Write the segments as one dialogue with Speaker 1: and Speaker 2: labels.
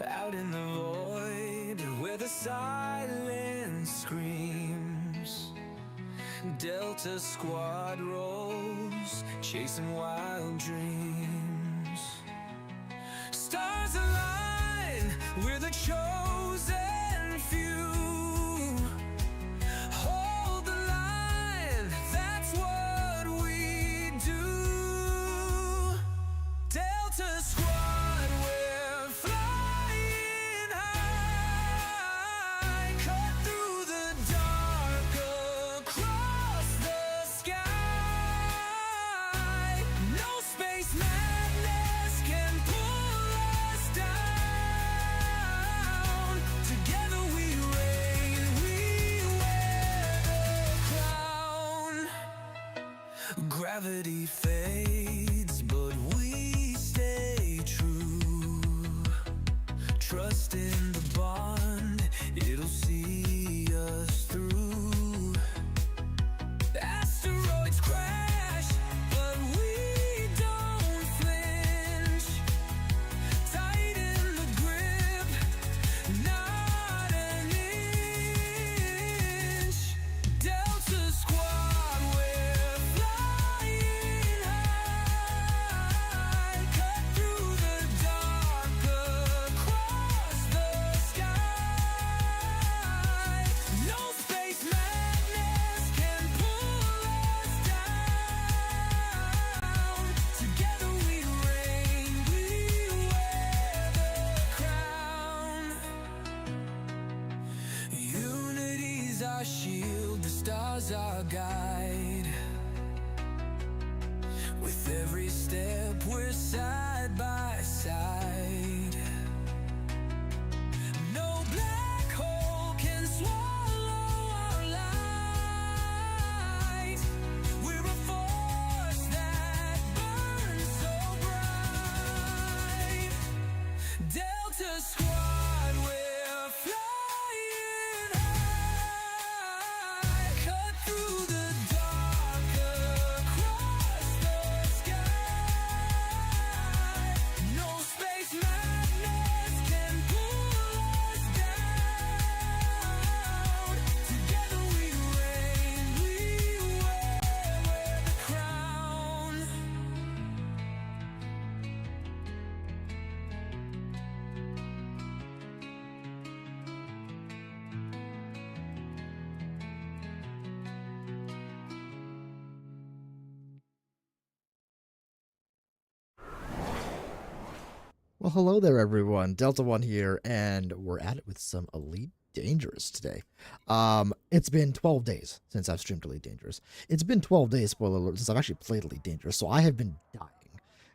Speaker 1: Out in the void where the silence screams, Delta Squad rolls, chasing wild dreams. Stars align, we're the chosen few. Hold the line, that's what we do. Delta Squad, we're flying high, cut through the dark, across the sky. No space madness can pull us down. Together we reign, we wear the crown. Gravity fades, but we stay true. Trust in the bond, it'll see us through. Asteroids crash, but we don't flinch. Tighten the grip, not an inch. Delta Squad, we're flying high, cut through the dark, across the sky. No space madness can pull us down. Together we reign, we wear the crown. Unity's our shield, the stars our guide. With every step we're side by side. No black hole can swallow our light. We're a force that burns so bright. Delta Squad, we're flying high, cut through the dark, across the sky. No space madness can pull us down. Together we reign, we wear the crown.
Speaker 2: Well, hello there, everyone. Delta One here, and we're at it with some Elite Dangerous today. It's been 12 days since I've streamed Elite Dangerous. It's been 12 days, spoiler alert, since I've actually played Elite Dangerous, so I have been dying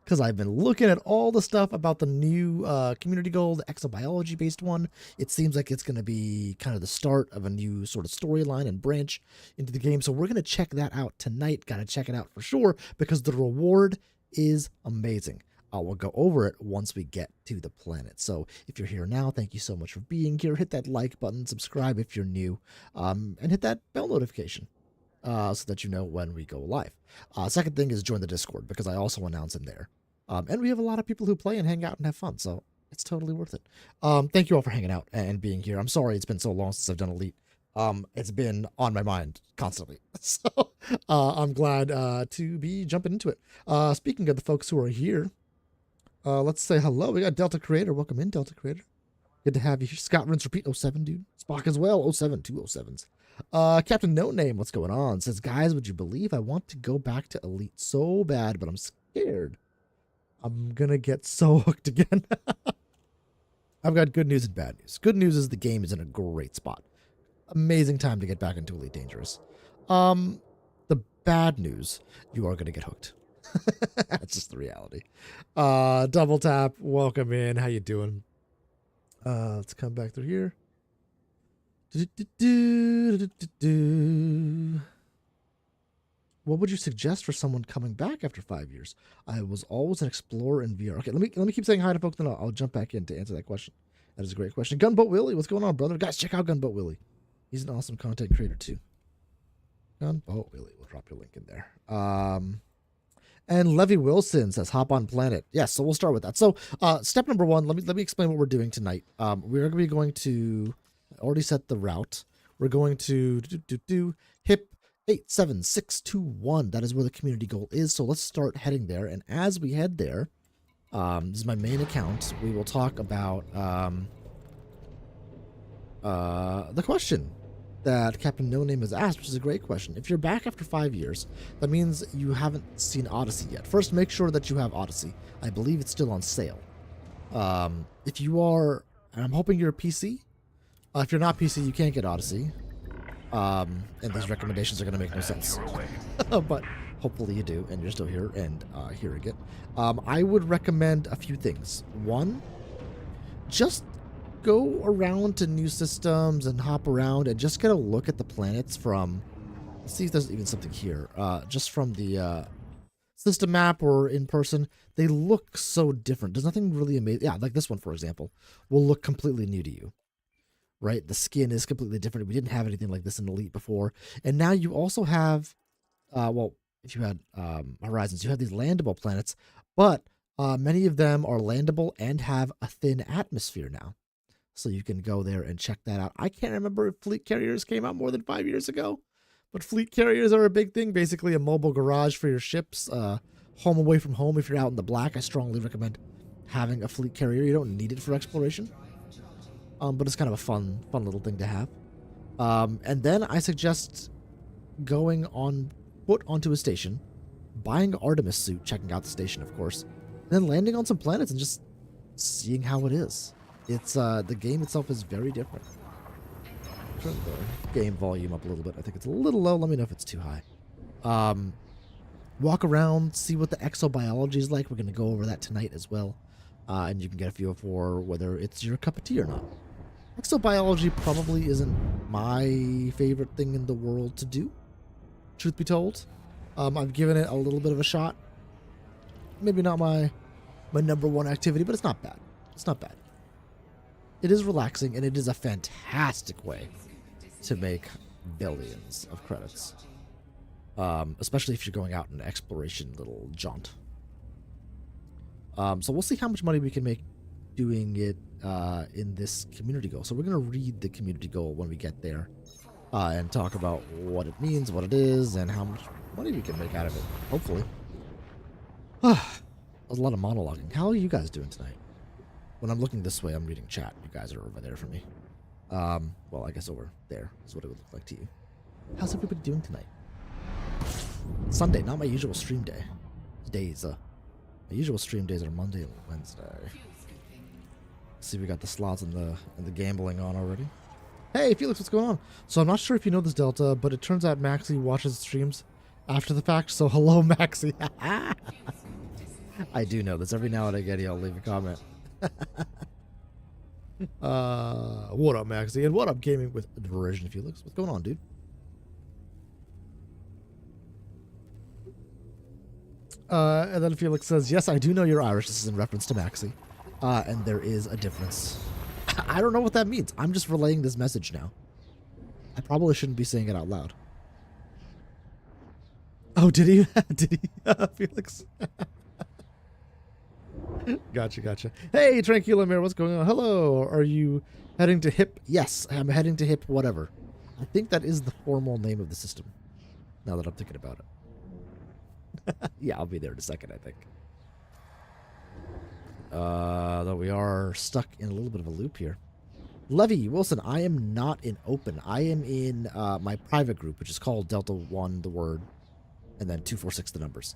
Speaker 2: because I've been looking at all the stuff about the new community goal, the exobiology-based one. It seems like it's going to be kind of the start of a new sort of storyline and branch into the game, so we're going to check that out tonight. Got to check it out for sure because the reward is amazing. We'll go over it once we get to the planet. So if you're here now, thank you so much for being here. Hit that like button, subscribe if you're new, and hit that bell notification so that you know when we go live. Second thing is join the Discord because I also announce in there. And we have a lot of people who play and hang out and have fun, so it's totally worth it. Thank you all for hanging out and being here. I'm sorry it's been so long since I've done Elite. It's been on my mind constantly. So I'm glad to be jumping into it. Speaking of the folks who are here, let's say hello. We got Delta Creator. Welcome in, Delta Creator. Good to have you here. Scott Rinse Repeat 07, dude. Spock as well. 07, 207s. Captain No Name, what's going on? Says, guys, would you believe I want to go back to Elite so bad, but I'm scared. I'm gonna get so hooked again. I've got good news and bad news. Good news is the game is in a great spot. Amazing time to get back into Elite Dangerous. The bad news, you are gonna get hooked. That's just the reality. Double Tap, welcome in. How you doing? Let's come back through here. What would you suggest for someone coming back after 5 years? I was always an explorer in VR. Okay, let me keep saying hi to folks, then I'll jump back in to answer that question. That is a great question. Gunboat Willie, what's going on, brother? Guys, check out Gunboat Willie. He's an awesome content creator too. Gunboat Willie, we'll drop your link in there. And Levy Wilson says, "Hop on planet." Yes, so we'll start with that. So, step number one. Let me explain what we're doing tonight. We're going to be going to. I already set the route. We're going to hip 87621. That is where the community goal is. So let's start heading there. And as we head there, this is my main account. We will talk about the question that Captain No Name has asked, which is a great question. If you're back after 5 years, that means you haven't seen Odyssey yet. First, make sure that you have Odyssey. I believe it's still on sale. If you are, and I'm hoping you're a PC. If you're not PC, you can't get Odyssey. And these recommendations are going to make no sense. But hopefully you do, and you're still here and hearing it. I would recommend a few things. One, just go around to new systems and hop around and just get a look at the planets from, let's see if there's even something here, just from the system map or in person. They look so different. There's nothing really amazing. Yeah, like this one, for example, will look completely new to you, right? The skin is completely different. We didn't have anything like this in Elite before. And now you also have, well, if you had Horizons, you have these landable planets, but many of them are landable and have a thin atmosphere now. So you can go there and check that out. I can't remember if fleet carriers came out more than 5 years ago, but fleet carriers are a big thing. Basically a mobile garage for your ships, home away from home. If you're out in the black, I strongly recommend having a fleet carrier. You don't need it for exploration, but it's kind of a fun little thing to have. And then I suggest going on foot onto a station, buying an Artemis suit, checking out the station, of course, and then landing on some planets and just seeing how it is. It's the game itself is very different. Turn the game volume up a little bit. I think it's a little low. Let me know if it's too high. Walk around, see what the exobiology is like. We're going to go over that tonight as well. And you can get a feel for whether it's your cup of tea or not. Exobiology probably isn't my favorite thing in the world to do, truth be told. I've given it a little bit of a shot. Maybe not my number one activity, but it's not bad. It's not bad. It is relaxing, and it is a fantastic way to make billions of credits. Especially if you're going out in an exploration little jaunt. So we'll see how much money we can make doing it in this community goal. So we're going to read the community goal when we get there and talk about what it means, what it is, and how much money we can make out of it, hopefully. There's a lot of monologuing. How are you guys doing tonight? When I'm looking this way, I'm reading chat. You guys are over there for me. Well, I guess over there is what it would look like to you. How's everybody doing tonight? Sunday, not my usual stream day. Days. My usual stream days are Monday and Wednesday. See, we got the slots and the gambling on already. Hey, Felix, what's going on? So I'm not sure if you know this, Delta, but it turns out Maxie watches streams after the fact. So hello, Maxie. I do know this. Every now and again, I'll leave a comment. What up, Maxie? And what up, Gaming with Diversion, Felix? What's going on, dude? And then Felix says, yes, I do know you're Irish. This is in reference to Maxie. And there is a difference. I don't know what that means. I'm just relaying this message now. I probably shouldn't be saying it out loud. Oh, did he? Did he, Felix? Gotcha. Hey, Tranquila Mare, what's going on? Hello, are you heading to HIP? Yes, I'm heading to HIP whatever. I think that is the formal name of the system, now that I'm thinking about it. Yeah, I'll be there in a second, I think. Though we are stuck in a little bit of a loop here. Levy Wilson, I am not in open. I am in my private group, which is called Delta 1, the word, and then 246, the numbers.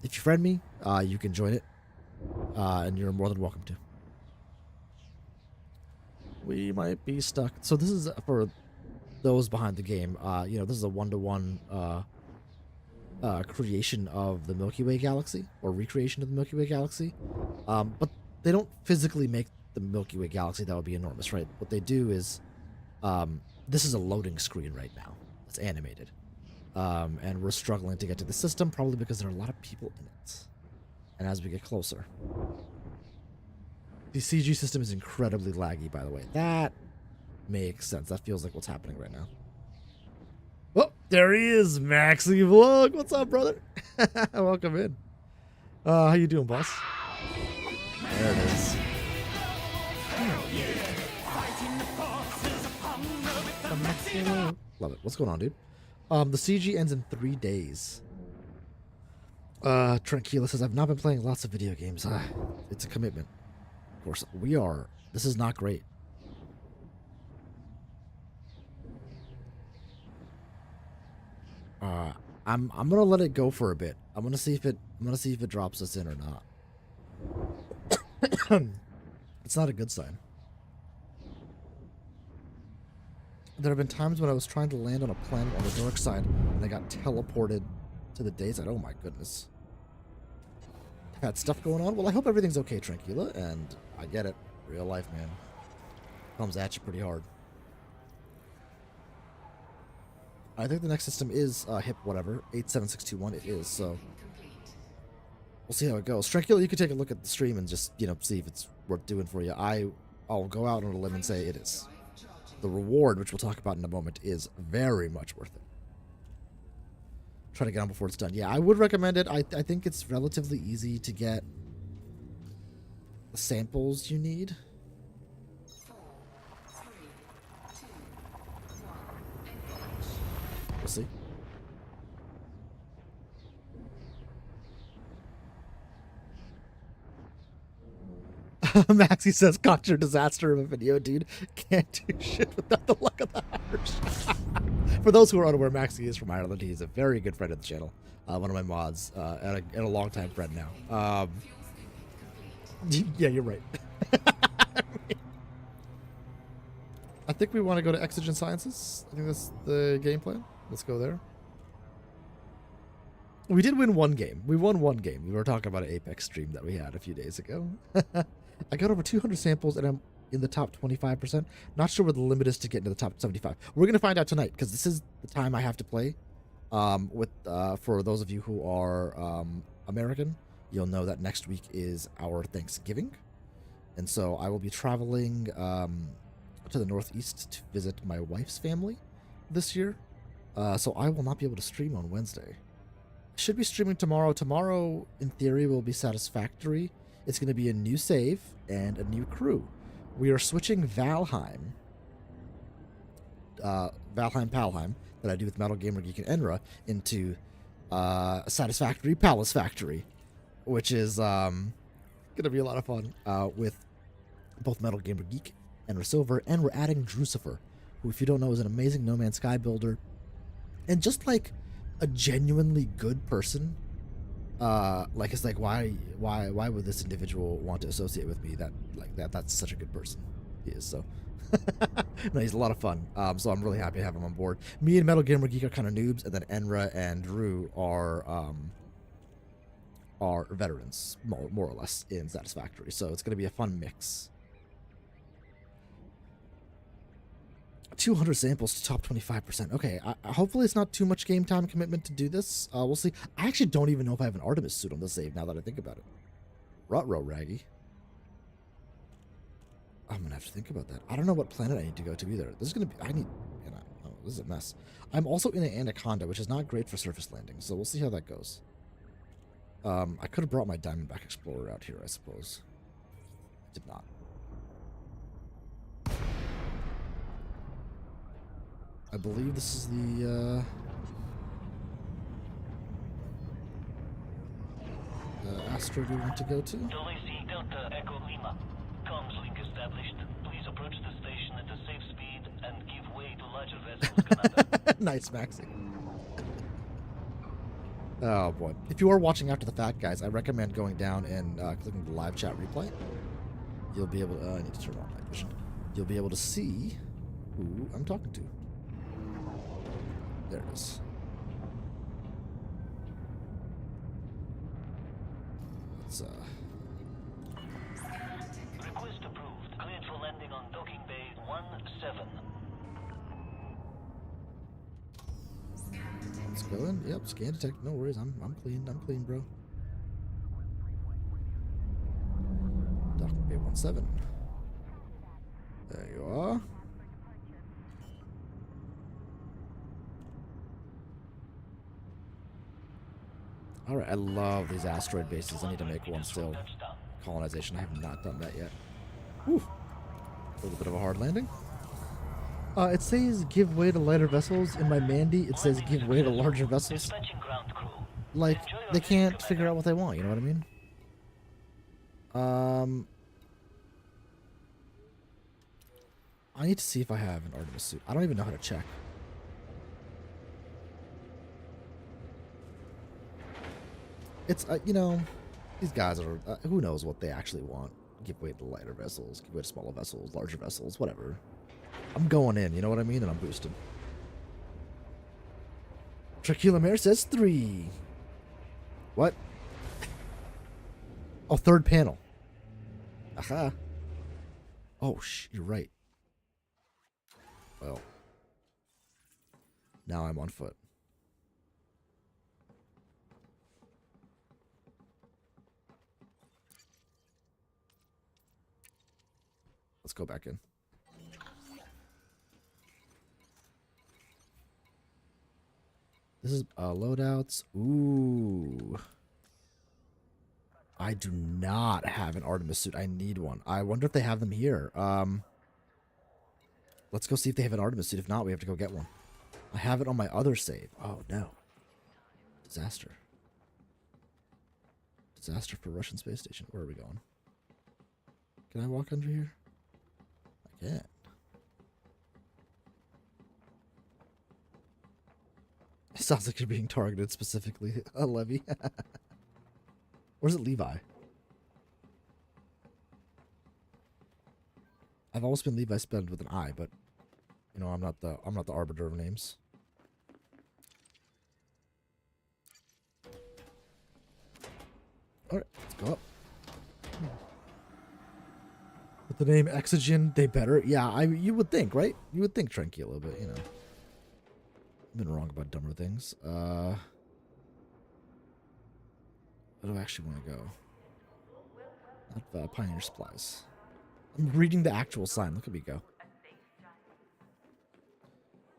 Speaker 2: If you friend me, you can join it. And you're more than welcome to. We might be stuck. So this is for those behind the game. You know, this is a one-to-one creation of the Milky Way galaxy, or recreation of the Milky Way galaxy. But they don't physically make the Milky Way galaxy. That would be enormous, right? What they do is, this is a loading screen right now. It's animated. And we're struggling to get to the system, probably because there are a lot of people in it. And as we get closer, the CG system is incredibly laggy, by the way. That makes sense. That feels like what's happening right now. Oh, there he is, Maxie Vlog. What's up, brother? Welcome in. How you doing, boss? There it is. Love it. What's going on, dude? The CG ends in 3 days. Tranquila says, I've not been playing lots of video games. It's a commitment. Of course, we are. This is not great. I'm gonna let it go for a bit. I'm gonna see if it drops us in or not. It's not a good sign. There have been times when I was trying to land on a planet on the dark side and I got teleported to the day side. Oh my goodness. I've had stuff going on. Well, I hope everything's okay, Tranquila, and I get it. Real life, man. Comes at you pretty hard. I think the next system is HIP whatever, 87621 it is, so we'll see how it goes. Tranquila, you can take a look at the stream and just, see if it's worth doing for you. I'll go out on a limb and say it is. The reward, which we'll talk about in a moment, is very much worth it. Try to get on before it's done. Yeah, I would recommend it. I think it's relatively easy to get the samples you need. We'll see. Maxie says, "Caught your disaster of a video, dude. Can't do shit without the luck of the Irish." For those who are unaware, Maxie is from Ireland. He's a very good friend of the channel. One of my mods, and a longtime friend now. Yeah, you're right. I think we want to go to Exogen Sciences. I think that's the game plan. Let's go there. We did win one game. We won one game. We were talking about an Apex stream that we had a few days ago. I got over 200 samples and I'm in the top 25%. Not sure what the limit is to get into the top 75. We're going to find out tonight because this is the time I have to play. For those of you who are American, you'll know that next week is our Thanksgiving. And so I will be traveling to the Northeast to visit my wife's family this year. So I will not be able to stream on Wednesday. Should be streaming tomorrow. Tomorrow, in theory, will be satisfactory. It's going to be a new save and a new crew. We are switching Valheim, Palheim, that I do with Metal Gamer Geek and Enra, into Satisfactory Palace Factory, which is going to be a lot of fun with both Metal Gamer Geek and Enra Silver, and we're adding Drucifer, who, if you don't know, is an amazing No Man's Sky builder, and just like a genuinely good person. It's like, why would this individual want to associate with me? That's such a good person he is. So no, he's a lot of fun. So I'm really happy to have him on board. Me and Metal Gamer Geek are kind of noobs, and then Enra and Drew are veterans, more or less, in Satisfactory. So it's going to be a fun mix. 200 samples to top 25%. Okay, hopefully it's not too much game time commitment to do this. We'll see. I actually don't even know if I have an Artemis suit on the save now that I think about it. Ruh-roh, Raggy. I'm going to have to think about that. I don't know what planet I need to go to either. This is going to be... this is a mess. I'm also in an Anaconda, which is not great for surface landing, so we'll see how that goes. I could have brought my Diamondback Explorer out here, I suppose. Did not. I believe this is the asteroid we want to go to.
Speaker 3: Delta Echo Lima. Comms link established. Please approach the station at a safe speed and give way to larger vessels, Commander.
Speaker 2: Nice, Maxie. Oh boy. If you are watching after the fact, guys, I recommend going down and clicking the live chat replay. You'll be able to... I need to turn on night vision. You'll be able to see who I'm talking to. There it is. Let's
Speaker 3: Request approved. Cleared for landing on docking bay 17.
Speaker 2: Let's go in. Yep, scan detect. No worries. I'm clean. I'm clean, bro. Docking bay 17. There you are. All right, I love these asteroid bases. I need to make one still.
Speaker 3: Touchdown.
Speaker 2: Colonization. I have not done that yet. Whew. A little bit of a hard landing. It says give way to lighter vessels. In my Mandy, it says give way to larger vessels.
Speaker 3: Dispatching ground crew.
Speaker 2: Like,
Speaker 3: Enjoy your
Speaker 2: they
Speaker 3: visit,
Speaker 2: can't
Speaker 3: Commander.
Speaker 2: figure out what they want, you know what I mean? I need to see if I have an Artemis suit. I don't even know how to check. It's, you know, these guys are, who knows what they actually want. Give way to lighter vessels, give way to smaller vessels, larger vessels, whatever. I'm going in, you know what I mean? And I'm boosted. Trachilomere says 3. What? Oh, third panel. Aha. Oh, you're right. Well. Now I'm on foot. Let's go back in. This is loadouts. Ooh. I do not have an Artemis suit. I need one. I wonder if they have them here. Let's go see if they have an Artemis suit. If not, we have to go get one. I have it on my other save. Oh, no. Disaster. Disaster for Russian space station. Where are we going? Can I walk under here? I can't. It sounds like you're being targeted specifically. A Levy. Or is it Levi? I've always been Levi spelled with an I, but you know, I'm not the arbiter of names. Alright, let's go up. With the name Exogen, they better. Yeah, you would think, right? You would think Tranquil a little bit, you know. I've been wrong about dumber things. Where do I actually want to go? Not Pioneer Supplies. I'm reading the actual sign. Look at me go.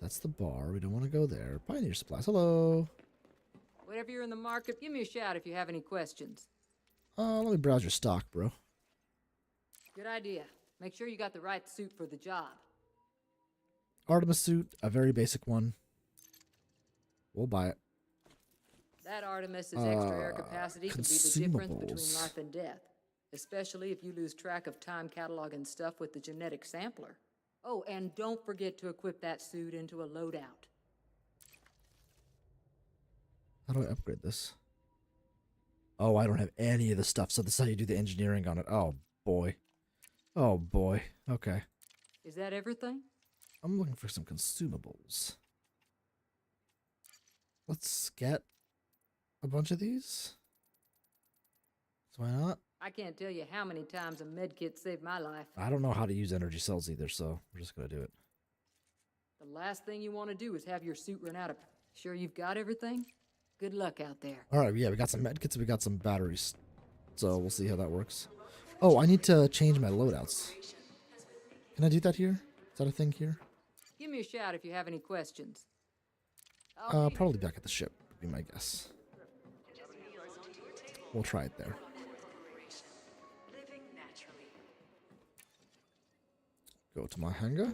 Speaker 2: That's the bar. We don't want to go there. Pioneer Supplies. Hello.
Speaker 4: Whatever you're in the market, give me a shout if you have any questions.
Speaker 2: Let me browse your stock, bro.
Speaker 4: Good idea. Make sure you got the right suit for the job.
Speaker 2: Artemis suit, a very basic one. We'll buy it.
Speaker 4: That Artemis's extra air capacity can be the difference between
Speaker 2: consumables.
Speaker 4: life and death, especially if you lose track of time cataloging stuff with the genetic sampler. Oh, and don't forget to equip that suit into a loadout.
Speaker 2: How do I upgrade this? Oh, I don't have any of the stuff, so this is how you do the engineering on it. Oh, boy. Oh, boy. Okay.
Speaker 4: Is that everything?
Speaker 2: I'm looking for some consumables. Let's get a bunch of these. So why not?
Speaker 4: I can't tell you how many times a medkit saved my life.
Speaker 2: I don't know how to use energy cells either, so we're just going to do it.
Speaker 4: The last thing you want to do is have your suit run out of... Sure you've got everything? Good luck out there.
Speaker 2: All right, yeah, we got some medkits, we got some batteries. So we'll see how that works. Oh, I need to change my loadouts. Can I do that here? Is that a thing here?
Speaker 4: Give me a shout if you have any questions.
Speaker 2: Probably back at the ship, would be my guess. We'll try it there. Go to my hangar.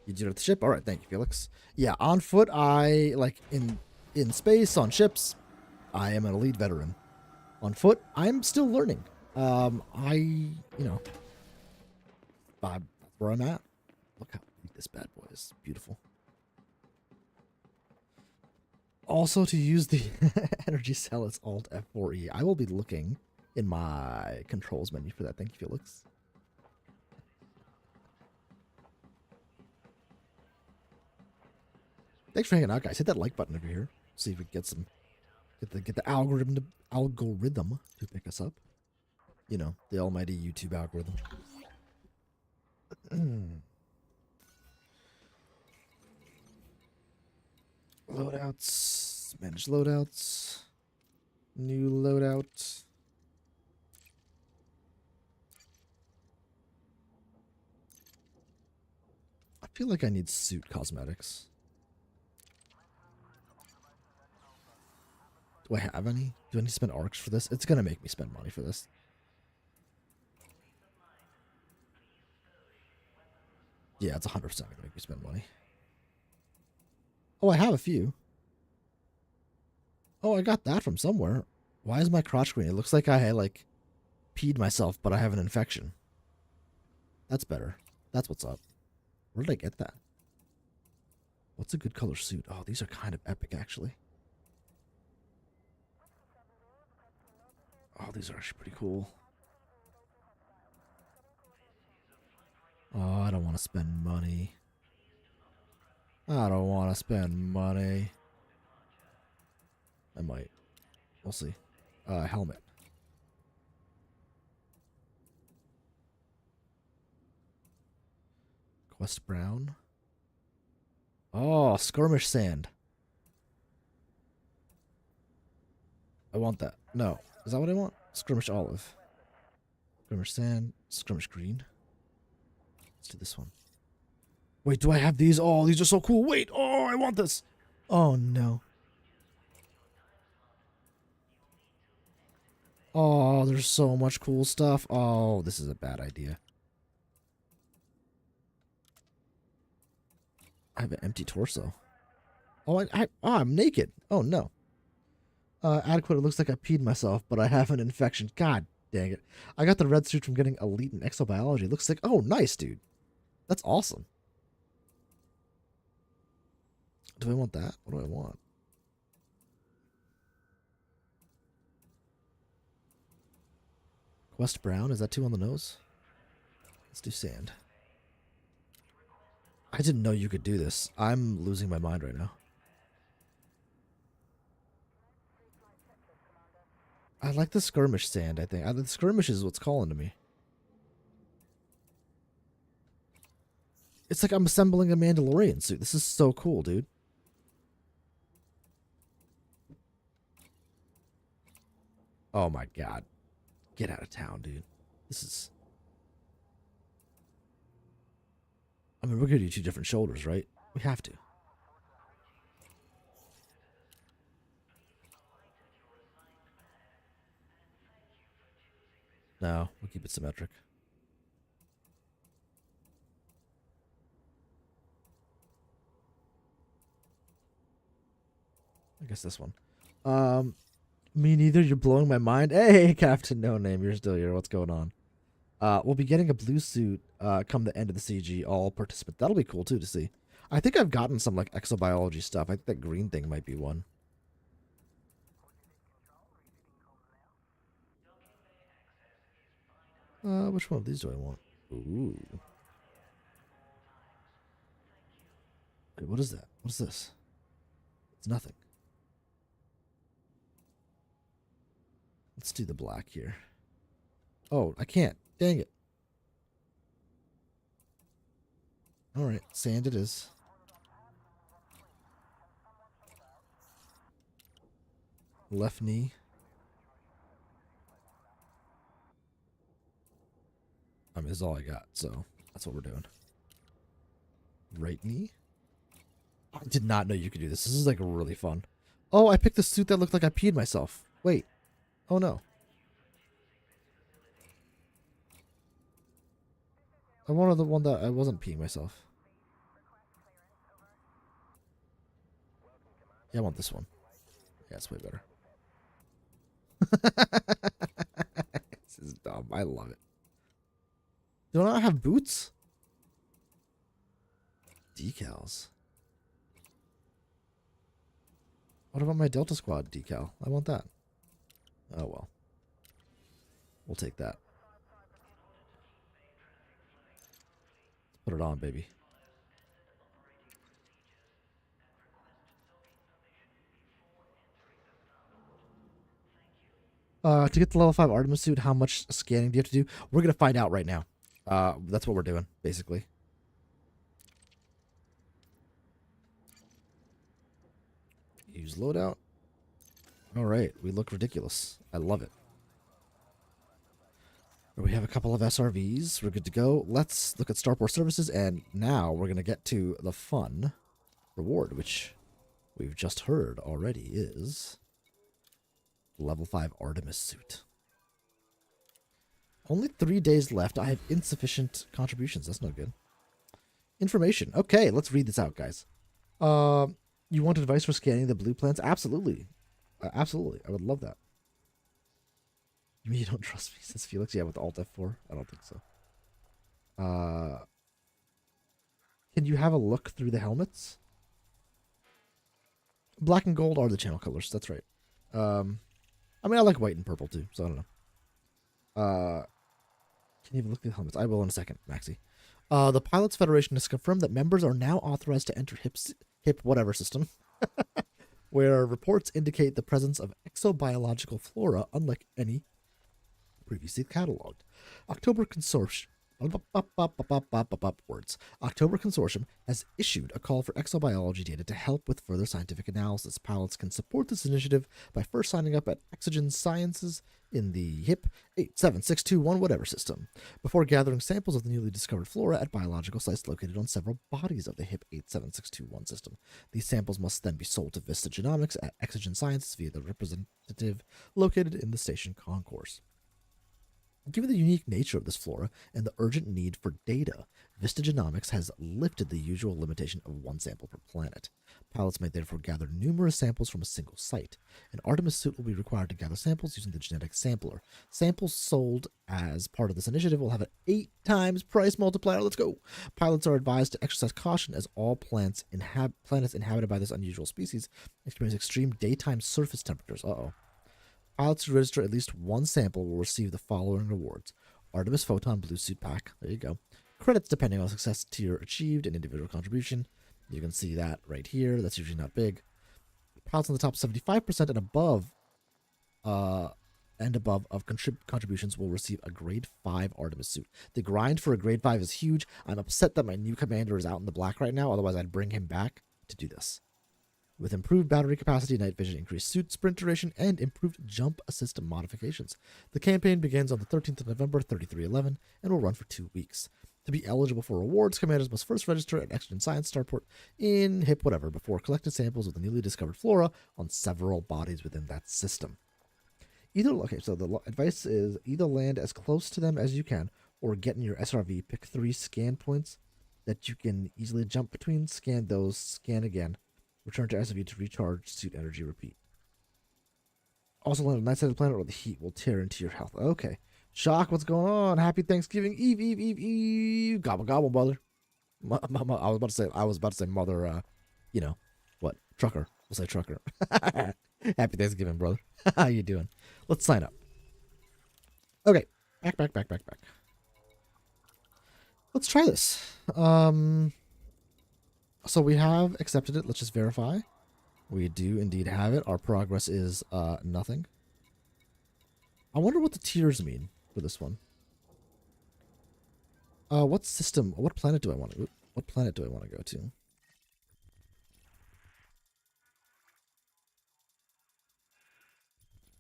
Speaker 2: You did it at the ship? Alright, thank you, Felix. Yeah, on foot, I, like, in space, on ships, I am an elite veteran. On foot, I'm still learning. You know, that's where I'm at. Look how big this bad boy is. Beautiful. Also, to use the energy cell, it's Alt F4E. I will be looking in my controls menu for that. Thank you, Felix. Thanks for hanging out, guys. Hit that like button over here. See if we can get some, get the algorithm to pick us up. You know, the almighty YouTube algorithm. Loadouts. Manage loadouts. New loadout. I feel like I need suit cosmetics. Do I have any? Do I need to spend arcs for this? It's gonna make me spend money for this. Yeah, it's 100% gonna make me spend money. Oh, I have a few. Oh, I got that from somewhere. Why is my crotch green? It looks like I like peed myself, but I have an infection. That's better. That's what's up. Where did I get that? What's a good color suit? Oh, these are kind of epic, actually. Oh, these are actually pretty cool. Oh, I don't want to spend money. I don't want to spend money. I might. We'll see. Helmet. Quest Brown. Oh, skirmish sand. I want that. No. Is that what I want? Skirmish olive. Skirmish sand. Skirmish green. Let's do this one. Wait, do I have these? Oh, these are so cool. Wait. Oh, I want this. Oh, no. Oh, there's so much cool stuff. Oh, this is a bad idea. I have an empty torso. Oh, I'm naked. Oh, no. Adequate, it looks like I peed myself, but I have an infection. God dang it. I got the red suit from getting elite in exobiology. It looks like, oh, nice, dude. That's awesome. Do I want that? What do I want? Quest Brown, is that too on the nose? Let's do sand. I didn't know you could do this. I'm losing my mind right now. I like the skirmish sand, I think. The skirmish is what's calling to me. It's like I'm assembling a Mandalorian suit. This is so cool, dude. Oh my god. Get out of town, dude. This is... I mean, we're gonna do 2 different shoulders, right? We have to. No, we'll keep it symmetric. I guess this one. Me neither. You're blowing my mind. Hey, Captain No Name, you're still here. What's going on? We'll be getting a blue suit come the end of the CG, all participant. That'll be cool, too, to see. I think I've gotten some, like, exobiology stuff. I think that green thing might be one. Which one of these do I want? Ooh. Wait, what is that? What is this? It's nothing. Let's do the black here. Oh, I can't. Dang it. Alright, sand it is. Left knee. I mean, this is all I got, so that's what we're doing. Right knee? I did not know you could do this. This is like really fun. Oh, I picked the suit that looked like I peed myself. Wait. Oh no. I wanted the one that I wasn't peeing myself. Yeah, I want this one. Yeah, it's way better. This is dumb. I love it. Do I not have boots? Decals. What about my Delta Squad decal? I want that. Oh well. We'll take that. Put it on, baby. To get the level 5 Artemis suit, how much scanning do you have to do? We're going to find out right now. That's what we're doing, basically. Use loadout. Alright, we look ridiculous. I love it. We have a couple of SRVs. We're good to go. Let's look at Starport Services, and now we're going to get to the fun reward, which we've just heard already is Level 5 Artemis suit. Only 3 days left. I have insufficient contributions. That's no good. Information. Okay, let's read this out, guys. You want advice for scanning the blue plants? Absolutely. Absolutely. I would love that. You mean you don't trust me, says Felix? Yeah, with Alt F4? I don't think so. Can you have a look through the helmets? Black and gold are the channel colors. That's right. I mean, I like white and purple too, so I don't know. Can you have a look through the helmets? I will in a second, Maxi. The Pilots Federation has confirmed that members are now authorized to enter HIP whatever system, where reports indicate the presence of exobiological flora unlike any previously cataloged. October Consortium has issued a call for exobiology data to help with further scientific analysis. Pilots can support this initiative by first signing up at Exogen Sciences in the HIP 87621 whatever system, before gathering samples of the newly discovered flora at biological sites located on several bodies of the HIP 87621 system. These samples must then be sold to Vista Genomics at Exogen Sciences via the representative located in the station concourse. Given the unique nature of this flora and the urgent need for data, Vista Genomics has lifted the usual limitation of 1 sample per planet. Pilots may therefore gather numerous samples from a single site. An Artemis suit will be required to gather samples using the genetic sampler. Samples sold as part of this initiative will have an 8 times price multiplier. Let's go! Pilots are advised to exercise caution as all planets inhabited by this unusual species experience extreme daytime surface temperatures. Pilots who register at least 1 sample will receive the following rewards. Artemis Photon Blue Suit Pack. There you go. Credits depending on success tier achieved and individual contribution. You can see that right here. That's usually not big. Pilots in the top 75% and above of contributions will receive a grade 5 Artemis suit. The grind for a grade 5 is huge. I'm upset that my new commander is out in the black right now. Otherwise, I'd bring him back to do this. With improved battery capacity, night vision, increased suit sprint duration, and improved jump assist modifications. The campaign begins on the 13th of November, 3311, and will run for 2 weeks. To be eligible for rewards, commanders must first register at Exogen Science Starport in HIP whatever before collecting samples of the newly discovered flora on several bodies within that system. So the advice is either land as close to them as you can, or get in your SRV, pick 3 scan points that you can easily jump between, scan those, scan again, return to SRV to recharge suit energy, repeat. Also land on the night side of the planet or the heat will tear into your health. Okay. Shock, what's going on? Happy Thanksgiving Eve, Eve, Eve, Eve. Gobble, gobble, mother. I was about to say mother, trucker. We'll say trucker. Happy Thanksgiving, brother. How you doing? Let's sign up. Okay. Back. Let's try this. So we have accepted it. Let's just verify. We do indeed have it. Our progress is nothing. I wonder what the tiers mean for this one. What planet do I want to go to?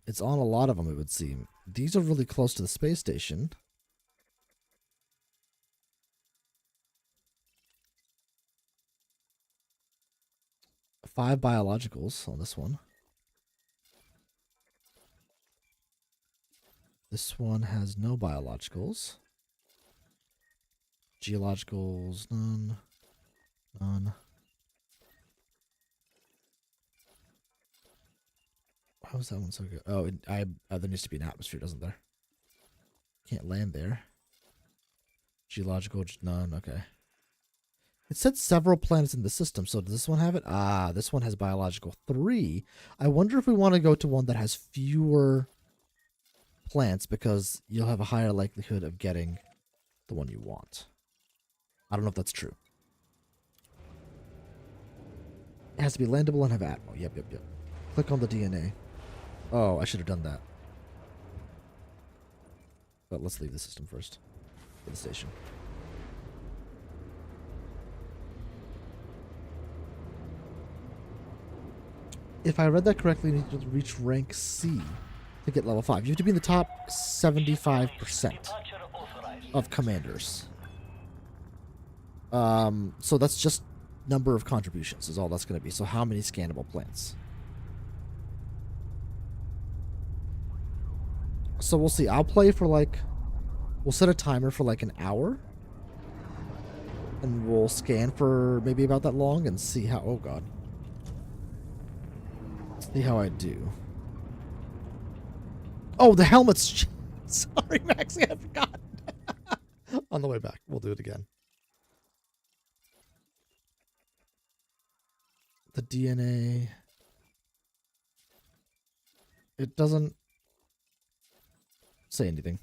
Speaker 2: It's on a lot of them, it would seem. These are really close to the space station. Five biologicals on this one. This one has no biologicals. Geologicals, none. How is that one so good? Oh, there needs to be an atmosphere, doesn't there? Can't land there. Geological, none. Okay. It said several planets in the system, so does this one have it? Ah, this one has biological 3. I wonder if we want to go to one that has fewer plants because you'll have a higher likelihood of getting the one you want. I don't know if that's true. It has to be landable and have Atmo. Yep. Click on the DNA. Oh, I should have done that. But let's leave the system first. For the station. If I read that correctly, you need to reach rank C to get level 5. You have to be in the top 75% of commanders. So that's just number of contributions is all that's going to be. So how many scannable plants? So we'll see. I'll play for like, we'll set a timer for like an hour. And we'll scan for maybe about that long and see how, oh god. See how I do. Oh, the helmet's, sorry, Maxie, I forgot. On the way back, we'll do it again. The DNA. It doesn't say anything.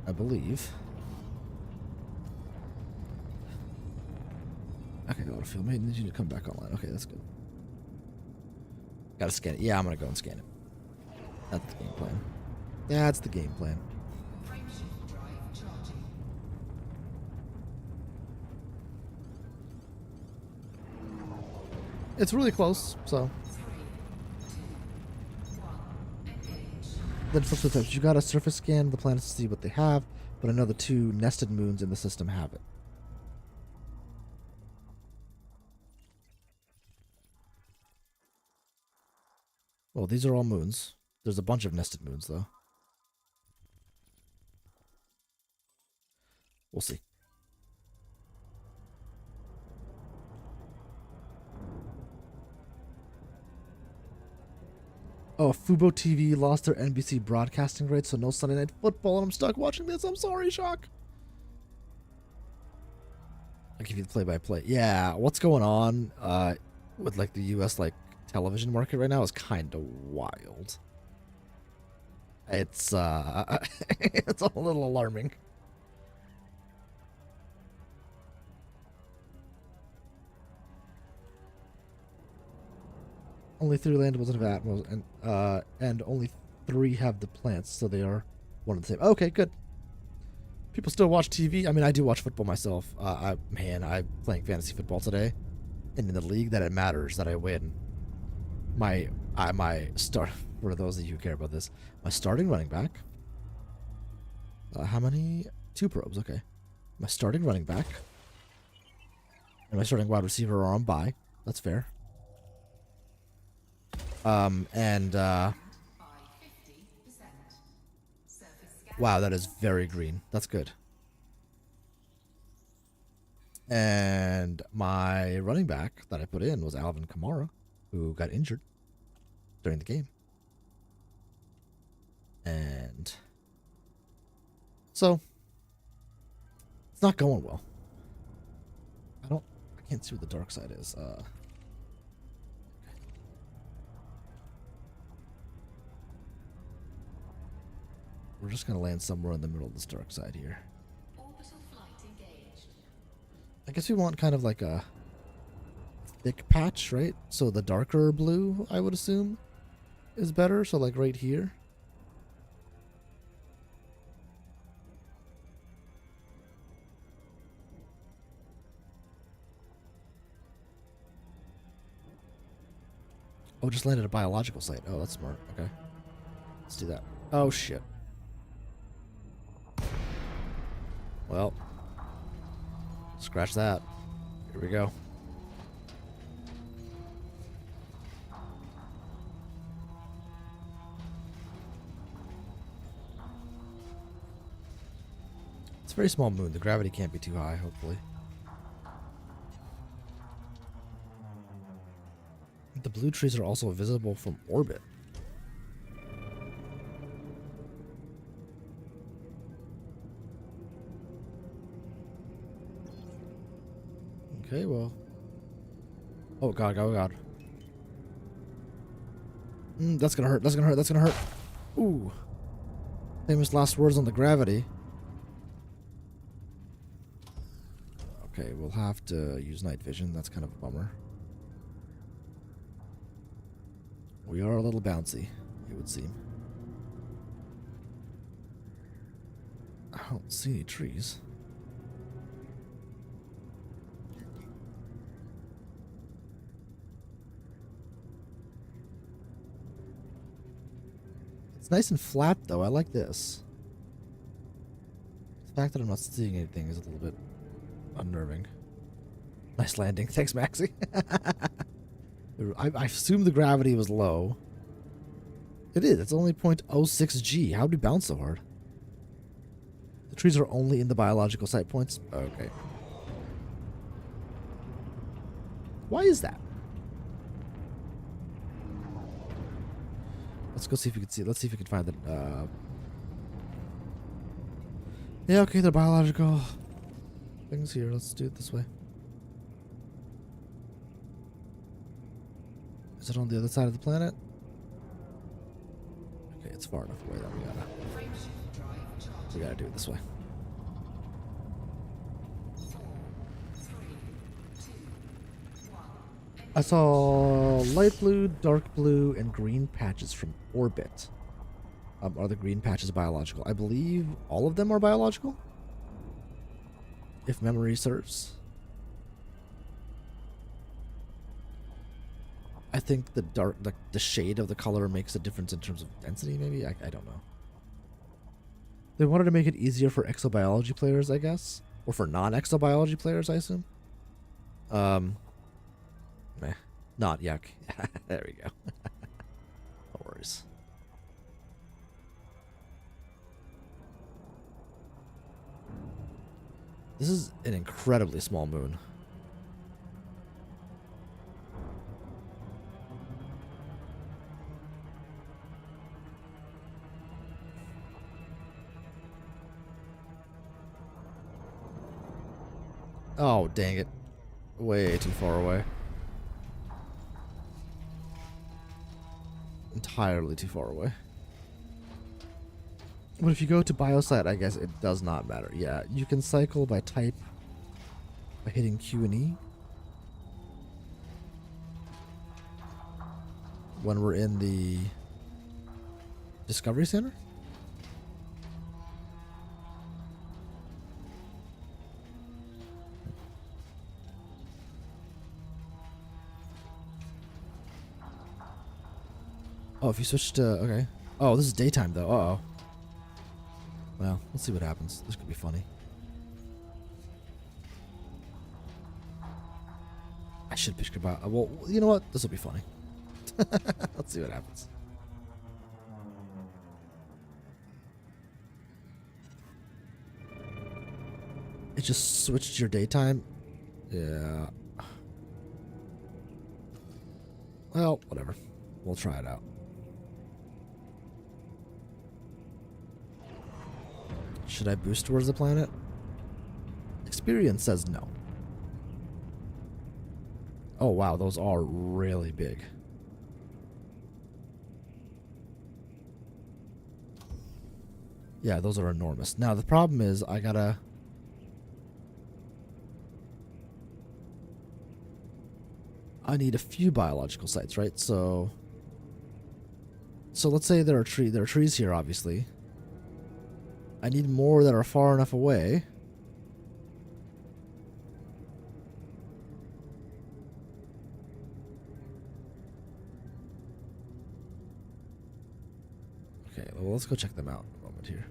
Speaker 2: I believe. Okay, autofill made. Need you to come back online. Okay, that's good. Gotta scan it. Yeah, I'm gonna go and scan it. That's the game plan. That's the game plan. It's really close, so. Then flip the types. You gotta surface scan the planets to see what they have, but another 2 nested moons in the system have it. Well, these are all moons. There's a bunch of nested moons, though. We'll see. Oh, Fubo TV lost their NBC broadcasting rights, so no Sunday Night Football, and I'm stuck watching this. I'm sorry, Shock. I'll give you the play-by-play. Yeah, what's going on with like the U.S. like television market right now is kind of wild. It's it's a little alarming. Only 3 landables have Atmos, and only 3 have the plants, so they are one and the same. Okay, good. People still watch TV. I mean, I do watch football myself. I'm playing fantasy football today, and in the league that it matters that I win. My start, for those of you who care about this, my starting running back. How many? 2 probes. Okay, my starting running back and my starting wide receiver are on bye. That's fair. Wow, that is very green. That's good. And my running back that I put in was Alvin Kamara, who got injured during the game. And so it's not going well. I can't see what the dark side is. We're just going to land somewhere in the middle of this dark side here.
Speaker 5: Orbital flight engaged.
Speaker 2: I guess we want kind of like a thick patch, right? So the darker blue, I would assume, is better. So like right here. Oh, just landed a biological site. Oh, that's smart. Okay. Let's do that. Oh, shit. Well, scratch that. Here we go. It's a very small moon. The gravity can't be too high, hopefully. The blue trees are also visible from orbit. Okay, well. Oh god, oh god. That's gonna hurt, that's gonna hurt, that's gonna hurt. Ooh. Famous last words on the gravity. Okay, we'll have to use night vision. That's kind of a bummer. We are a little bouncy, it would seem. I don't see any trees. It's nice and flat, though. I like this. The fact that I'm not seeing anything is a little bit unnerving. Nice landing. Thanks, Maxie. I assume the gravity was low. It is. It's only 0.06 G. How do you bounce so hard? The trees are only in the biological site points? Okay. Why is that? Let's go see if we can see. Let's see if we can find the. Yeah, okay, they're biological things here. Let's do it this way. Is it on the other side of the planet? Okay, it's far enough away that we gotta do it this way. I saw light blue, dark blue, and green patches from orbit. Are the green patches biological? I believe all of them are biological, if memory serves. I think the dark, the shade of the color makes a difference in terms of density, maybe? I don't know. They wanted to make it easier for exobiology players, I guess. Or for non-exobiology players, I assume. Meh. Not yuck. There we go. No worries. This is an incredibly small moon. Oh, dang it. Way too far away. Entirely too far away. But if you go to biosite, I guess it does not matter. Yeah, you can cycle by type by hitting Q and E. When we're in the Discovery Center? Oh, if you switch to... Okay. Oh, this is daytime, though. Uh-oh. Well, let's see what happens. This could be funny. I should pitch goodbye. Well, you know what? This will be funny. Let's see what happens. It just switched your daytime? Yeah. Well, whatever. We'll try it out. Should I boost towards the planet? Experience says no. Oh wow, those are really big. Yeah, those are enormous. Now the problem is I need a few biological sites, right? So let's say there are trees here, obviously. I need more that are far enough away. Okay, well, let's go check them out a moment here.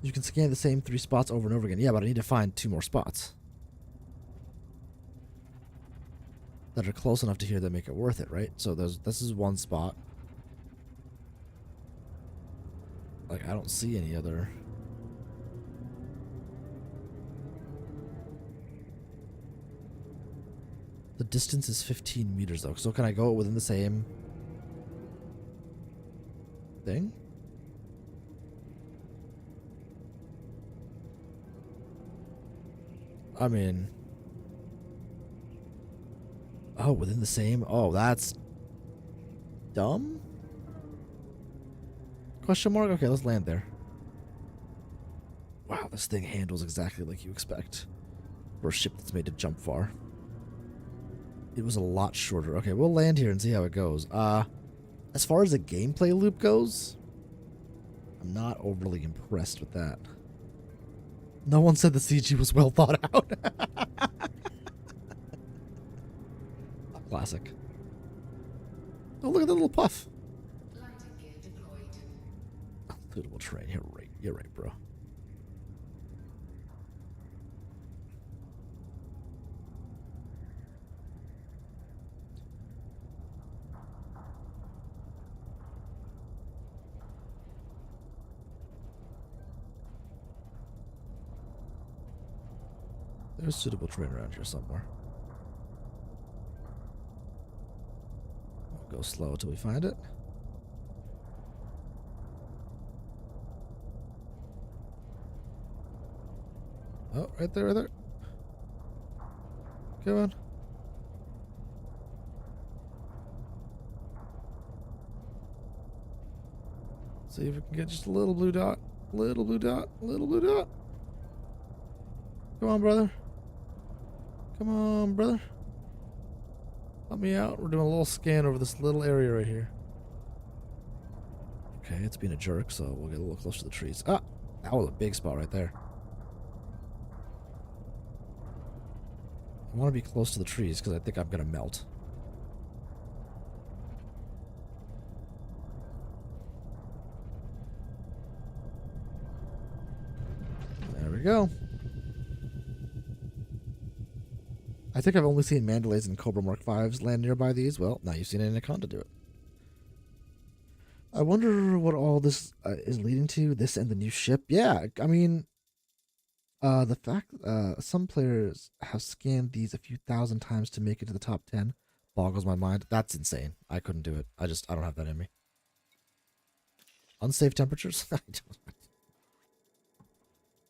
Speaker 2: You can scan the same 3 spots over and over again. Yeah, but I need to find 2 more spots that are close enough to here that make it worth it, right? So this is 1 spot. Like, I don't see any other. The distance is 15 meters, though. So can I go within the same thing? I mean... Oh, within the same? Oh, that's... dumb? Question mark? Okay, let's land there. Wow, this thing handles exactly like you expect for a ship that's made to jump far. It was a lot shorter. Okay, we'll land here and see how it goes. As far as the gameplay loop goes, I'm not overly impressed with that. No one said the CG was well thought out. Classic. Oh, look at that little puff. Unloadable terrain here, right? You're right, bro. There's suitable terrain around here somewhere. We'll go slow till we find it. Oh, right there, right there. Come on. See if we can get just a little blue dot. Little blue dot. Little blue dot. Come on, brother. Come on, brother. Help me out. We're doing a little scan over this little area right here. Okay, it's being a jerk, so we'll get a little closer to the trees. Ah! That was a big spot right there. I want to be close to the trees because I think I'm going to melt. There we go. I think I've only seen Mandalays and Cobra Mark 5s land nearby these. Well, now you've seen an Anaconda do it. I wonder what all this is leading to. This and the new ship. Yeah, I mean, the fact some players have scanned these a few thousand times to make it to the top 10 boggles my mind. That's insane. I couldn't do it. I don't have that in me. Unsafe temperatures?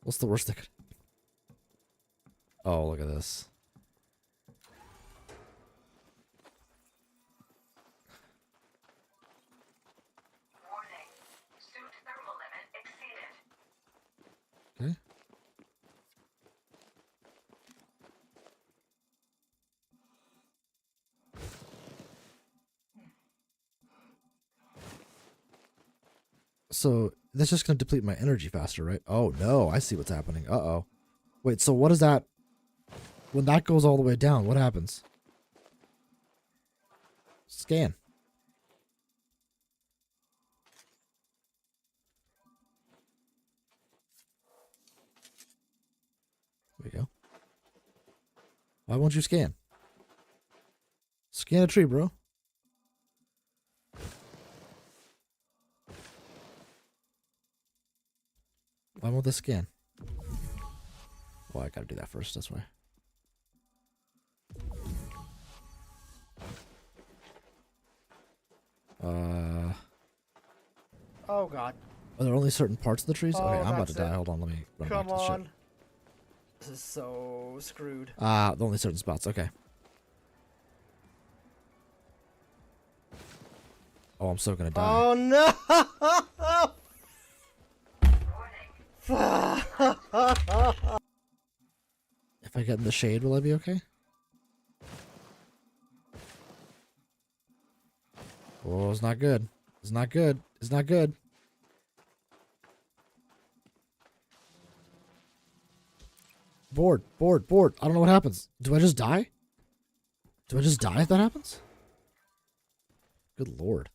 Speaker 2: What's the worst that could... Oh, look at this.
Speaker 5: Warning. Suit thermal limit exceeded.
Speaker 2: Okay. So that's just going to deplete my energy faster, right? Oh, no. I see what's happening. Uh-oh. Wait, so what is that? When that goes all the way down, what happens? Scan. There we go. Why won't you scan? Scan a tree, bro. Why won't this scan? Well, I gotta do that first, that's why.
Speaker 6: Oh god.
Speaker 2: Are there only certain parts of the trees?
Speaker 6: Oh,
Speaker 2: Okay, I'm about to
Speaker 6: that's
Speaker 2: die.
Speaker 6: it.
Speaker 2: Hold on, let me run
Speaker 6: Come
Speaker 2: back to the ship.
Speaker 6: on. This is so screwed.
Speaker 2: The only certain spots. Okay. Oh, I'm so gonna die.
Speaker 6: Oh no!
Speaker 2: If I get in the shade, will I be okay? Oh, it's not good. It's not good. It's not good. Board, board, board. I don't know what happens. Do I just die? Do I just die if that happens? Good lord.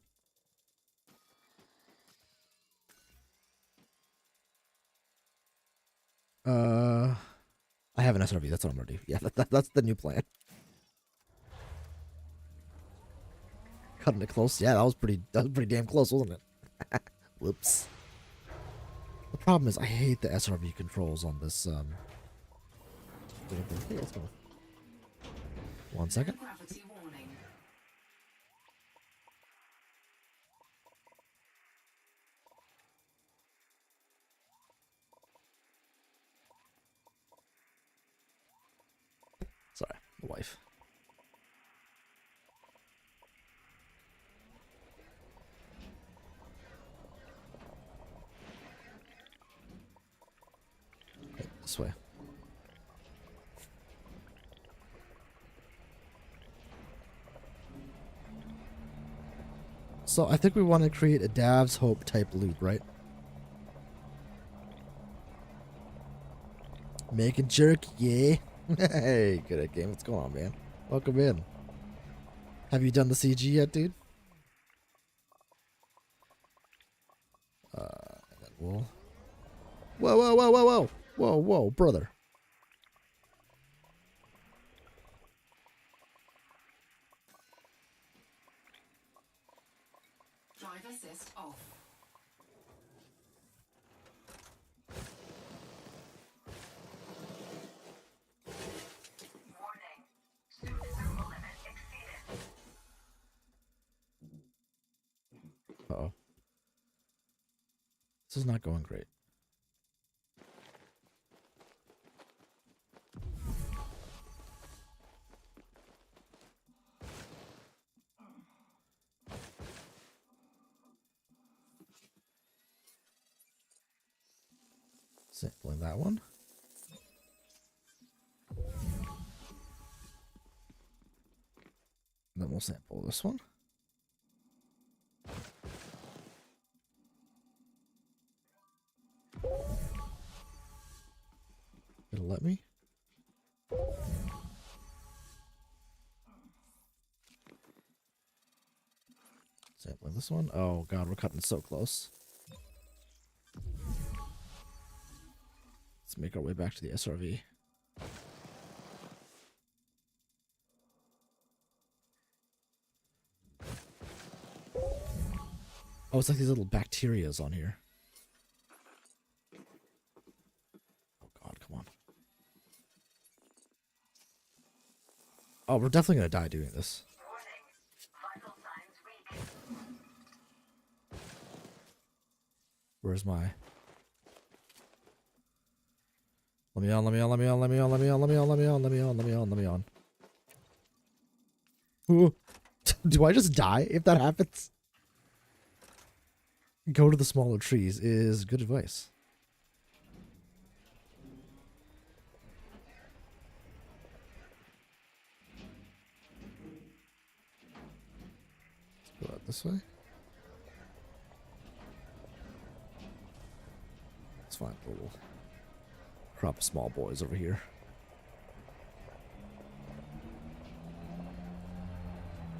Speaker 2: I have an SRV. That's what I'm gonna do. Yeah, that's the new plan. Cutting it close. Yeah, that was pretty damn close, wasn't it? Whoops. The problem is I hate the SRV controls on this. Hey, let's go. 1 second.
Speaker 5: Gravity warning.
Speaker 2: Sorry, the wife. Okay, this way. So I think we want to create a Dav's Hope type loot, right? Making jerky, yeah. Hey, good at game. What's going on, man? Welcome in. Have you done the CG yet, dude? And then wool. Whoa, whoa, whoa, whoa, whoa. Whoa, whoa, brother.
Speaker 5: Drive assist off. Warning. Suit thermal limit exceeded.
Speaker 2: Uh-oh. This is not going great. Sampling that one. Then we'll sample this one. It'll let me. Sampling this one. Oh god, we're cutting so close. Let's make our way back to the SRV. Oh, it's like these little bacterias on here. Oh god, come on. Oh, we're definitely gonna die doing this.
Speaker 5: Warning. Vital signs weak.
Speaker 2: Where's my... Let me on, let me on, let me on, let me on, let me on, let me on, let me on, let me on, let me on, let me on. Ooh. Do I just die if that happens? Go to the smaller trees is good advice. Let's go out this way. It's fine. We'll crop of small boys over here.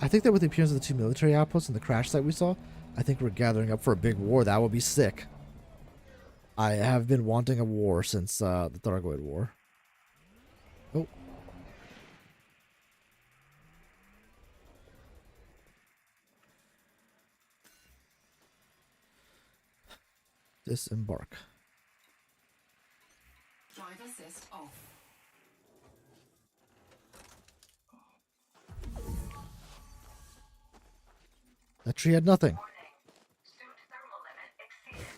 Speaker 2: I think that with the appearance of the two military outposts and the crash site we saw, I think we're gathering up for a big war. That would be sick. I have been wanting a war since the Thargoid War. Oh. Disembark.
Speaker 5: Drive assist off.
Speaker 2: That tree had nothing.
Speaker 5: Warning. Suit thermal limit exceeded.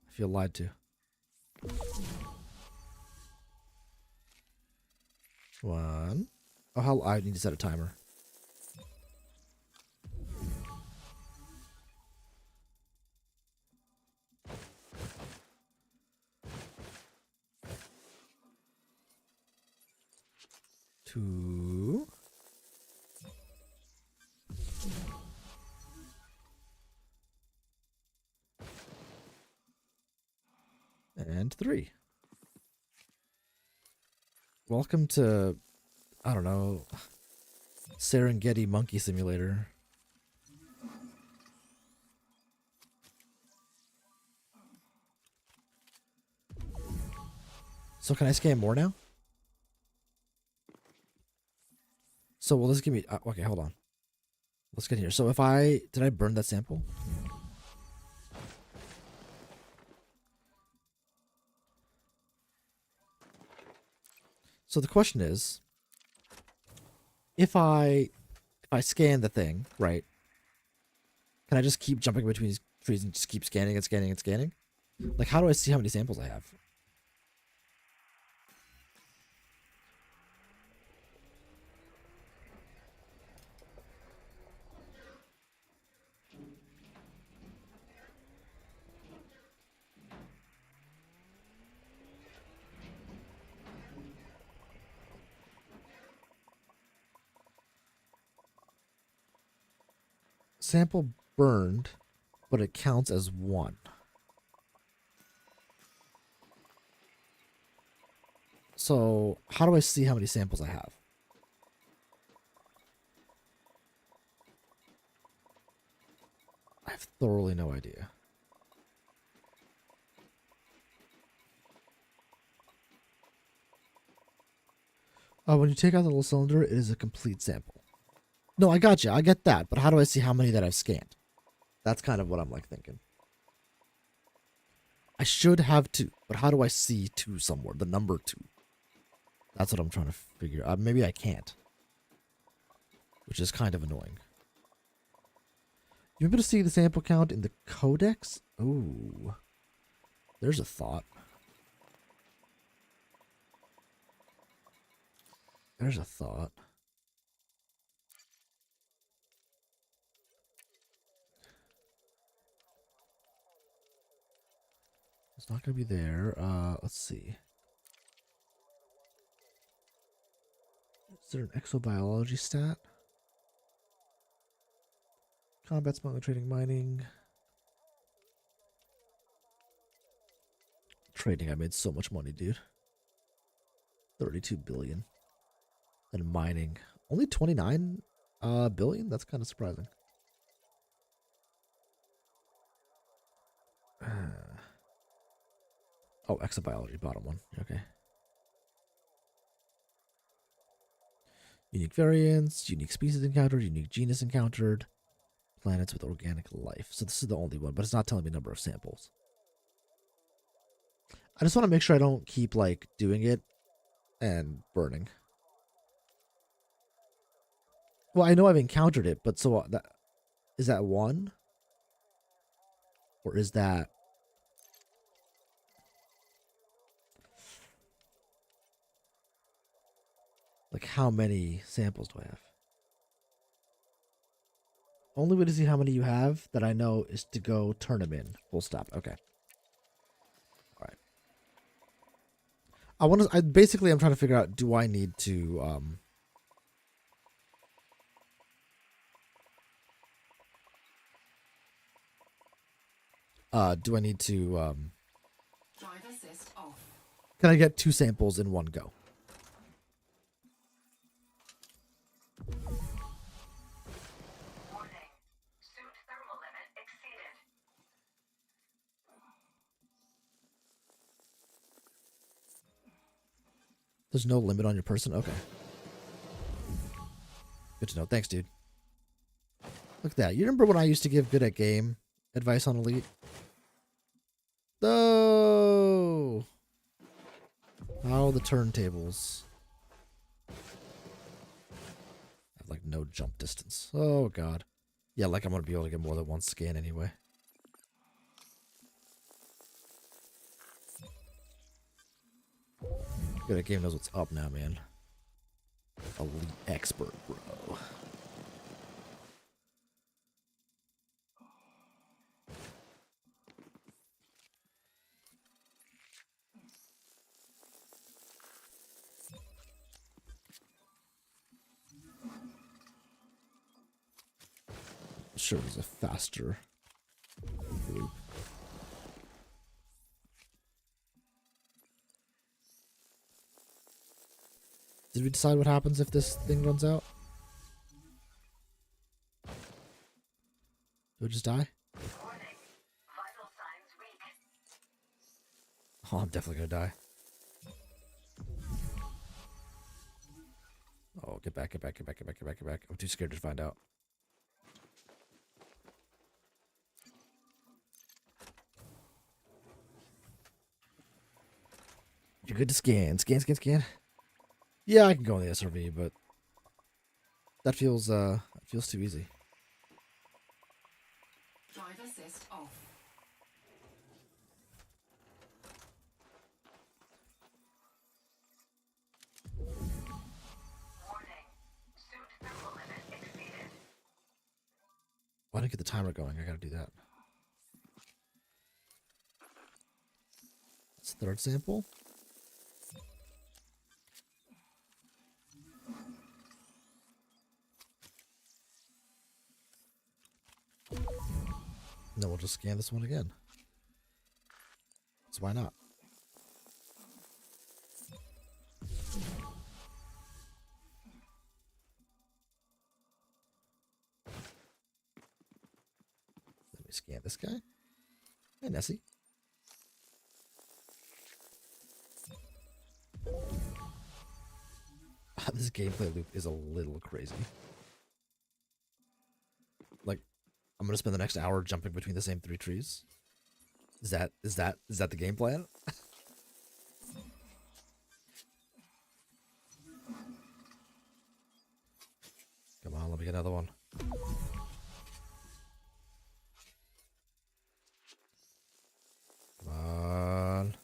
Speaker 2: I feel lied to. One. Oh, how I need to set a timer. Two. And three. Welcome to, I don't know, Serengeti Monkey Simulator. So can I scan more now? So will this give me, okay, hold on. Let's get here. So if did I burn that sample? So the question is, if I scan the thing, right, can I just keep jumping between these trees and just keep scanning and scanning and scanning? Like, how do I see how many samples I have? Sample burned, but it counts as one. So how do I see how many samples I have? I have thoroughly no idea. When you take out the little cylinder, it is a complete sample. No, I got you. I get that. But how do I see how many that I've scanned? That's kind of what I'm like thinking. I should have 2, but how do I see 2 somewhere? The number 2. That's what I'm trying to figure out. Maybe I can't. Which is kind of annoying. You able to see the sample count in the codex? Ooh. There's a thought. There's a thought. It's not going to be there. Let's see. Is there an exobiology stat? Combat, smuggling, trading, mining. Trading, I made so much money, dude. 32 billion. And mining, only 29 billion? That's kind of surprising. Oh, exobiology, bottom one. Okay. Unique variants, unique species encountered, unique genus encountered, planets with organic life. So this is the only one, but it's not telling me number of samples. I just want to make sure I don't keep like doing it and burning. Well, I know I've encountered it, but so that is that 1? Or is that like how many samples do I have? Only way to see how many you have that I know is to go turn them in. Full stop. Okay. All right. Basically I'm trying to figure out, do I need to do I need to
Speaker 5: Drive assist off.
Speaker 2: can I get 2 samples in one go?
Speaker 5: Warning. Suit thermal limit exceeded.
Speaker 2: There's no limit on your person? Okay. Good to know. Thanks, dude. Look at that. You remember when I used to give good at game advice on Elite? Oh! How the turntables. I have like no jump distance. Oh god. Yeah, like I'm gonna be able to get more than 1 scan anyway. Good at game knows what's up now, man. Elite expert, bro. Sure, there's a faster group. Did we decide what happens if this thing runs out? Do I just die?
Speaker 5: Warning. Vital signs weak.
Speaker 2: Oh, I'm definitely gonna die. Oh, get back, get back, get back, get back, get back, get back. I'm too scared to find out. You're good to scan. Scan, scan, scan. Yeah, I can go in the SRV, but that feels too easy.
Speaker 5: Drive assist off. Warning. Suit thermal limit exceeded.
Speaker 2: Why didn't I get the timer going? I gotta do that. It's the 3rd sample. Then we'll just scan this one again. So why not? Let me scan this guy. Hey, Nessie. This gameplay loop is a little crazy. Like, I'm gonna spend the next hour jumping between the same 3 trees. Is that the game plan? Come on, let me get another one. Come on.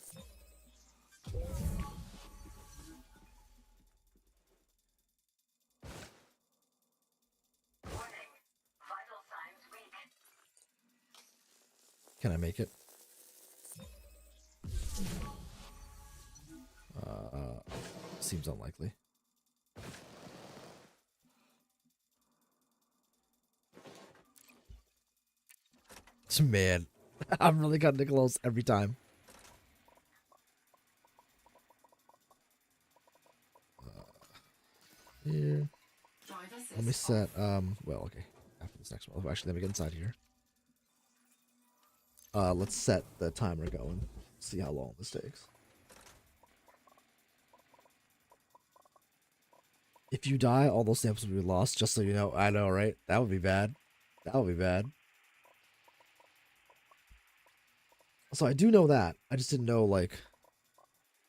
Speaker 5: Warning. Vital signs weak.
Speaker 2: Can I make it? Seems unlikely. Man, I'm really cutting it close every time. Here. Let me set, well, okay. After this next one. Oh, actually, let me get inside here. Let's set the timer going. See how long this takes. If you die, all those samples will be lost, just so you know. I know, right? That would be bad. That would be bad. So I do know that. I just didn't know, like,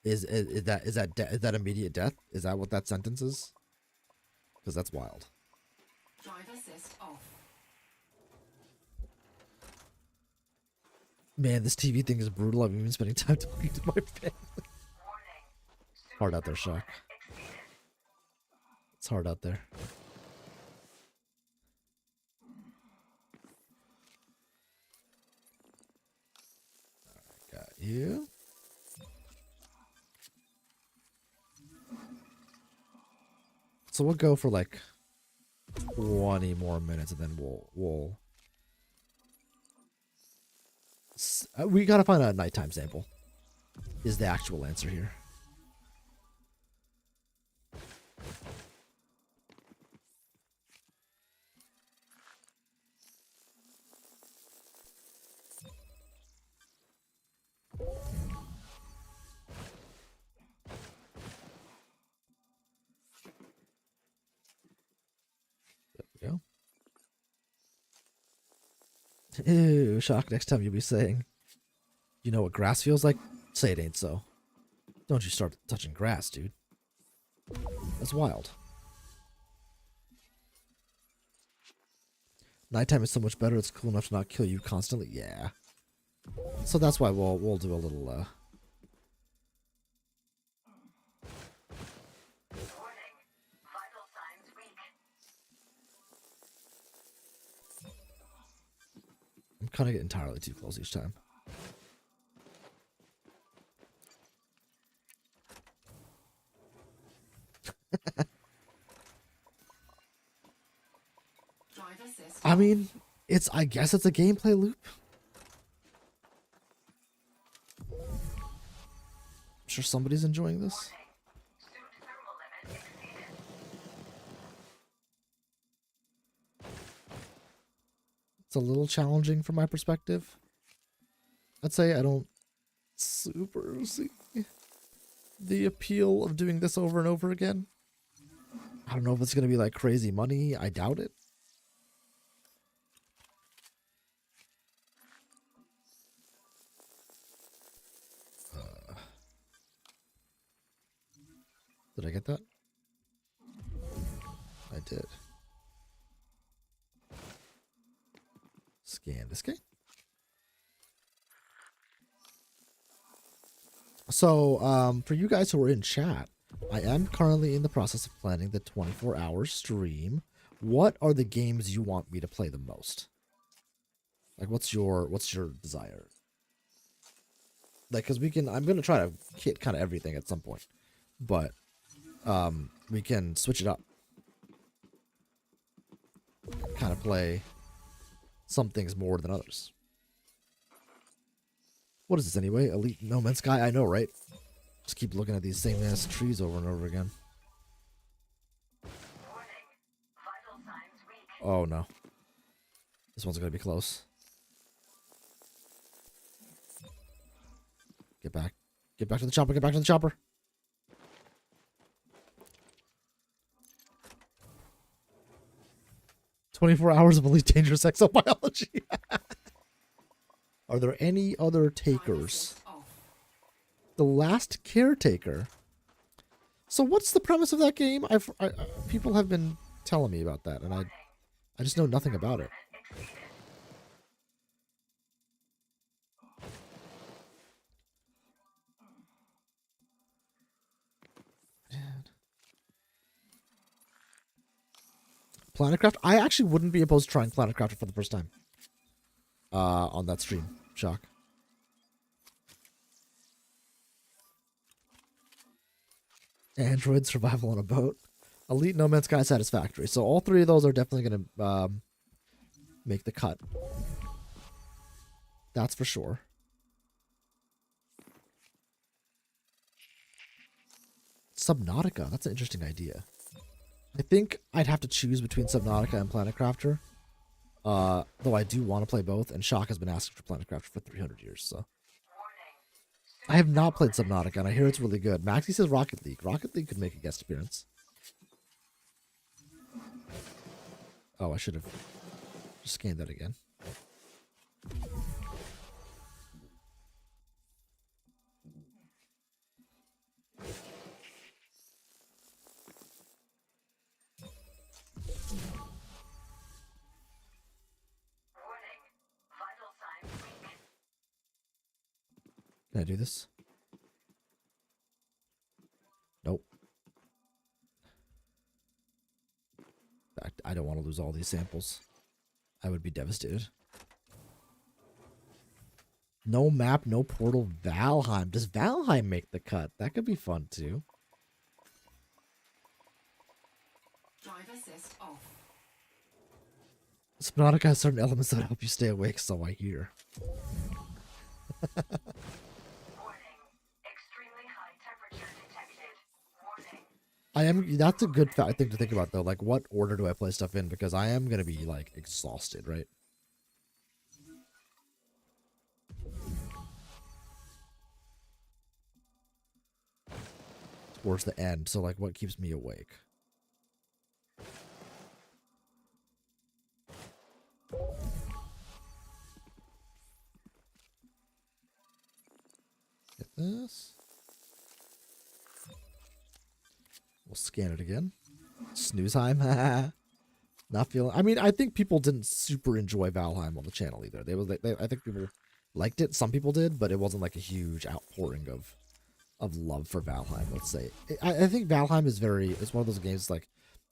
Speaker 2: is that immediate death? Is that what that sentence is? Because that's wild.
Speaker 5: Drive assist off.
Speaker 2: Man, this TV thing is brutal. I've been spending time talking to my family.
Speaker 5: Warning.
Speaker 2: Hard out there, Shock.
Speaker 5: Exceeded.
Speaker 2: It's hard out there. Alright, got you. So we'll go for like 20 more minutes, and then we gotta find a nighttime sample. Is the actual answer here? There we go. Ew, Shock. Next time you'll be saying, "You know what grass feels like?" Say it ain't so. Don't you start touching grass, dude. That's wild. Nighttime is so much better. It's cool enough to not kill you constantly. Yeah. So that's why we'll do a little
Speaker 5: Warning. Vital signs weak.
Speaker 2: I'm cutting it entirely too close each time.
Speaker 5: Drive assist.
Speaker 2: I mean, I guess it's a gameplay loop. I'm sure somebody's enjoying this.
Speaker 5: Suit thermal limit exceeded.
Speaker 2: It's a little challenging from my perspective. I'd say I don't super see the appeal of doing this over and over again. I don't know if it's going to be like crazy money. I doubt it. Did I get that? I did. Scan this guy. So, for you guys who are in chat, I am currently in the process of planning the 24-hour stream. What are the games you want me to play the most? Like, what's your desire? Like, because I'm gonna try to hit kind of everything at some point, but we can switch it up. Kind of play some things more than others. What is this anyway? Elite No Man's Sky? I know, right? Just keep looking at these same ass trees over and over again.
Speaker 5: Warning. Vital signs weak.
Speaker 2: Oh no. This one's gonna be close. Get back. Get back to the chopper. Get back to the chopper. 24 hours of Elite Dangerous Exobiology. Are there any other takers? The Last Caretaker. So what's the premise of that game? People have been telling me about that, and I just know nothing about it. Planetcraft? I actually wouldn't be opposed to trying Planetcraft for the first time. On that stream. Shock. Android survival on a boat. Elite No Man's Sky Satisfactory. So all three of those are definitely going to make the cut. That's for sure. Subnautica. That's an interesting idea. I think I'd have to choose between Subnautica and Planetcrafter. Though I do want to play both, and Shock has been asking for Planetcrafter for 300 years, so. I have not played Subnautica, and I hear it's really good. Maxie says Rocket League. Rocket League could make a guest appearance. Oh, I should have just scanned that again. Can I do this? Nope. In fact, I don't want to lose all these samples. I would be devastated. No map, no portal, Valheim. Does Valheim make the cut? That could be fun too.
Speaker 7: Drive assist off.
Speaker 2: Subnautica has certain elements that help you stay awake, so I hear. That's a good thing to think about though. Like, what order do I play stuff in? Because I am going to be like exhausted, right? Towards the end. So like, what keeps me awake? Get this. We'll scan it again. Snoozheim. Not feeling. I mean, I think people didn't super enjoy Valheim on the channel either. I think people liked it. Some people did, but it wasn't like a huge outpouring of love for Valheim. Let's say. I think Valheim is it's one of those games like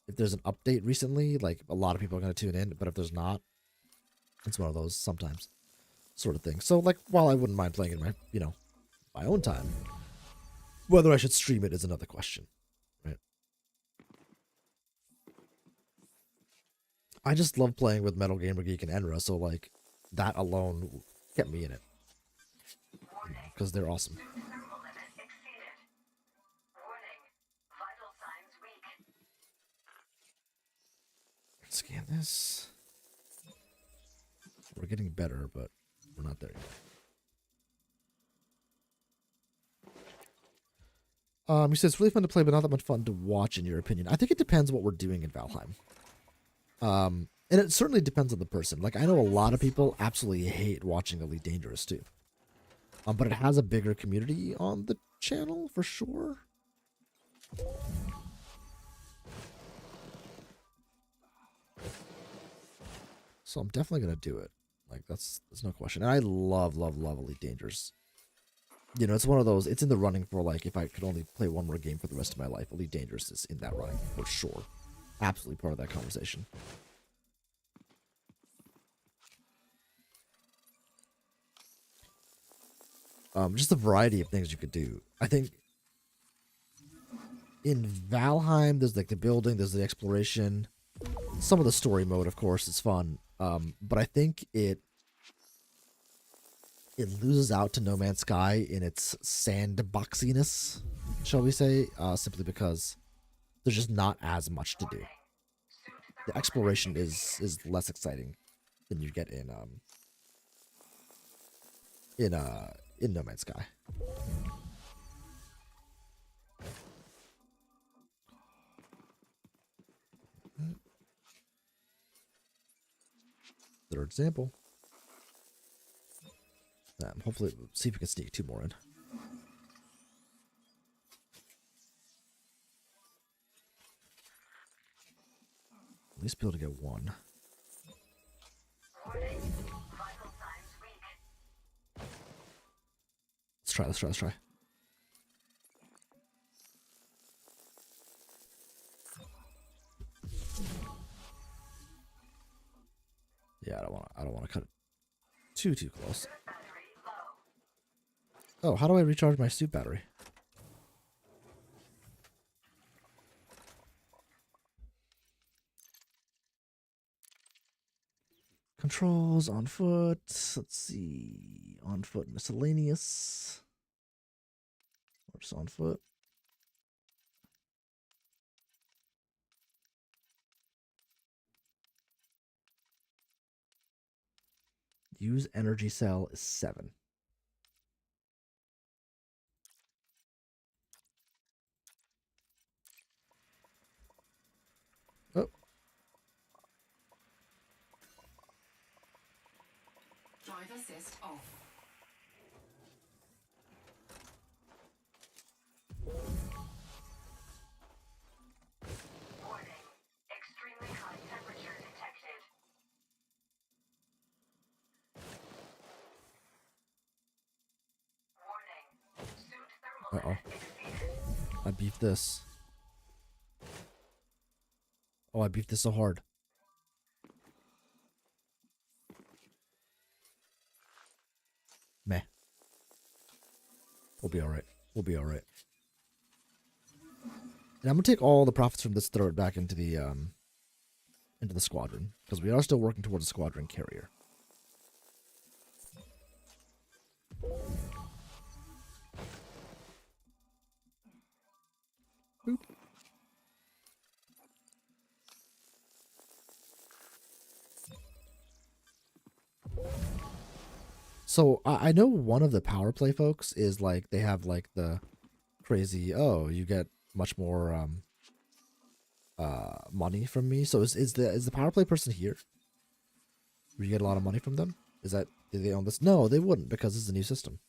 Speaker 2: if there's an update recently, like a lot of people are going to tune in. But if there's not, it's one of those sometimes sort of thing. So like, while I wouldn't mind playing it in my own time, whether I should stream it is another question. I just love playing with Metal Gamer Geek and Enra, so like that alone kept me in it because they're awesome. Scan this. We're getting better, but we're not there yet. He says it's really fun to play, but not that much fun to watch. In your opinion, I think it depends what we're doing in Valheim. And it certainly depends on the person. Like, I know a lot of people absolutely hate watching Elite Dangerous too. But it has a bigger community on the channel for sure. So I'm definitely gonna do it. Like, there's no question. And I love Elite Dangerous. You know, it's one of those. It's in the running for like if I could only play one more game for the rest of my life. Elite Dangerous is in that running for sure. Absolutely part of that conversation. Just a variety of things you could do. I think in Valheim, there's like the building, there's the exploration, some of the story mode, of course, is fun. But I think it loses out to No Man's Sky in its sandboxiness, shall we say, simply because there's just not as much to do. The exploration is less exciting than you get in No Man's Sky. third sample. Hopefully, see if we can sneak 2 more in. At least be able to get 1.
Speaker 5: Warning. Vital signs weak.
Speaker 2: Let's try. Yeah, I don't want to cut it too close.
Speaker 5: Battery low.
Speaker 2: Oh, how do I recharge my suit battery? Controls on foot. Let's see. On foot miscellaneous. Or just on foot. Use energy cell is 7. Oh,
Speaker 7: Drive assist off.
Speaker 5: Warning. Extremely high temperature detected. Warning. Suit thermal
Speaker 2: uh-oh.
Speaker 5: limit exceeded.
Speaker 2: I beefed this. Oh, I beefed this so hard. Meh. We'll be alright. We'll be alright. And I'm gonna take all the profits from this, throw it back into the squadron. Because we are still working towards a squadron carrier. Boop. So I know one of the power play folks is like they have like the crazy, oh, you get much more money from me. So is the power play person here? Would you get a lot of money from them? Is that, do they own this? No, they wouldn't, because this is a new system.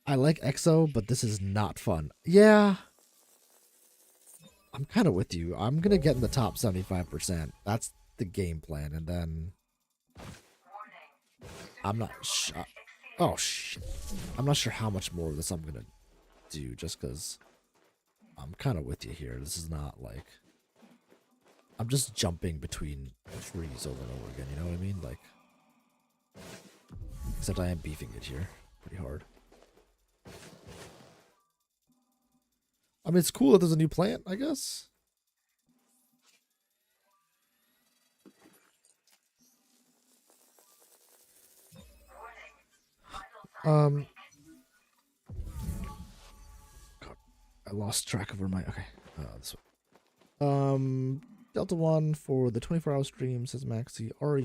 Speaker 2: I like EXO, but this is not fun. Yeah. I'm kind of with you. I'm going to get in the top 75%. That's the game plan. And then I'm not sure. Oh, shit. I'm not sure how much more of this I'm going to do, just because I'm kind of with you here. This is not like, I'm just jumping between trees over and over again. You know what I mean? Like, except I am beefing it here pretty hard. I mean, it's cool that there's a new plant, I guess. God, I lost track of where my, okay, this way. Delta 1 for the 24-hour stream, says Maxi. Are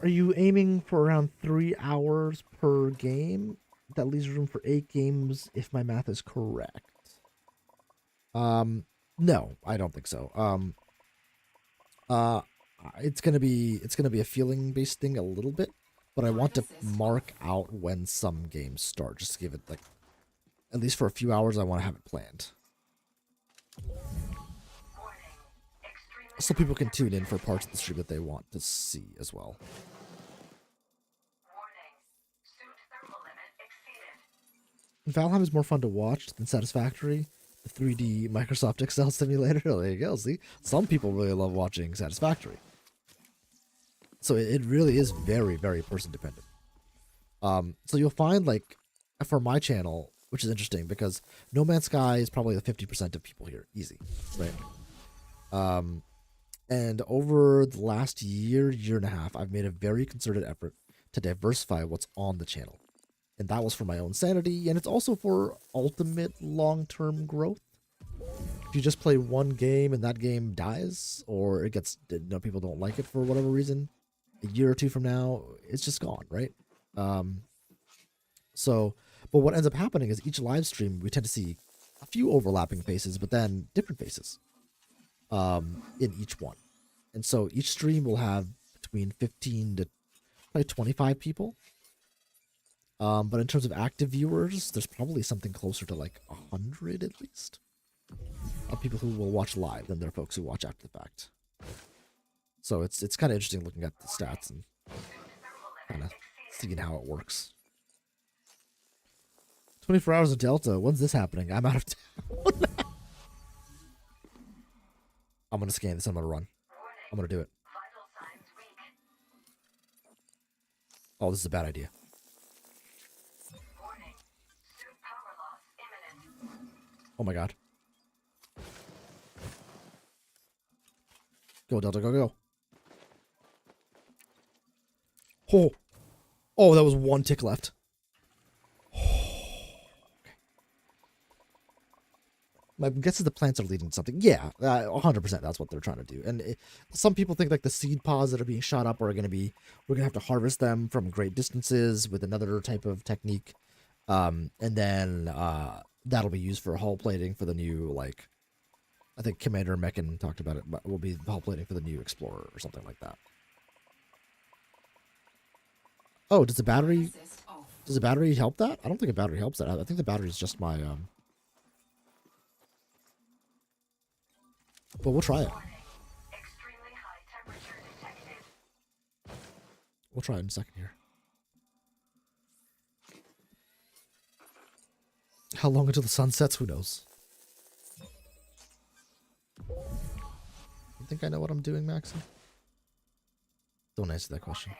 Speaker 2: you aiming for around 3 hours per game? That leaves room for 8 games if my math is correct. No, I don't think so. It's gonna be a feeling based thing a little bit, but I want to mark out when some games start, just to give it like at least for a few hours. I want to have it planned, so people can tune in for parts of the stream that they want to see as well. Valheim is more fun to watch than Satisfactory, the 3D Microsoft Excel simulator. There you go. See, some people really love watching Satisfactory. So it really is very, very person dependent. So you'll find, like, for my channel, which is interesting because No Man's Sky is probably the 50% of people here, easy, right? And over the last year and a half, I've made a very concerted effort to diversify what's on the channel. And that was for my own sanity, and it's also for ultimate long-term growth. If you just play one game and that game dies, or it gets, you know, people don't like it for whatever reason, a year or two from now, it's just gone, right? But what ends up happening is each live stream, we tend to see a few overlapping faces, but then different faces. in each one. And so each stream will have between 15 to probably 25 people. But in terms of active viewers, there's probably something closer to like 100 at least of people who will watch live than there are folks who watch after the fact. So it's kind of interesting looking at the stats and kind of seeing how it works. 24 hours of Delta. When's this happening? I'm out of town. I'm going to scan this. I'm going to run. I'm going to do it.
Speaker 5: Vital signs weak.
Speaker 2: Oh, this is a bad idea.
Speaker 5: Warning. Suit power loss imminent.
Speaker 2: Oh my god. Go, Delta. Go, go. Oh. Oh, that was one tick left. My guess is the plants are leading to something. Yeah, 100%. That's what they're trying to do. And some people think like the seed pods that are being shot up are going to be, we're going to have to harvest them from great distances with another type of technique. And then that'll be used for hull plating for the new, like, I think Commander Meccan talked about it, but will be hull plating for the new Explorer or something like that. Oh, does the battery help that? I don't think a battery helps that. I think the battery is just my but we'll try it.
Speaker 5: Extremely high temperature detected.
Speaker 2: We'll try it in a second here. How long until the sun sets? Who knows? You think I know what I'm doing, Maxie? Don't answer that question.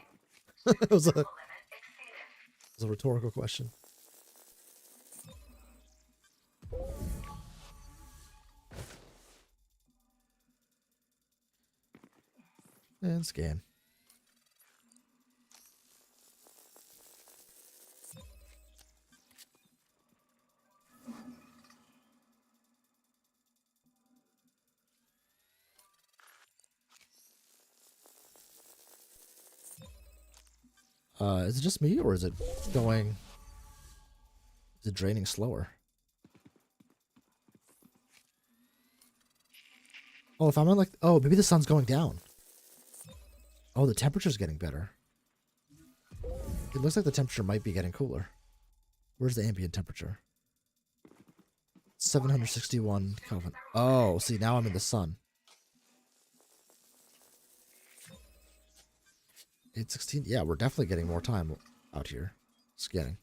Speaker 2: It was a rhetorical question. And scan. Is it just me, or is it going... Is it draining slower? Oh, if I'm on like... Oh, maybe the sun's going down. Oh, the temperature's getting better. It looks like the temperature might be getting cooler. Where's the ambient temperature? 761 Kelvin. Oh, see, now I'm in the sun. 816. Yeah, we're definitely getting more time out here scanning.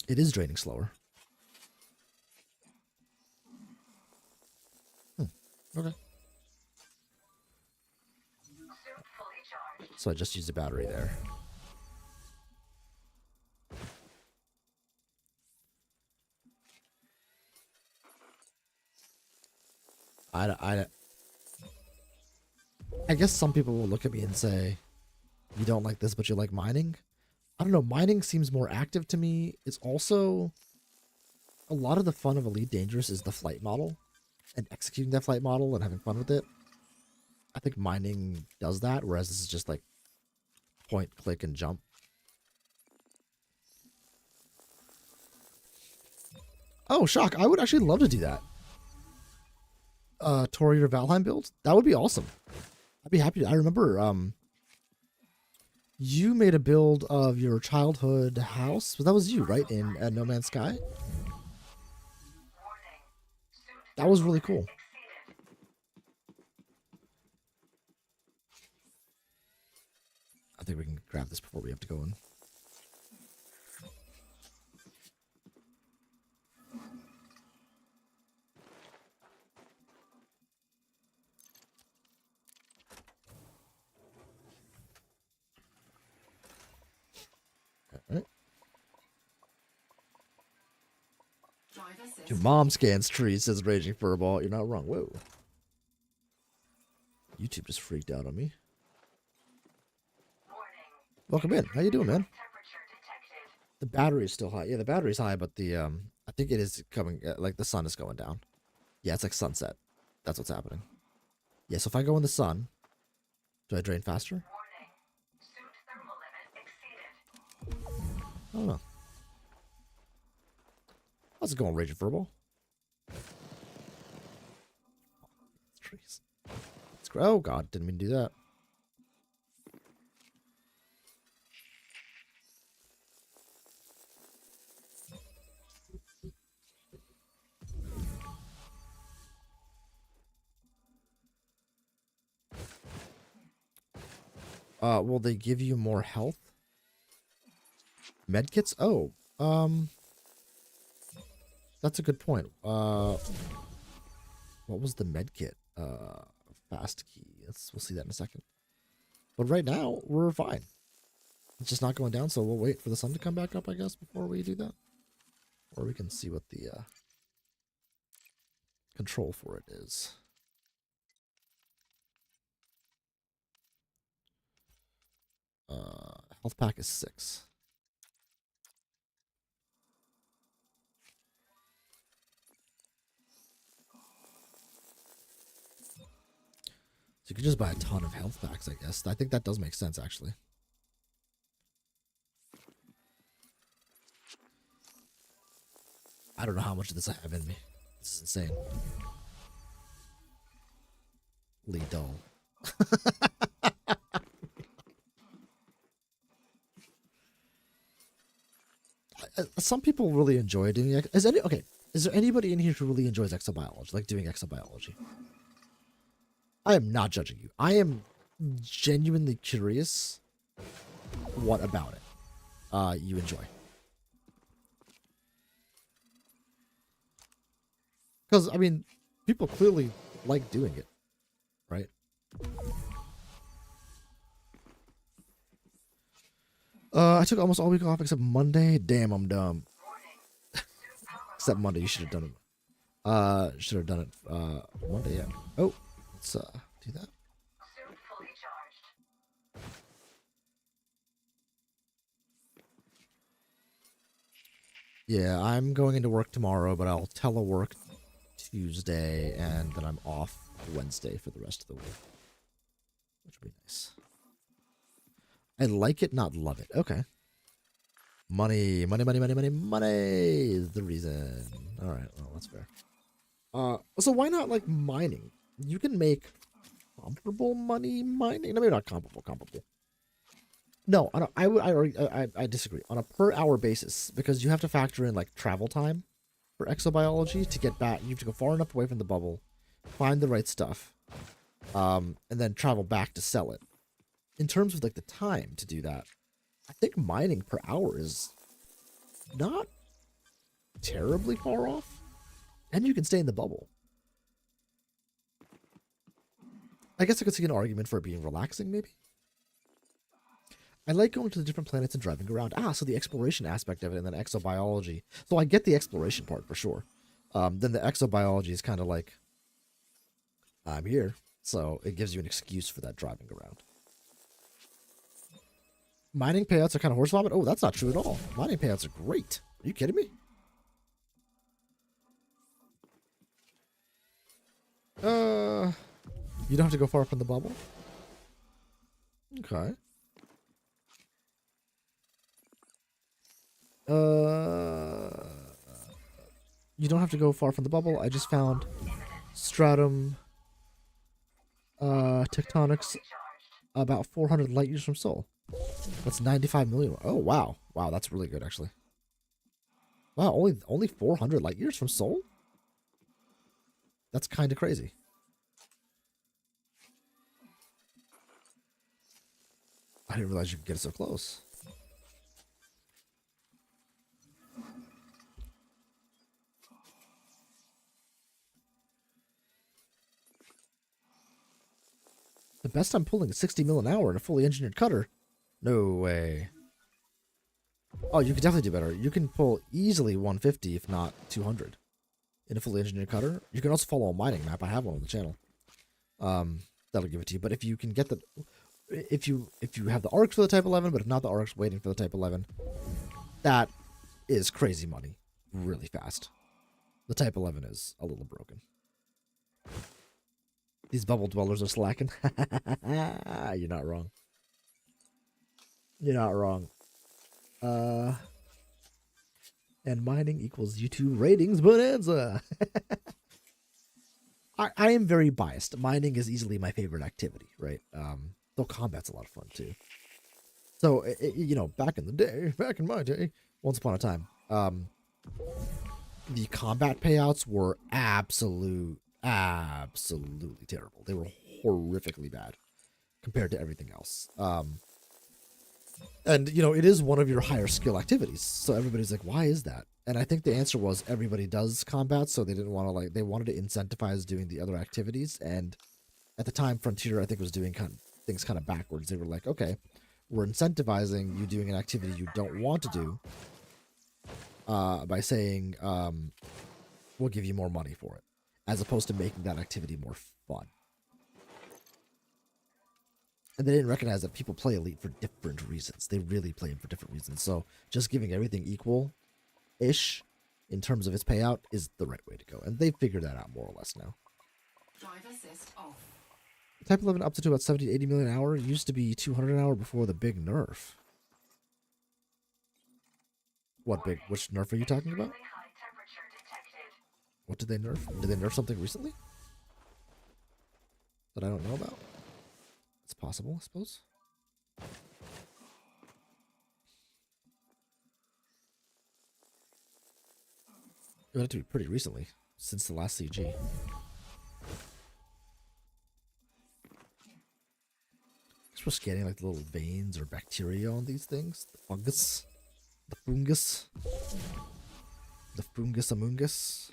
Speaker 2: It is draining slower. Okay. So I just used a battery there. I guess some people will look at me and say, you don't like this, but you like mining. I don't know. Mining seems more active to me. It's also a lot of the fun of Elite Dangerous is the flight model and executing that flight model and having fun with it. I think mining does that, whereas this is just like point, click, and jump. Oh, shock. I would actually love to do that. Tori or Valheim build? That would be awesome. I'd be happy to. I remember you made a build of your childhood house. That was you, right? In No Man's Sky? That was really cool. I think we can grab this before we have to go in. Alright. Your mom scans trees, says Raging Furball. You're not wrong. Whoa. YouTube just freaked out on me. Welcome in. How you doing, man? The battery is still high. Yeah, the battery's high, but the I think it is coming. Like the sun is going down. Yeah, it's like sunset. That's what's happening. Yeah, so if I go in the sun, do I drain faster? I don't know. How's it going, Raging Furball? trees. Oh god, didn't mean to do that. Will they give you more health? Medkits? Oh, that's a good point. What was the medkit? Fast key. We'll see that in a second. But right now, we're fine. It's just not going down, so we'll wait for the sun to come back up, I guess, before we do that. Or we can see what the control for it is. Health pack is 6. So you could just buy a ton of health packs, I guess. I think that does make sense, actually. I don't know how much of this I have in me. This is insane. Lee dull. Some people really enjoy doing it. Is there anybody in here who really enjoys exobiology, like doing exobiology? I am not judging you. I am genuinely curious what about it you enjoy. Because, I mean, people clearly like doing it, right? I took almost all week off except Monday. Damn, I'm dumb. Except Monday, you should have done it. Should have done it Monday, yeah. Oh, let's do that.
Speaker 5: Suit fully charged.
Speaker 2: Yeah, I'm going into work tomorrow, but I'll telework Tuesday, and then I'm off Wednesday for the rest of the week. Which would be nice. I like it, not love it. Okay. Money, money, money, money, money, money is the reason. All right, well, that's fair. So why not, like, mining? You can make comparable money mining. No, maybe not comparable. No, I disagree. On a per hour basis, because you have to factor in, like, travel time for exobiology to get back. You have to go far enough away from the bubble, find the right stuff, and then travel back to sell it. In terms of, like, the time to do that, I think mining per hour is not terribly far off. And you can stay in the bubble. I guess I could see an argument for it being relaxing, maybe. I like going to the different planets and driving around. So the exploration aspect of it, and then exobiology. So I get the exploration part for sure. Then the exobiology is kind of like, I'm here. So it gives you an excuse for that driving around. Mining payouts are kind of horse vomit. Oh, that's not true at all. Mining payouts are great. Are you kidding me? You don't have to go far from the bubble? Okay. You don't have to go far from the bubble. I just found stratum tectonics about 400 light years from Sol. That's 95 million. Oh, wow. Wow, that's really good, actually. Wow, only 400 light years from Sol? That's kind of crazy. I didn't realize you could get so close. The best I'm pulling is 60 mil an hour in a fully engineered cutter. No way. Oh, you could definitely do better. You can pull easily 150, if not 200, in a fully engineered cutter. You can also follow a mining map. I have one on the channel. That'll give it to you. But if you can get the, if you have the arcs for the Type 11, but if not the arcs waiting for the Type 11, that is crazy money, really fast. The Type 11 is a little broken. These bubble dwellers are slacking. You're not wrong. You're not wrong. And mining equals YouTube ratings bonanza. I am very biased. Mining is easily my favorite activity, right? Though combat's a lot of fun too. So, you know, back in the day, back in my day, once upon a time, the combat payouts were absolutely terrible. They were horrifically bad compared to everything else. And you know, it is one of your higher skill activities. So everybody's like, why is that? And I think the answer was everybody does combat, so they didn't want to they wanted to incentivize doing the other activities. And at the time, Frontier I think was doing things kind of backwards. They were like, okay, we're incentivizing you doing an activity you don't want to do by saying we'll give you more money for it, as opposed to making that activity more fun. And they didn't recognize that people play Elite for different reasons. They really play them for different reasons. So just giving everything equal-ish in terms of its payout is the right way to go. And they figured that out more or less now.
Speaker 7: Drive assist off.
Speaker 2: Type 11 up to about 70 to 80 million an hour. It used to be 200 an hour before the big nerf. What big? Which nerf are you talking about?
Speaker 5: Extremely high temperature detected.
Speaker 2: What did they nerf? Did they nerf something recently that I don't know about? It's possible, I suppose. It would have to be pretty recently, since the last CG. Because we're scanning like the little veins or bacteria on these things. The fungus. The fungus. The fungus amungus.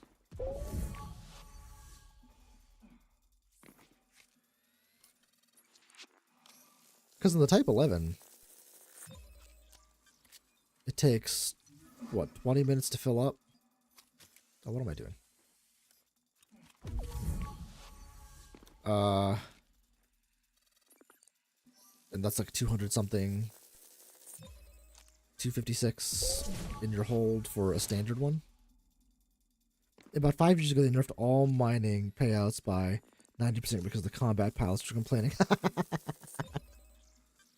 Speaker 2: Because in the Type 11, it takes, what, 20 minutes to fill up? Oh, what am I doing? And that's like 200 something. 256 in your hold for a standard one. About 5 years ago, they nerfed all mining payouts by 90% because the combat pilots were complaining.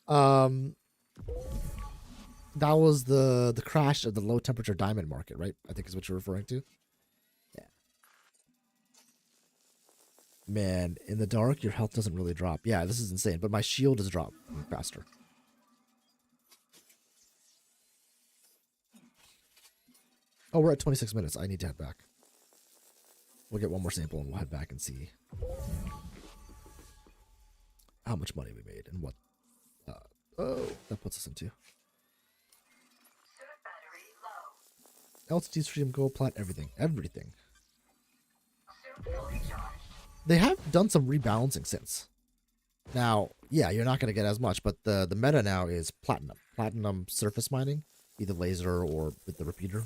Speaker 2: That was the crash of the low temperature diamond market, right? I think is what you're referring to. Yeah. Man, in the dark, your health doesn't really drop. Yeah, this is insane, but my shield is dropping faster. Oh, we're at 26 minutes. I need to head back. We'll get one more sample and we'll head back and see how much money we made and what that puts us into.
Speaker 5: Suit battery low.
Speaker 2: LTD stream, gold, plat, everything. Everything.
Speaker 5: Suit fully charged.
Speaker 2: They have done some rebalancing since. Now, yeah, you're not going to get as much, but the meta now is platinum. Platinum surface mining, either laser or with the repeater,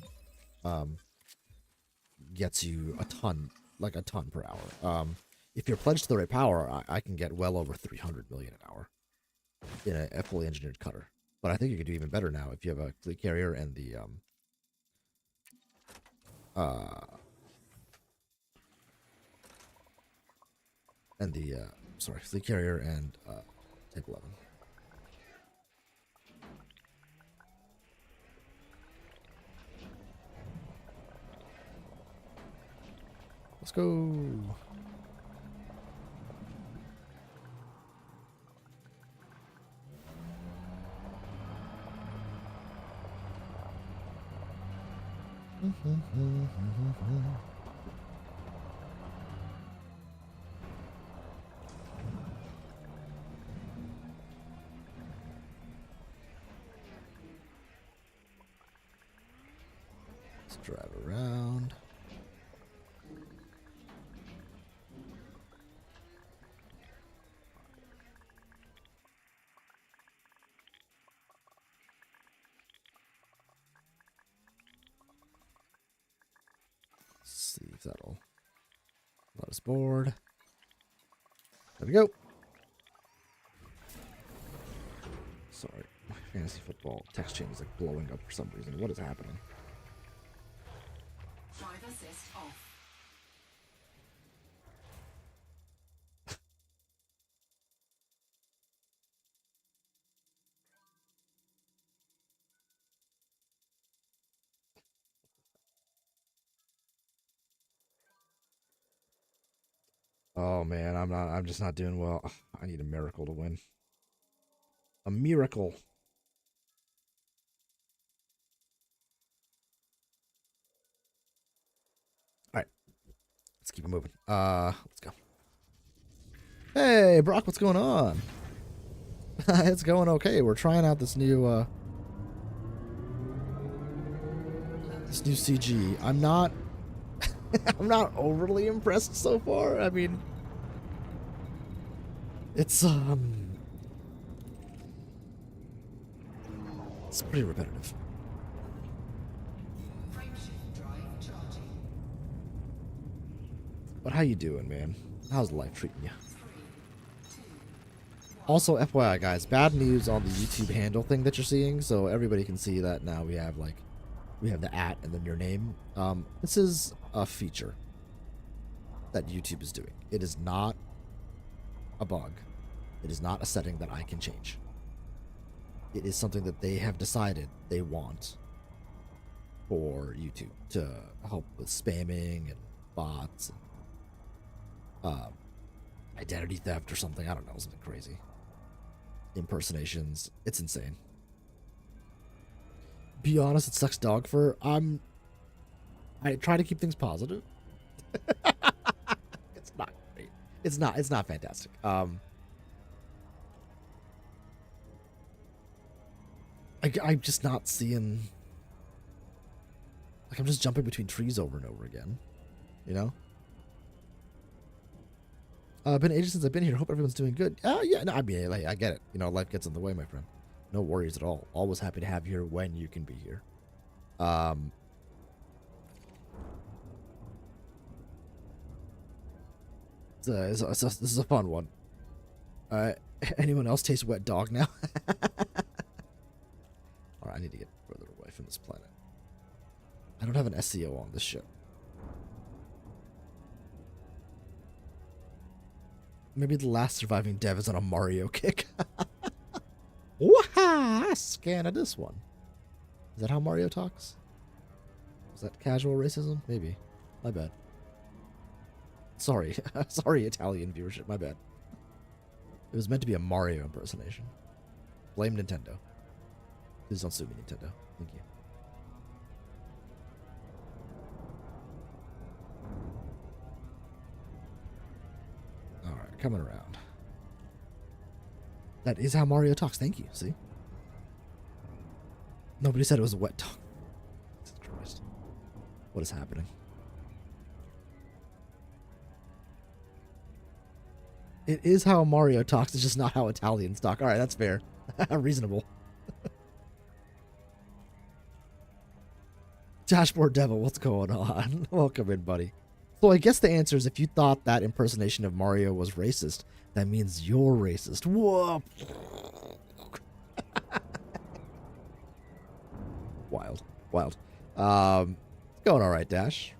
Speaker 2: gets you a ton per hour. If you're pledged to the right power, I can get well over 300 million an hour in a fully engineered cutter. But I think you could do even better now if you have a fleet carrier and the fleet carrier and Type 11. Let's go. Let's drive around. See if that'll let us board. There we go. Sorry, my fantasy football text chain is like blowing up for some reason. What is happening?
Speaker 7: Drive assist off.
Speaker 2: Oh man, I'm just not doing well. Ugh, I need a miracle to win. A miracle. All right, let's keep it moving. Let's go. Hey, Brock, what's going on? It's going okay. We're trying out this new CG. I'm not I'm not overly impressed so far. I mean, it's pretty repetitive.
Speaker 7: Frameshift drive charging.
Speaker 2: But how you doing, man? How's life treating you?
Speaker 7: 3, 2,
Speaker 2: Also, FYI, guys, bad news on the YouTube handle thing that you're seeing, so everybody can see that now we have the @ and then your name. This is a feature that YouTube is doing. It is not a bug. It is not a setting that I can change. It is something that they have decided they want for YouTube to help with spamming and bots and identity theft or something. I don't know, something crazy. Impersonations. It's insane. Be honest, it sucks dog fur. I try to keep things positive. It's not great. It's not fantastic. I'm just not seeing, like, I'm just jumping between trees over and over again, you know? Been ages since I've been here. Hope everyone's doing good. Yeah, no, I mean, like, I get it. You know, life gets in the way, my friend. No worries at all. Always happy to have you here when you can be here. This is a fun one. Anyone else taste wet dog now? Alright, I need to get further away from this planet. I don't have an SEO on this ship. Maybe the last surviving dev is on a Mario kick. Waha! Scan of this one. Is that how Mario talks? Is that casual racism? Maybe. My bad. Sorry. Sorry, Italian viewership. My bad. It was meant to be a Mario impersonation. Blame Nintendo. Please don't sue me, Nintendo. Thank you. Alright, coming around. That is how Mario talks. Thank you. See? Nobody said it was a wet dog. Jesus Christ. What is happening? It is how Mario talks. It's just not how Italians talk. Alright, that's fair. Reasonable. Dashboard Devil, what's going on? Welcome in, buddy. So I guess the answer is if you thought that impersonation of Mario was racist, that means you're racist. Whoa. Wild. Wild. Going all right, Dash.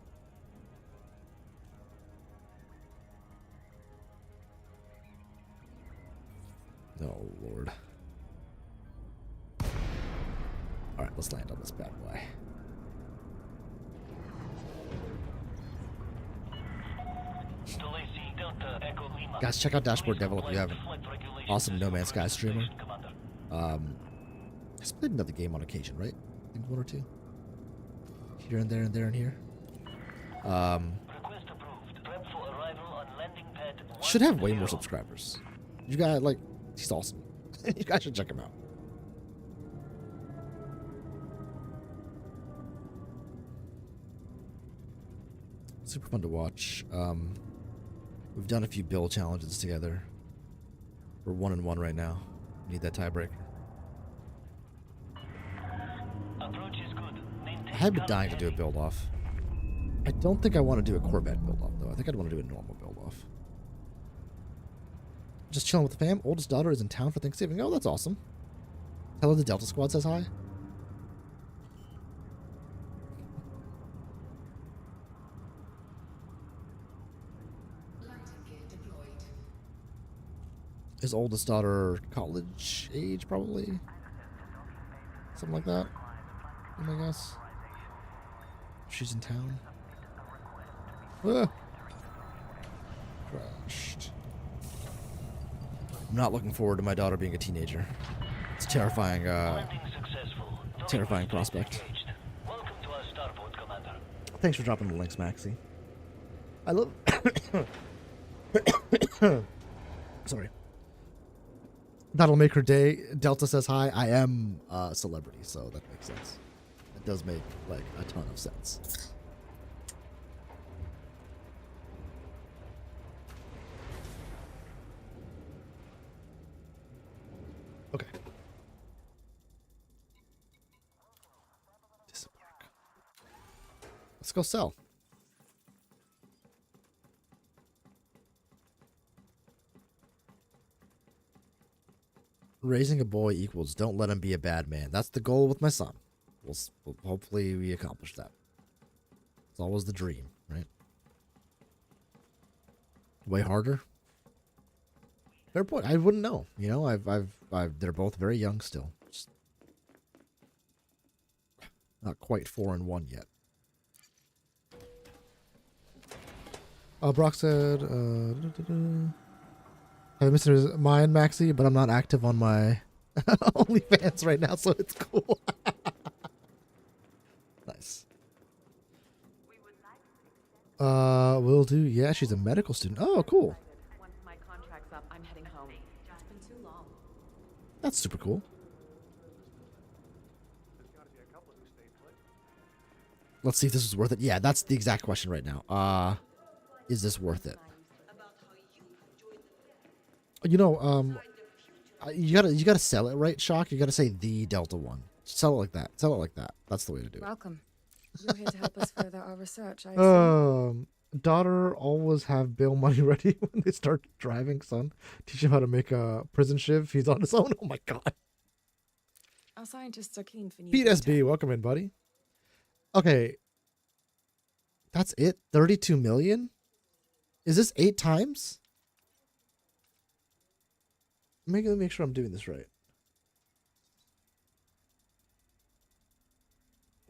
Speaker 2: Oh, Lord. All right, let's land on this bad boy. Guys, check out Dashboard Devil if you haven't. Awesome No Man's Sky streamer. He's played another game on occasion, right? I think one or two. Here and there and there and here. Should have way more subscribers. You guys, like, he's awesome. You guys should check him out. Super fun to watch. We've done a few build challenges together. We're 1-1 right now. Need that tiebreaker. I have been dying to do a build off. I don't think I want to do a Corvette build off though. I think I'd want to do a normal build off. Just chilling with the fam. Oldest daughter is in town for Thanksgiving. Oh, that's awesome. Tell her the Delta Squad says hi. His oldest daughter, college age, probably. Something like that. I guess. She's in town. Ah. crashed. I'm not looking forward to my daughter being a teenager. It's a terrifying,
Speaker 3: Landing successful.
Speaker 2: terrifying prospect.
Speaker 3: Engaged. Welcome to our starboard, Commander.
Speaker 2: Thanks for dropping the links, Maxie. I love. Sorry. That'll make her day. Delta says hi. I am a celebrity, so that makes sense. It does make like a ton of sense. Okay. Disembark. Let's go sell. Raising a boy equals don't let him be a bad man. That's the goal with my son. Hopefully we accomplish that. It's always the dream, right? Way harder. Fair point. I wouldn't know. You know, they're both very young still. Just not quite 4 and 1 yet. Brock said, I missed his mind, Maxie, but I'm not active on my OnlyFans right now, so it's cool. Nice. Will do. Yeah, she's a medical student. Oh, cool.
Speaker 8: Once my contract's up, I'm heading home. It's been too long.
Speaker 2: That's super cool. Let's see if this is worth it. Yeah, that's the exact question right now. Is this worth it? You know, you gotta sell it, right, Shock? You gotta say the Delta One. Sell it like that. Sell it like that. That's the way to do it.
Speaker 9: Welcome. You're here to help us further our research, I assume.
Speaker 2: Daughter, always have bail money ready when they start driving, son. Teach him how to make a prison shiv. He's on his own. Oh my god.
Speaker 9: Our scientists are keen for new
Speaker 2: Pete
Speaker 9: data.
Speaker 2: SB, welcome in, buddy. Okay. That's it? 32 million? Is this 8 times? Let me make sure I'm doing this right.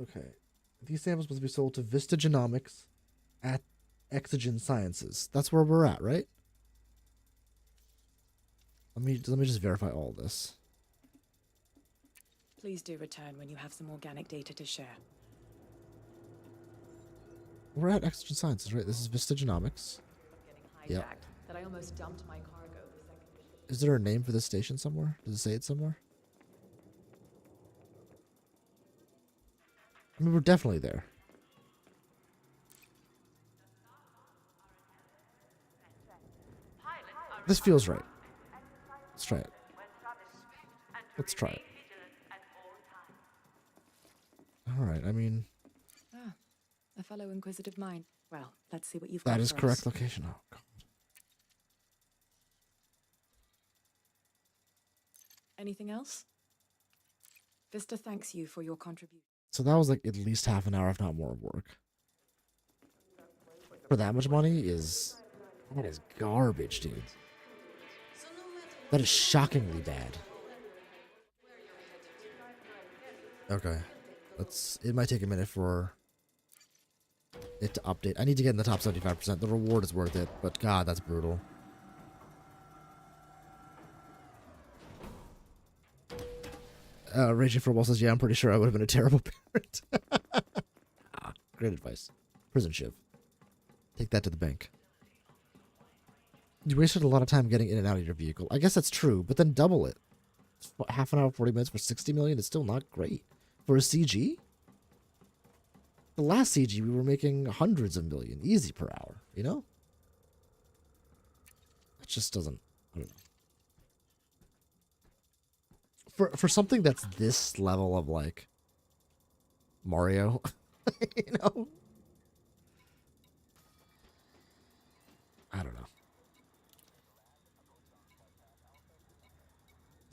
Speaker 2: Okay. These samples must be sold to Vista Genomics at Exogen Sciences. That's where we're at, right? Let me just verify all this.
Speaker 9: Please do return when you have some organic data to share.
Speaker 2: We're at Exogen Sciences, right? This is Vista Genomics.
Speaker 8: Getting hijacked.
Speaker 2: Yep.
Speaker 8: That I almost dumped my cargo the second the ship.
Speaker 2: Is there a name for this station somewhere? Does it say it somewhere? I mean, we're definitely there. This feels right. Let's try it. Let's try it. Alright, I mean...
Speaker 9: Ah, a fellow inquisitive mind. Well, let's see what you've got
Speaker 2: That is
Speaker 9: for
Speaker 2: correct
Speaker 9: us.
Speaker 2: location. Oh, God.
Speaker 9: Anything else? Vista thanks you for your contribution.
Speaker 2: So that was like at least half an hour, if not more, of work. For that much money is... That is garbage, dude. That is shockingly bad. Okay. It might take a minute for it to update. I need to get in the top 75%. The reward is worth it, but God, that's brutal. Raging for a While says, yeah, I'm pretty sure I would have been a terrible parent. Great advice. Prison shiv. Take that to the bank. You wasted a lot of time getting in and out of your vehicle. I guess that's true, but then double it. Half an hour, 40 minutes for 60 million is still not great. For a CG? The last CG, we were making hundreds of million, easy per hour, you know? It just doesn't, I don't know. For something that's this level of, like, Mario, you know? I don't know.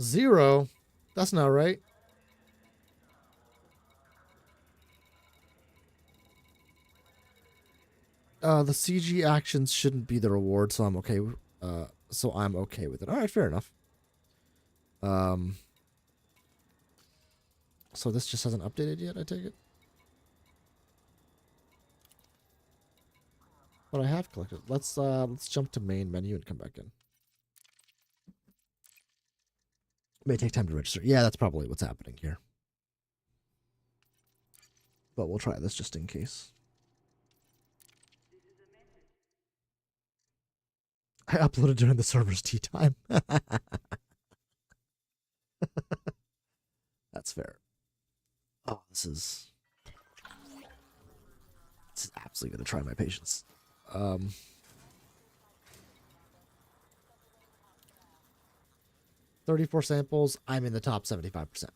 Speaker 2: 0? That's not right. The CG actions shouldn't be the reward, so I'm okay. So I'm okay with it. All right, fair enough. So this just hasn't updated yet, I take it? But I have collected. Let's jump to main menu and come back in. It may take time to register. Yeah, that's probably what's happening here. But we'll try this just in case. I uploaded during the server's tea time. That's fair. Oh, this is absolutely gonna try my patience. 34 samples. I'm in the top 75%.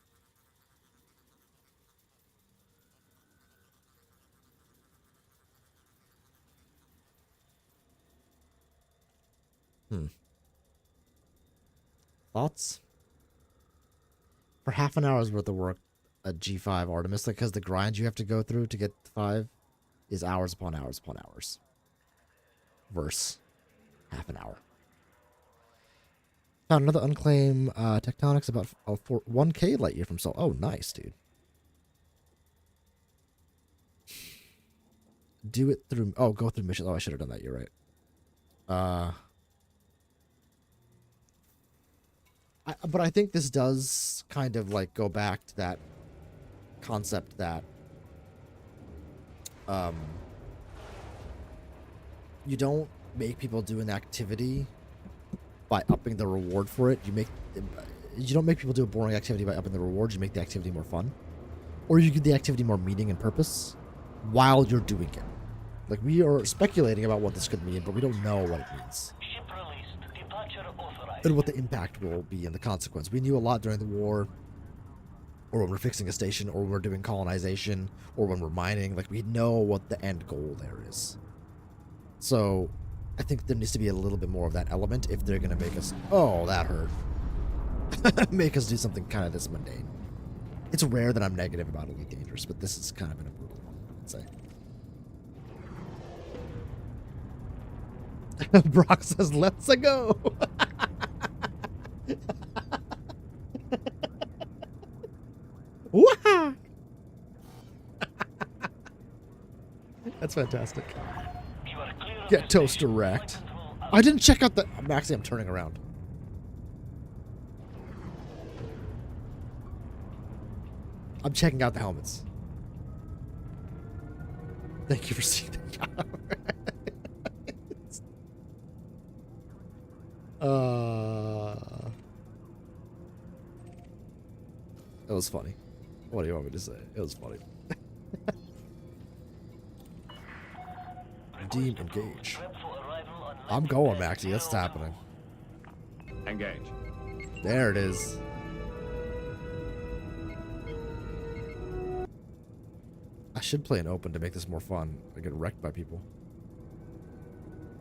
Speaker 2: Thoughts? For half an hour's worth of work at G5 Artemis, because the grind you have to go through to get 5 is hours upon hours upon hours. Verse half an hour. Found another unclaimed tectonics about 1K light year from Sol. Oh, nice, dude. Do it through. Oh, go through mission. Oh, I should have done that. You're right. But I think this does kind of like go back to that concept that you don't make people do an activity by upping the reward for it. You don't make people do a boring activity by upping the reward. You make the activity more fun, or you give the activity more meaning and purpose while you're doing it. Like, we are speculating about what this could mean, but we don't know what it means.
Speaker 3: Ship released. Departure authorized.
Speaker 2: And what the impact will be and the consequence. We knew a lot during the war, or when we're fixing a station, or when we're doing colonization, or when we're mining. Like, we know what the end goal there is. So, I think there needs to be a little bit more of that element if they're going to make us... Oh, that hurt. Make us do something kind of this mundane. It's rare that I'm negative about Elite Dangerous, but this is kind of been a brutal one, I'd say. Brock says, let's go. Wah! That's fantastic. Get toaster wrecked. I didn't check out the... Maxie, I'm turning around. I'm checking out the helmets. Thank you for seeing that. It was funny. What do you want me to say? It was funny. Redeem, engage. I'm going, Maxie. That's happening.
Speaker 10: Engage.
Speaker 2: There it is. I should play an open to make this more fun. I get wrecked by people.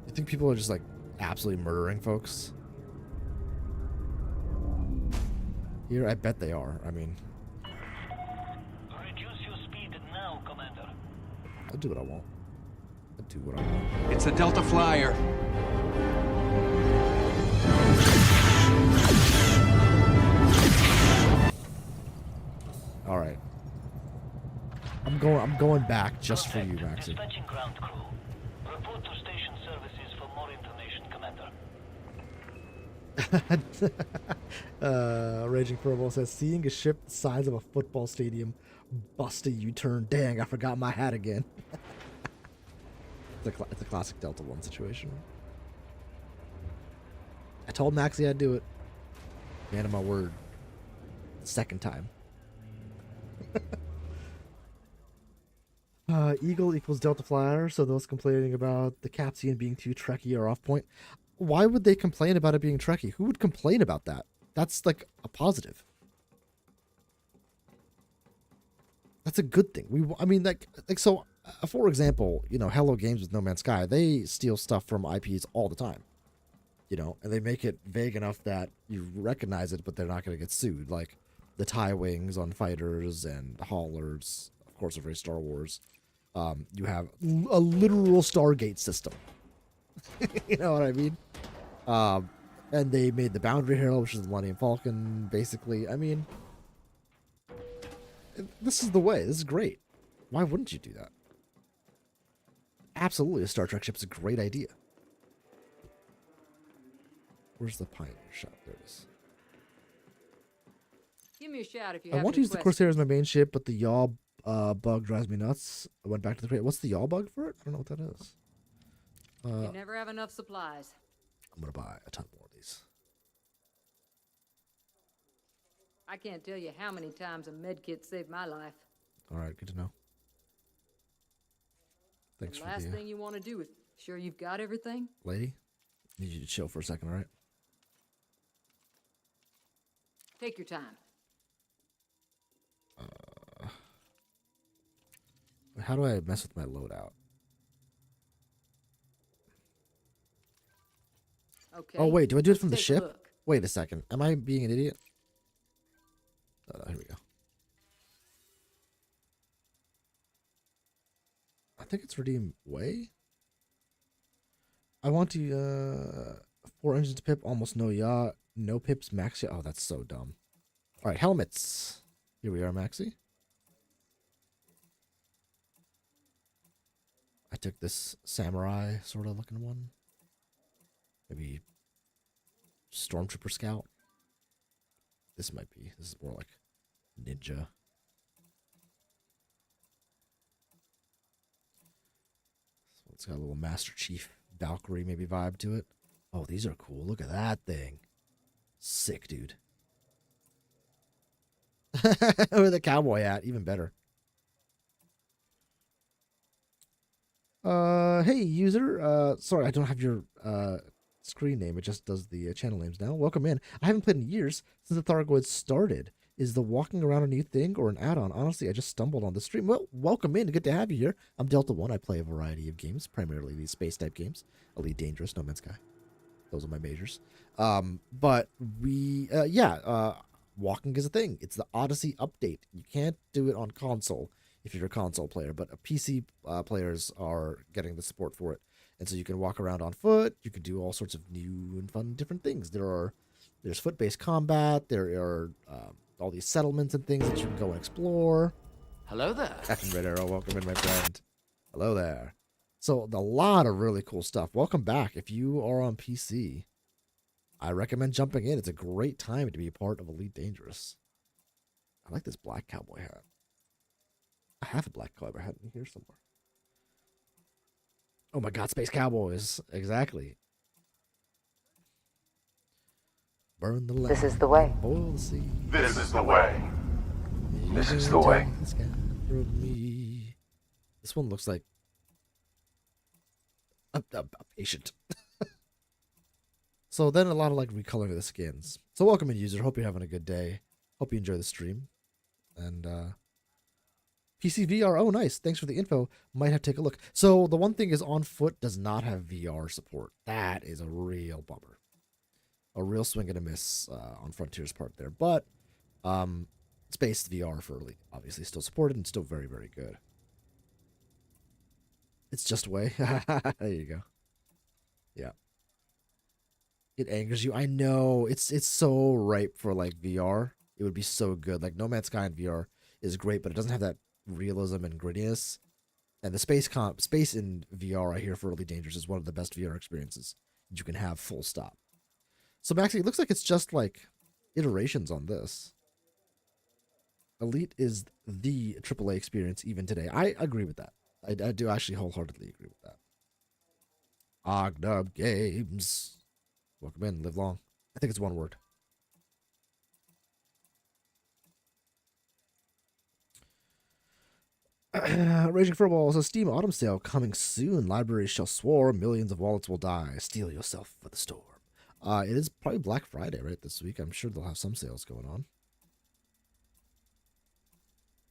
Speaker 2: You think people are just like absolutely murdering folks? Here, I bet they are. I mean,
Speaker 3: Reduce your speed now, Commander.
Speaker 2: I'll do what I want. I'll do what I want.
Speaker 10: It's a Delta Flyer.
Speaker 2: All right. I'm going back just for you, Maxie.
Speaker 3: Dispatching ground crew. Report to station services for more information, Commander.
Speaker 2: Raging Furball says, seeing a ship the size of a football stadium bust a U-turn. Dang, I forgot my hat again. It's a classic Delta One situation. I told Maxie I'd do it. Man of my word. Second time. Eagle equals Delta Flyer, so those complaining about the Capsian being too Trekkie are off point. Why would they complain about it being Trekkie? Who would complain about that? That's like a positive. That's a good thing. I mean, so, for example, you know, Hello Games with No Man's Sky, they steal stuff from IPs all the time. You know, and they make it vague enough that you recognize it, but they're not going to get sued. Like the tie wings on fighters and haulers, of course, over Star Wars. You have a literal Stargate system. You know what I mean? And they made the Boundary Herald, which is the Millennium Falcon, basically. I mean, this is the way. This is great. Why wouldn't you do that? absolutely a Star Trek ship is a great idea. Where's the Pioneer shop? There it is.
Speaker 4: Give me a shout if you
Speaker 2: I
Speaker 4: have
Speaker 2: want to
Speaker 4: any
Speaker 2: use the
Speaker 4: questions.
Speaker 2: Corsair as my main ship, but the yaw bug drives me nuts. I went back to the crate. What's the yaw bug for it? I don't know what that is.
Speaker 4: You never have enough supplies.
Speaker 2: I'm gonna buy a ton more of these.
Speaker 4: I can't tell you how many times a med kit saved my life.
Speaker 2: All right, good to know. Thanks
Speaker 4: The
Speaker 2: for
Speaker 4: last
Speaker 2: the
Speaker 4: thing you want to do is sure you've got everything.
Speaker 2: lady. Need you to chill for a second, all right?
Speaker 4: Take your time.
Speaker 2: How do I mess with my loadout?
Speaker 4: Okay.
Speaker 2: Oh wait, do I do it
Speaker 4: let's
Speaker 2: from the
Speaker 4: take a
Speaker 2: ship?
Speaker 4: look.
Speaker 2: Wait a second. Am I being an idiot? Here we go. I think it's redeem way. I want to 4 engines pip, almost no yacht, no pips, max yacht. Oh, that's so dumb. All right, helmets. Here we are, Maxi. I took this samurai sort of looking one. Maybe stormtrooper scout. This might be. This is more like ninja. So it's got a little Master Chief Valkyrie maybe vibe to it. Oh, these are cool. Look at that thing. Sick, dude. With a cowboy hat, even better. Hey user. Sorry, I don't have your screen name. It just does the channel names now. Welcome in. I haven't played in years since the Thargoid started. Is the walking around a new thing or an add-on? Honestly, I just stumbled on the stream. Well, welcome in. Good to have you here. I'm Delta One. I play a variety of games, primarily these space type games. Elite Dangerous, No Man's Sky. Those are my majors. But we, walking is a thing. It's the Odyssey update. You can't do it on console if you're a console player, but PC players are getting the support for it. And so you can walk around on foot. You can do all sorts of new and fun different things. There's foot-based combat. There are all these settlements and things that you can go and explore.
Speaker 11: Hello there.
Speaker 2: Captain Red Arrow, welcome in, my friend. Hello there. So a lot of really cool stuff. Welcome back. If you are on PC, I recommend jumping in. It's a great time to be a part of Elite Dangerous. I like this black cowboy hat. I have a black cowboy hat in here somewhere. Oh my God, Space Cowboys. Exactly. Burn the land.
Speaker 12: This is the way.
Speaker 2: Boil the sea.
Speaker 10: This is the way. This is the way.
Speaker 2: Me. This one looks like a patient. So then a lot of like recoloring of the skins. So welcome in, user. Hope you're having a good day. Hope you enjoy the stream. And PC VR. Oh, nice. Thanks for the info. Might have to take a look. So the one thing is On Foot does not have VR support. That is a real bummer. A real swing and a miss on Frontier's part there. But Space VR for Elite obviously still supported and still very, very good. It's just a way. There you go. Yeah. It angers you. I know. It's so ripe for like VR. It would be so good. Like No Man's Sky in VR is great, but it doesn't have that realism and grittiness. And the space in VR, I hear, for Early Dangerous is one of the best VR experiences you can have, full stop. So Maxie, it looks like it's just like iterations on this. Elite is the AAA experience even today. I agree with that. I do actually wholeheartedly agree with that. Ognub Games. Welcome in, live long. I think it's one word. Raging Furball says Steam Autumn Sale coming soon. Libraries shall swarm. Millions of wallets will die. Steel yourself for the storm. It is probably Black Friday, right, this week. I'm sure they'll have some sales going on.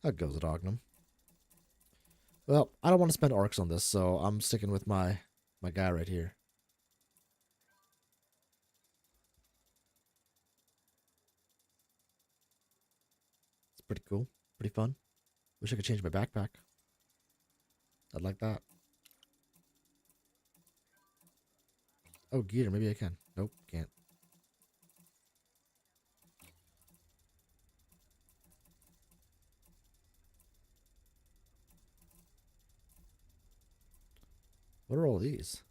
Speaker 2: How goes it, Ognum? Well, I don't want to spend arcs on this, so I'm sticking with my guy right here. It's pretty cool. Pretty fun. Wish I could change my backpack. I'd like that. Oh, gear. Maybe I can. Nope, can't. What are all these?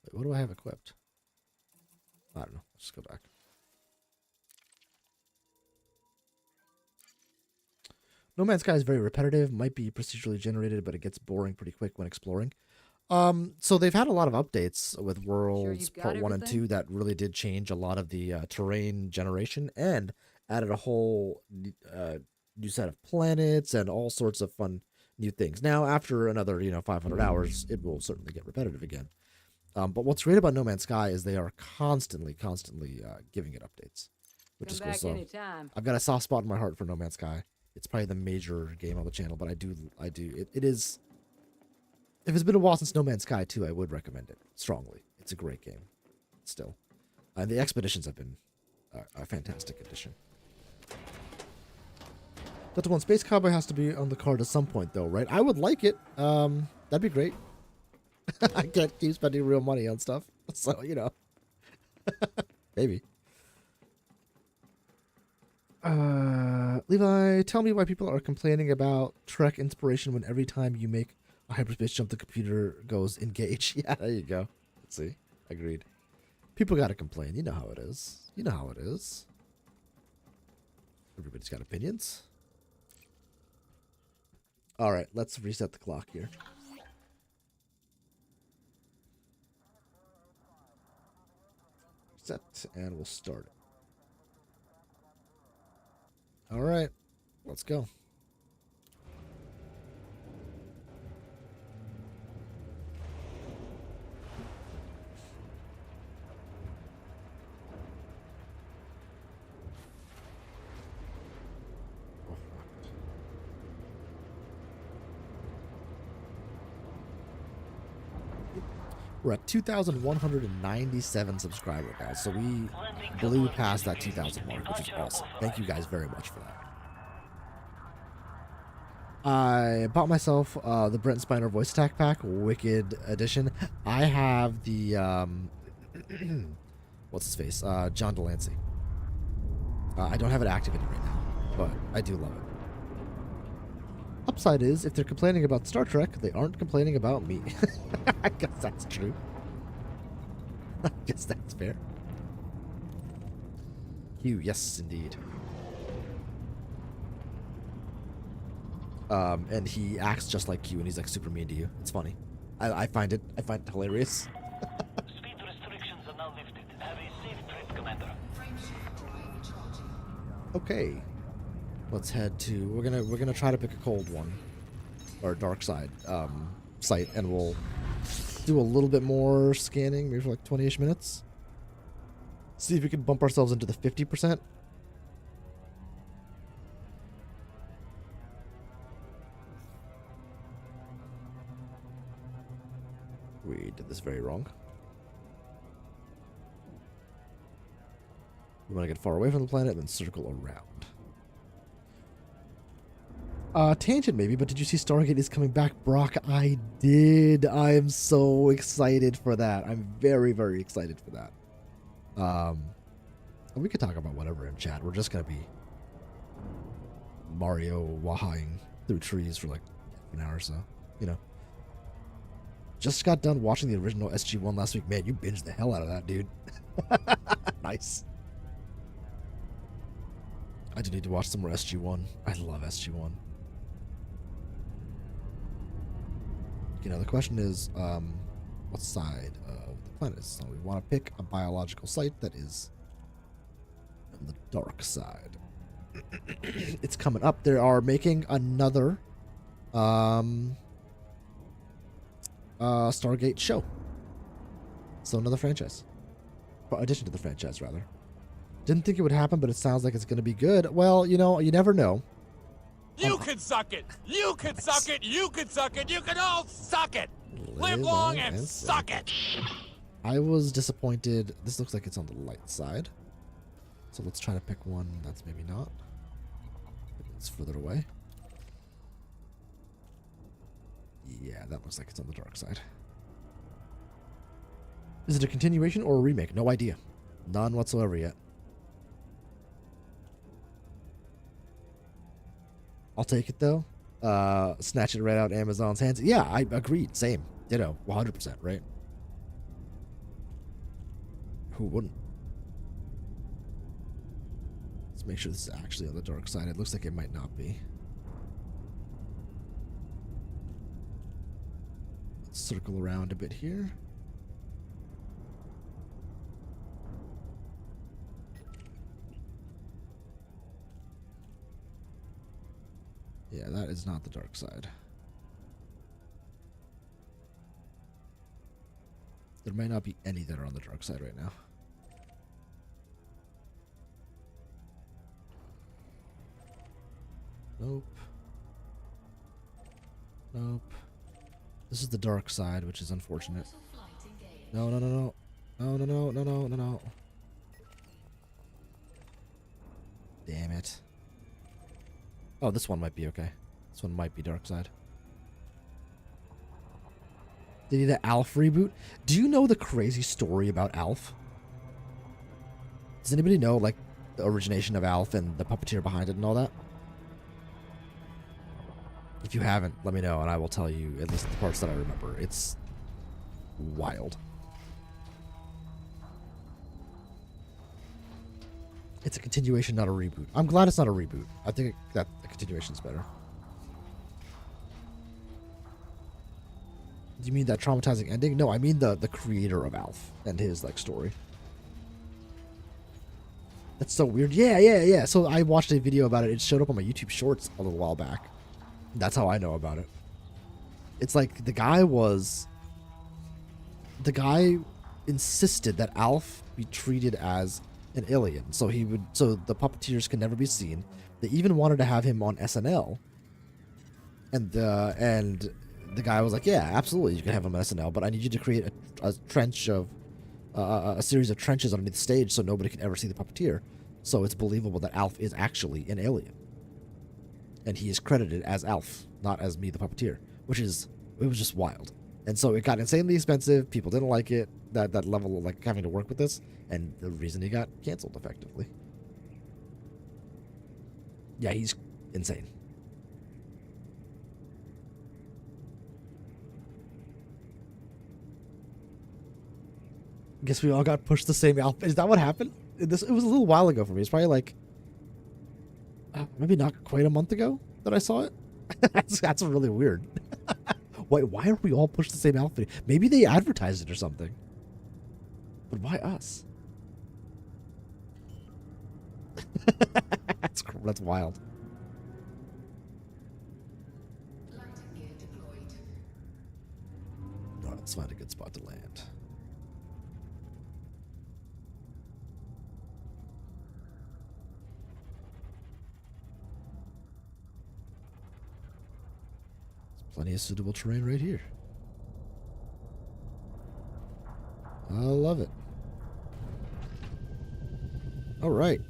Speaker 2: Wait, what do I have equipped? I don't know. Let's just go back. No Man's Sky is very repetitive, might be procedurally generated, but it gets boring pretty quick when exploring. So they've had a lot of updates with Worlds Part 1 and 2 that really did change a lot of the terrain generation and added a whole new set of planets and all sorts of fun new things. Now, after another 500 hours, it will certainly get repetitive again. But what's great about No Man's Sky is they are constantly giving it updates, which is cool. So I've got a soft spot in my heart for No Man's Sky. It's probably the major game on the channel, but it is. If it's been a while since No Man's Sky 2, I would recommend it strongly. It's a great game, still. And the expeditions have been a fantastic addition. Delta 1 Space Cowboy has to be on the card at some point, though, right? I would like it. That'd be great. I can't keep spending real money on stuff, so, maybe. Levi, tell me why people are complaining about Trek inspiration when every time you make a hyperspace jump, the computer goes engage. Yeah, there you go. Let's see. Agreed. People gotta complain. You know how it is. You know how it is. Everybody's got opinions. Alright, let's reset the clock here. Set, and we'll start it. Alright, let's go. We're at 2,197 subscribers now, so we blew past that 2,000 mark, which is awesome. Thank you guys very much for that. I bought myself the Brent Spiner Voice Attack Pack, Wicked Edition. I have the, what's his face? John Delancey. I don't have it activated right now, but I do love it. Upside is, if they're complaining about Star Trek, they aren't complaining about me. I guess that's true. I guess that's fair. Q, yes, indeed. And he acts just like Q, and he's like super mean to you. It's funny. I find it hilarious.
Speaker 3: Speed restrictions are now lifted. Have a safe trip, Commander.
Speaker 2: Okay. Let's head to we're gonna try to pick a cold one. Or dark side site, and we'll do a little bit more scanning, maybe for like 20-ish minutes. See if we can bump ourselves into the 50%. We did this very wrong. We want to get far away from the planet and then circle around. Tangent maybe, but did you see Stargate is coming back, Brock? I did. I am so excited for that. I'm very, very excited for that. We could talk about whatever in chat. We're just gonna be Mario wahaing through trees for like an hour or so. Just got done watching the original SG-1 last week. Man, you binged the hell out of that, dude. Nice. I do need to watch some more SG-1. I love SG-1. The question is, what side of the planet? So we want to pick a biological site that is on the dark side. It's coming up. They are making another Stargate show. So another franchise. Addition to the franchise, rather. Didn't think it would happen, but it sounds like it's going to be good. Well, you never know.
Speaker 11: You can suck it. You can suck it. You can suck it. You can all suck it. Live long and suck it.
Speaker 2: I was disappointed. This looks like it's on the light side. So let's try to pick one that's maybe not. It's further away. Yeah, that looks like it's on the dark side. Is it a continuation or a remake? No idea. None whatsoever yet. I'll take it though. snatch it right out of Amazon's hands. Yeah, I agreed. Same. Ditto. 100%, right? Who wouldn't? Let's make sure this is actually on the dark side. It looks like it might not be. Let's circle around a bit here. Yeah, that is not the dark side. There might not be any that are on the dark side right now. Nope. Nope. This is the dark side, which is unfortunate. No, no, no, no. No, no, no, no, no, no, no. Damn it. Oh, this one might be okay. This one might be dark side. Did he the Alf reboot? Do you know the crazy story about Alf? Does anybody know, like, the origination of Alf and the puppeteer behind it and all that? If you haven't, let me know and I will tell you at least the parts that I remember. It's wild. It's a continuation, not a reboot. I'm glad it's not a reboot. I think that the continuation is better. Do you mean that traumatizing ending? No, I mean the creator of Alf and his like story. That's so weird. Yeah. So I watched a video about it. It showed up on my YouTube Shorts a little while back. That's how I know about it. It's like the guy insisted that Alf be treated as an alien. So the puppeteers can never be seen. They even wanted to have him on SNL. And the guy was like, yeah, absolutely, you can have him on SNL, but I need you to create a trench of a series of trenches underneath the stage so nobody can ever see the puppeteer. So it's believable that Alf is actually an alien. And he is credited as Alf, not as me, the puppeteer, it was just wild. And so it got insanely expensive. People didn't like it, that level of like having to work with this, and the reason he got canceled effectively. Yeah, he's insane. Guess we all got pushed the same Alf. Is that what happened? It was a little while ago for me. It's probably like maybe not quite a month ago that I saw it. that's really weird. Why are we all pushed the same outfit? Maybe they advertised it or something. But why us? That's wild. Oh, let's find a good spot to land. Plenty of suitable terrain right here. I love it. All right.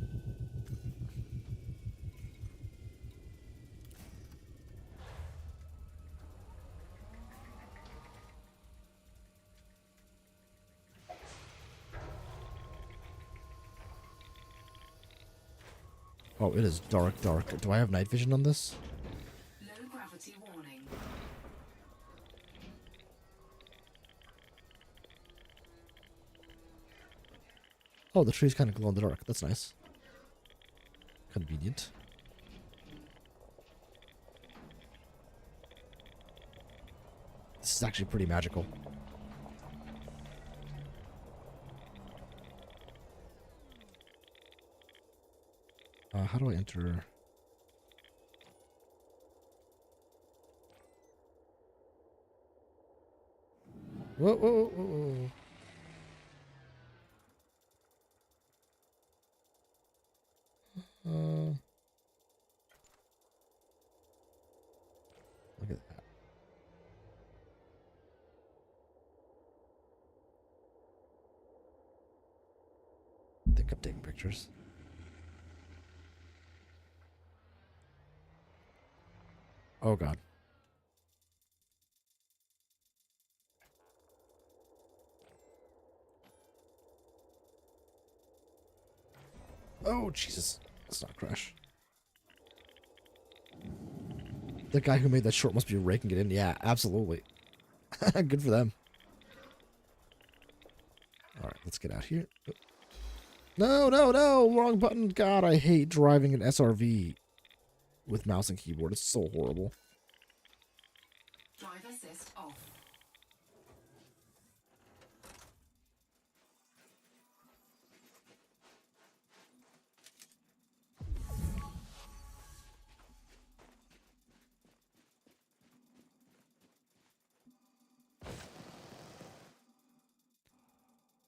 Speaker 2: Oh, it is dark. Do I have night vision on this?
Speaker 7: Low gravity warning.
Speaker 2: Oh, the trees kind of glow in the dark. That's nice. Convenient. This is actually pretty magical. How do I enter? Whoa. Look at that. I think I'm taking pictures. Oh God. Oh Jesus. Let's not crash. The guy who made that short must be raking it in. Yeah, absolutely. Good for them. All right, let's get out here. No, no, no! Wrong button. God, I hate driving an SRV with mouse and keyboard. It's so horrible.
Speaker 7: Drive assist off.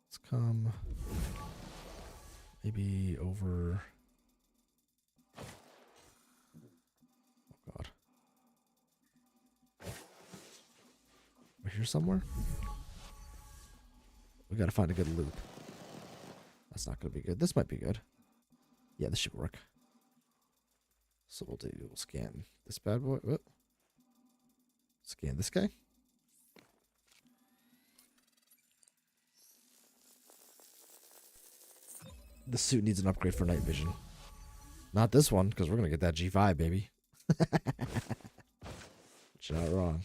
Speaker 2: Let's come maybe over. Oh God. We're here somewhere. We gotta find a good loop. That's not gonna be good. This might be good. Yeah, this should work. So we'll scan this bad boy. Whoop. Scan this guy. The suit needs an upgrade for night vision. Not this one, because we're gonna get that G5, baby. You're not wrong.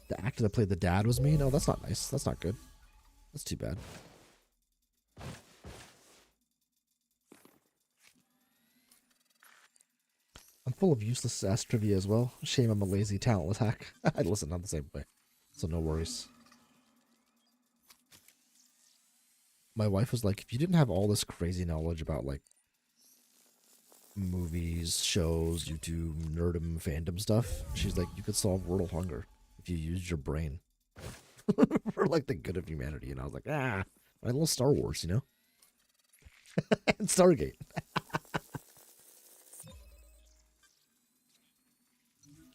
Speaker 2: The actor that played the dad was mean? Oh, that's not nice. That's not good. That's too bad. I'm full of useless ass trivia as well. Shame I'm a lazy, talentless hack. I listen on the same way. So no worries. My wife was like, if you didn't have all this crazy knowledge about like movies, shows, YouTube, nerdom, fandom stuff, she's like, you could solve world hunger if you used your brain for like the good of humanity. And I was like, I love Star Wars, you know? And Stargate.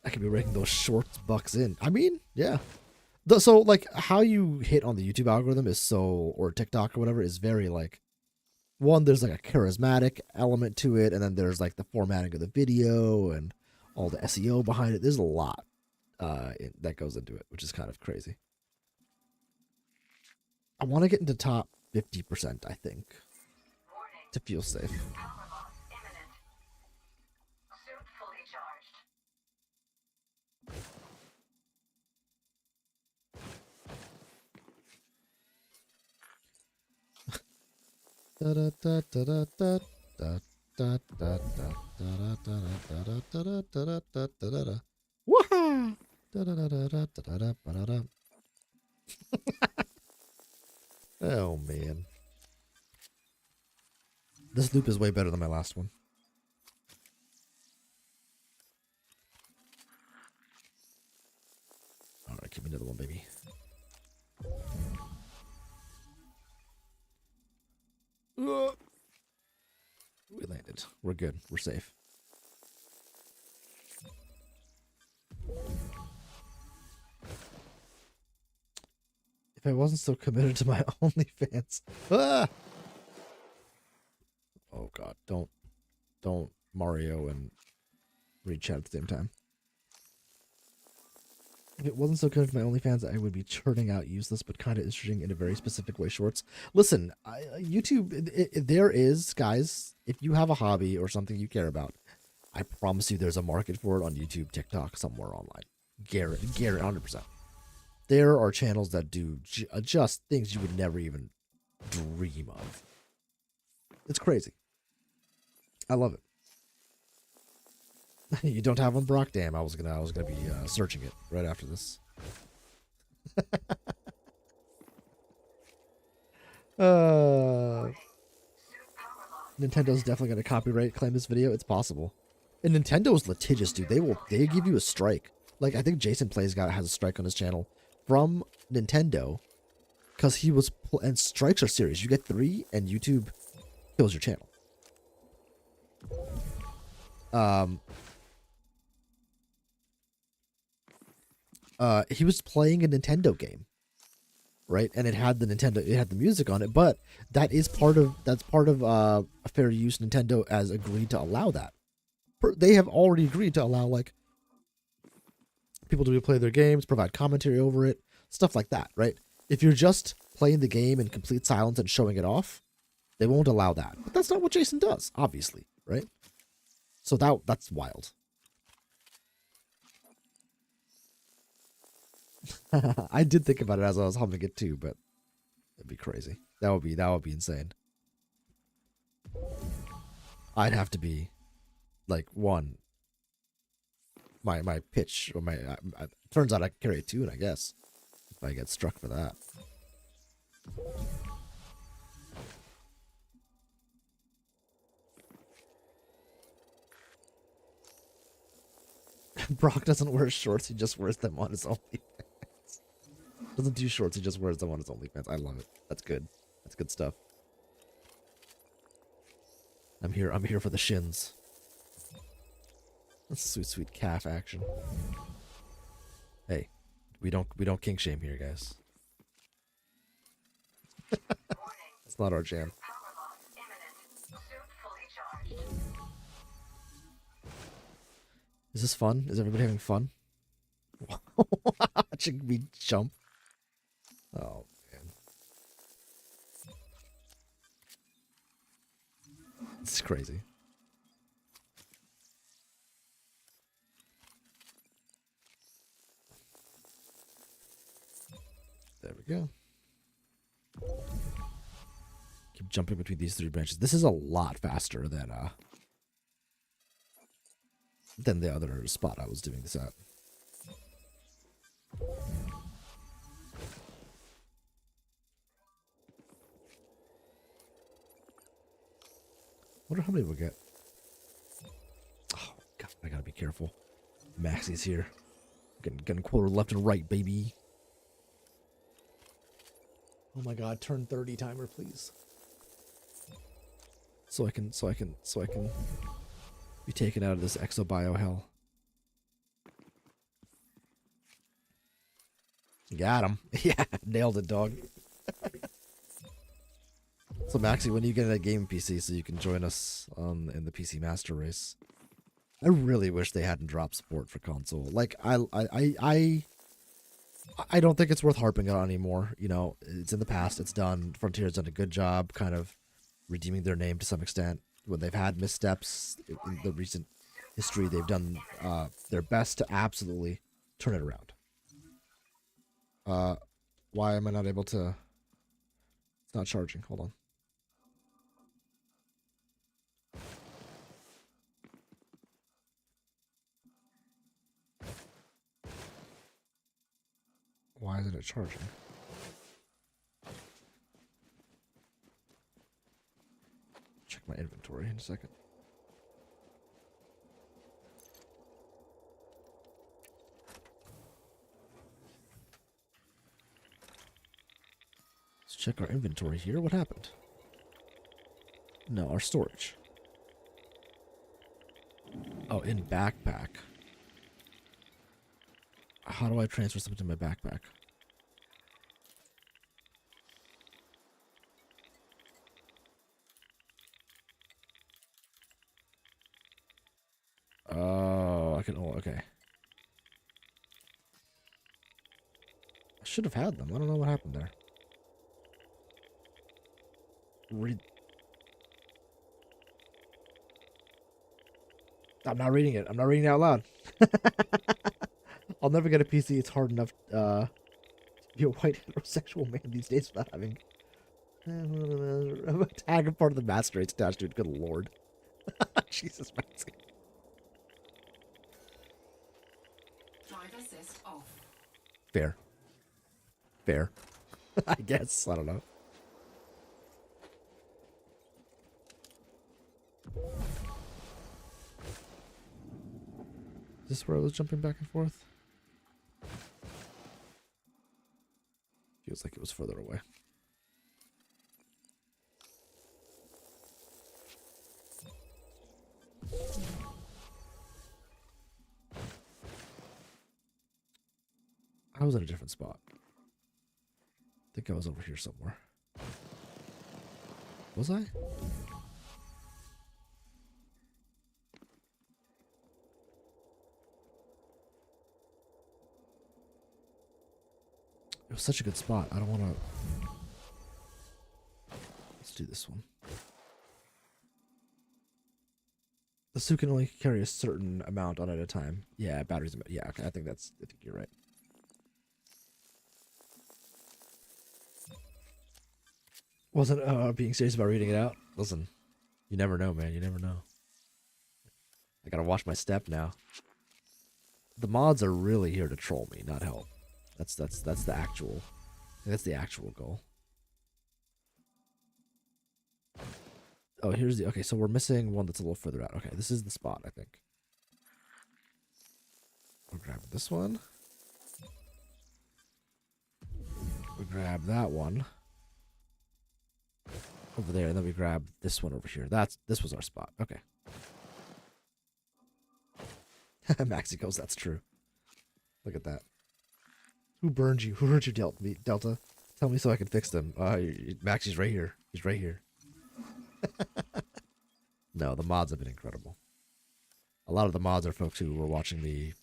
Speaker 2: I could be raking those shorts bucks in. I mean, yeah. So like how you hit on the YouTube algorithm is so, or TikTok or whatever, is very like, one, there's like a charismatic element to it, and then there's like the formatting of the video and all the SEO behind it. There's a lot that goes into it, which is kind of crazy. I want to get into top 50%, I think, to feel safe.
Speaker 5: Power loss imminent. Suit fully charged.
Speaker 2: Oh man. This loop is way better than my last one. Alright, give me another one, baby. We landed. We're good. We're safe. If I wasn't so committed to my OnlyFans. Ah! Oh god, don't Mario and read chat at the same time. If it wasn't so committed to my OnlyFans, I would be churning out useless but kind of interesting in a very specific way shorts. Listen, YouTube, there is, guys, if you have a hobby or something you care about, I promise you there's a market for it on YouTube, TikTok, somewhere online. Garrett, 100%. There are channels that do just things you would never even dream of. It's crazy. I love it. You don't have one, Brock? Damn, I was gonna be searching it right after this. Nintendo's definitely gonna copyright claim this video. It's possible. And Nintendo's litigious, dude. They give you a strike. Like I think Jason Plays has a strike on his channel from Nintendo because he was and strikes are serious. You get 3 and YouTube kills your channel. He was playing a Nintendo game, right? And it had the music on it, but that's part of a fair use. Nintendo has agreed to allow that. They have already agreed to allow like people to replay their games, provide commentary over it, stuff like that, right? If you're just playing the game in complete silence and showing it off, They won't allow that. But that's not what Jason does, obviously, right? So that's wild. I did think about it as I was humming it too, but it'd be crazy. That would be insane. I'd have to be like my pitch or my turns out I can carry a tune, I guess, if I get struck for that. Brock doesn't wear shorts, he just wears them on his OnlyFans. Doesn't do shorts, he just wears them on his OnlyFans. I love it. That's good. That's good stuff. I'm here for the shins. That's sweet calf action. Hey, we don't kink shame here, guys. That's not our jam.
Speaker 5: Power loss imminent. Suit fully charged.
Speaker 2: Is this fun? Is everybody having fun? Watching me jump. Oh man. It's crazy. There we go. Keep jumping between these 3 branches. This is a lot faster than the other spot I was doing this at. Wonder how many we'll get. Oh god, I gotta be careful. Maxie's here. Getting quoted left and right, baby. Oh my god, turn 30 timer, please. So I can be taken out of this exobio hell. Got him. Yeah, nailed it, dog. So Maxie, when you get a game PC so you can join us in the PC Master Race? I really wish they hadn't dropped support for console. Like I don't think it's worth harping on anymore. You know, it's in the past. It's done. Frontier's done a good job, kind of redeeming their name to some extent. When they've had missteps in the recent history, they've done their best to absolutely turn it around. Why am I not able to? It's not charging. Hold on. Why isn't it charging? Check my inventory in a second. Let's check our inventory here. What happened? No, our storage. Oh, in backpack. How do I transfer something to my backpack? Oh, I can. Oh, okay. I should have had them. I don't know what happened there. Read. I'm not reading it. I'm not reading it out loud. I'll never get a PC. It's hard enough to be a white heterosexual man these days without having a tag of part of the master race attached to it. Good lord. Jesus, Maxie.
Speaker 7: Drive assist off.
Speaker 2: Fair. Fair. I guess. I don't know. Is this where I was jumping back and forth? Feels like it was further away. I was in a different spot. I think I was over here somewhere. Was I? It was such a good spot. I don't want to... Let's do this one. The suit can only carry a certain amount on at a time. Yeah, batteries. Yeah, okay. I think you're right. Wasn't being serious about reading it out. Listen, you never know, man. You never know. I gotta watch my step now. The mods are really here to troll me, not help. That's the actual. That's the actual goal. Oh, here's the. Okay, so we're missing one that's a little further out. Okay, this is the spot, I think. We'll grab this one. We grab that one over there, and then we grab this one over here. This was our spot. Okay. Maxi goes, that's true. Look at that. Who burned you? Who hurt you, Delta? Tell me so I can fix them. Maxi's right here. He's right here. No, the mods have been incredible. A lot of the mods are folks who were watching the,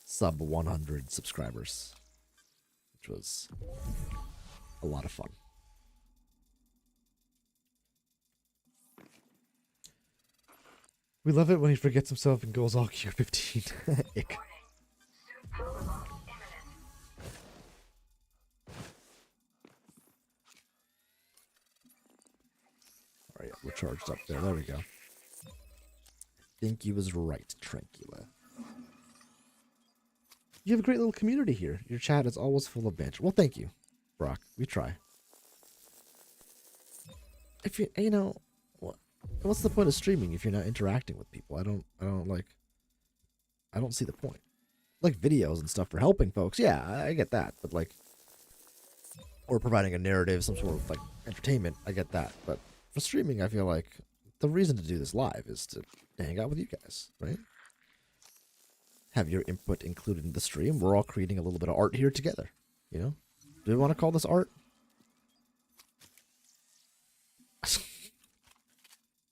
Speaker 2: sub 100 subscribers, which was a lot of fun. We love it when he forgets himself and goes all Gear 15. Ick. Alright, we're charged up there. There we go. I think he was right, Tranquila. You have a great little community here. Your chat is always full of banter. Well, thank you, Brock. We try. If what's the point of streaming if you're not interacting with people? I don't see the point. Like videos and stuff for helping folks. Yeah, I get that. But or providing a narrative, some sort of entertainment. I get that. But for streaming, I feel like the reason to do this live is to hang out with you guys, right? Have your input included in the stream. We're all creating a little bit of art here together. Do we want to call this art?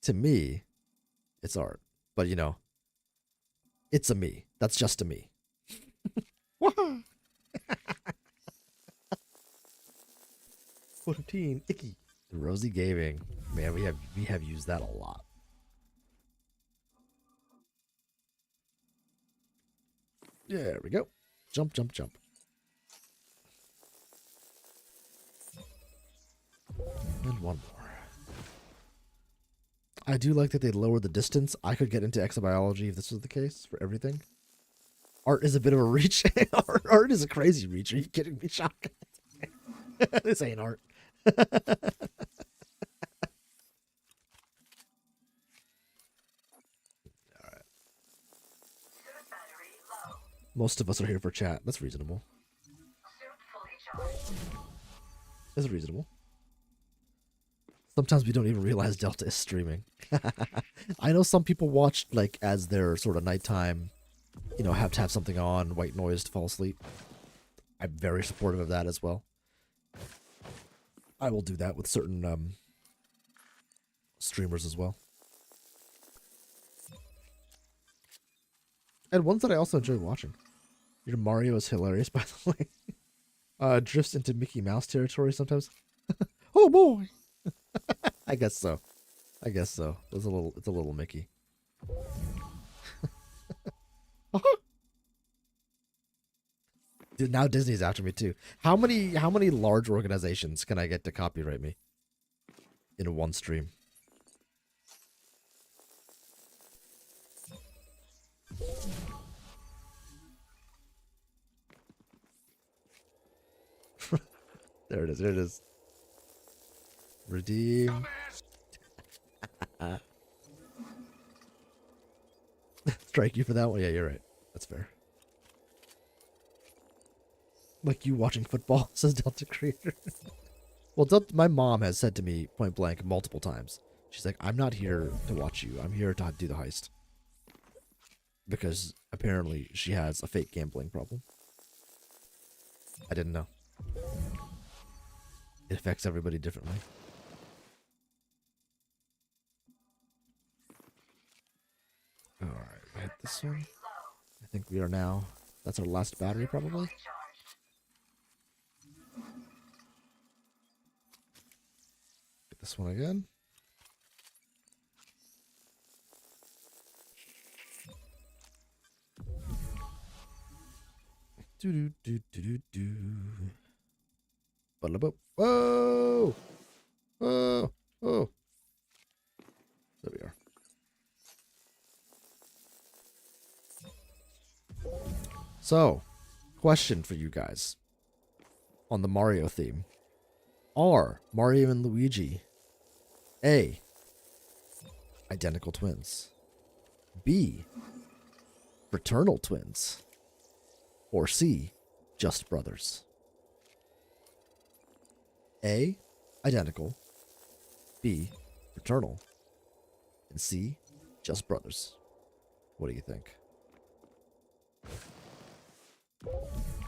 Speaker 2: To me, it's art. But it's a me. That's just a me. 14, icky. Rosy Gaming. Man, we have used that a lot. There we go. Jump, jump, jump. And one more. I do like that they lowered the distance. I could get into exobiology if this was the case for everything. Art is a bit of a reach. Art is a crazy reach. Are you kidding me, Shotgun? This ain't art. Alright. Most of us are here for chat. That's reasonable. That's reasonable. Sometimes we don't even realize Delta is streaming. I know some people watch as their sort of nighttime, have to have something on, white noise to fall asleep. I'm very supportive of that as well. I will do that with certain streamers as well. And ones that I also enjoy watching. Your Mario is hilarious, by the way. Drifts into Mickey Mouse territory sometimes. Oh boy! I guess so. It's a little Mickey. Dude, now Disney's after me too. How many large organizations can I get to copyright me in one stream? There it is. Redeem. Strike you for that one? Yeah, you're right. That's fair. Like you watching football, says Delta Creator. Well, my mom has said to me point blank multiple times. She's like, I'm not here to watch you. I'm here to do the heist. Because apparently she has a fake gambling problem. I didn't know. It affects everybody differently. Alright, we hit this one. I think we are now... That's our last battery, probably. Get this one again. Do do do do do do. Whoa! Whoa! Oh! There we are. So, question for you guys on the Mario theme. Are Mario and Luigi A, identical twins, B, fraternal twins, or C, just brothers? A, identical, B, fraternal, and C, just brothers. What do you think?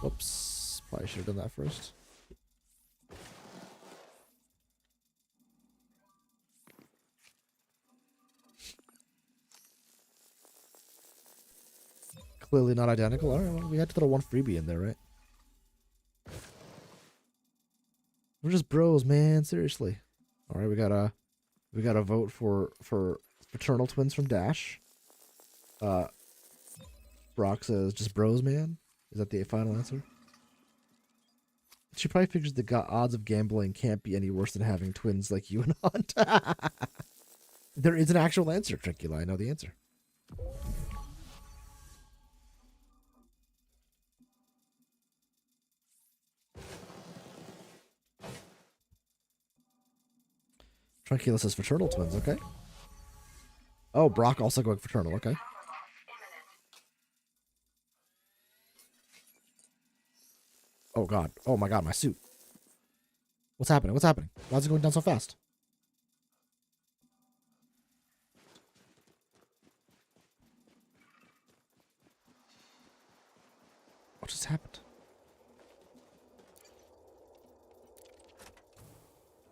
Speaker 2: Oops, probably should have done that first. Clearly not identical. All right, well, we had to throw one freebie in there, right? We're just bros, man. Seriously. All right, we got a vote for fraternal twins from Dash. Brock says just bros, man. Is that the final answer? She probably figures the odds of gambling can't be any worse than having twins like you and Hunt. There is an actual answer, Trickula. I know the answer. Tranquila says fraternal twins, okay. Oh, Brock also going fraternal, okay. Oh god. Oh my god, my suit. What's happening? What's happening? Why is it going down so fast? What just happened?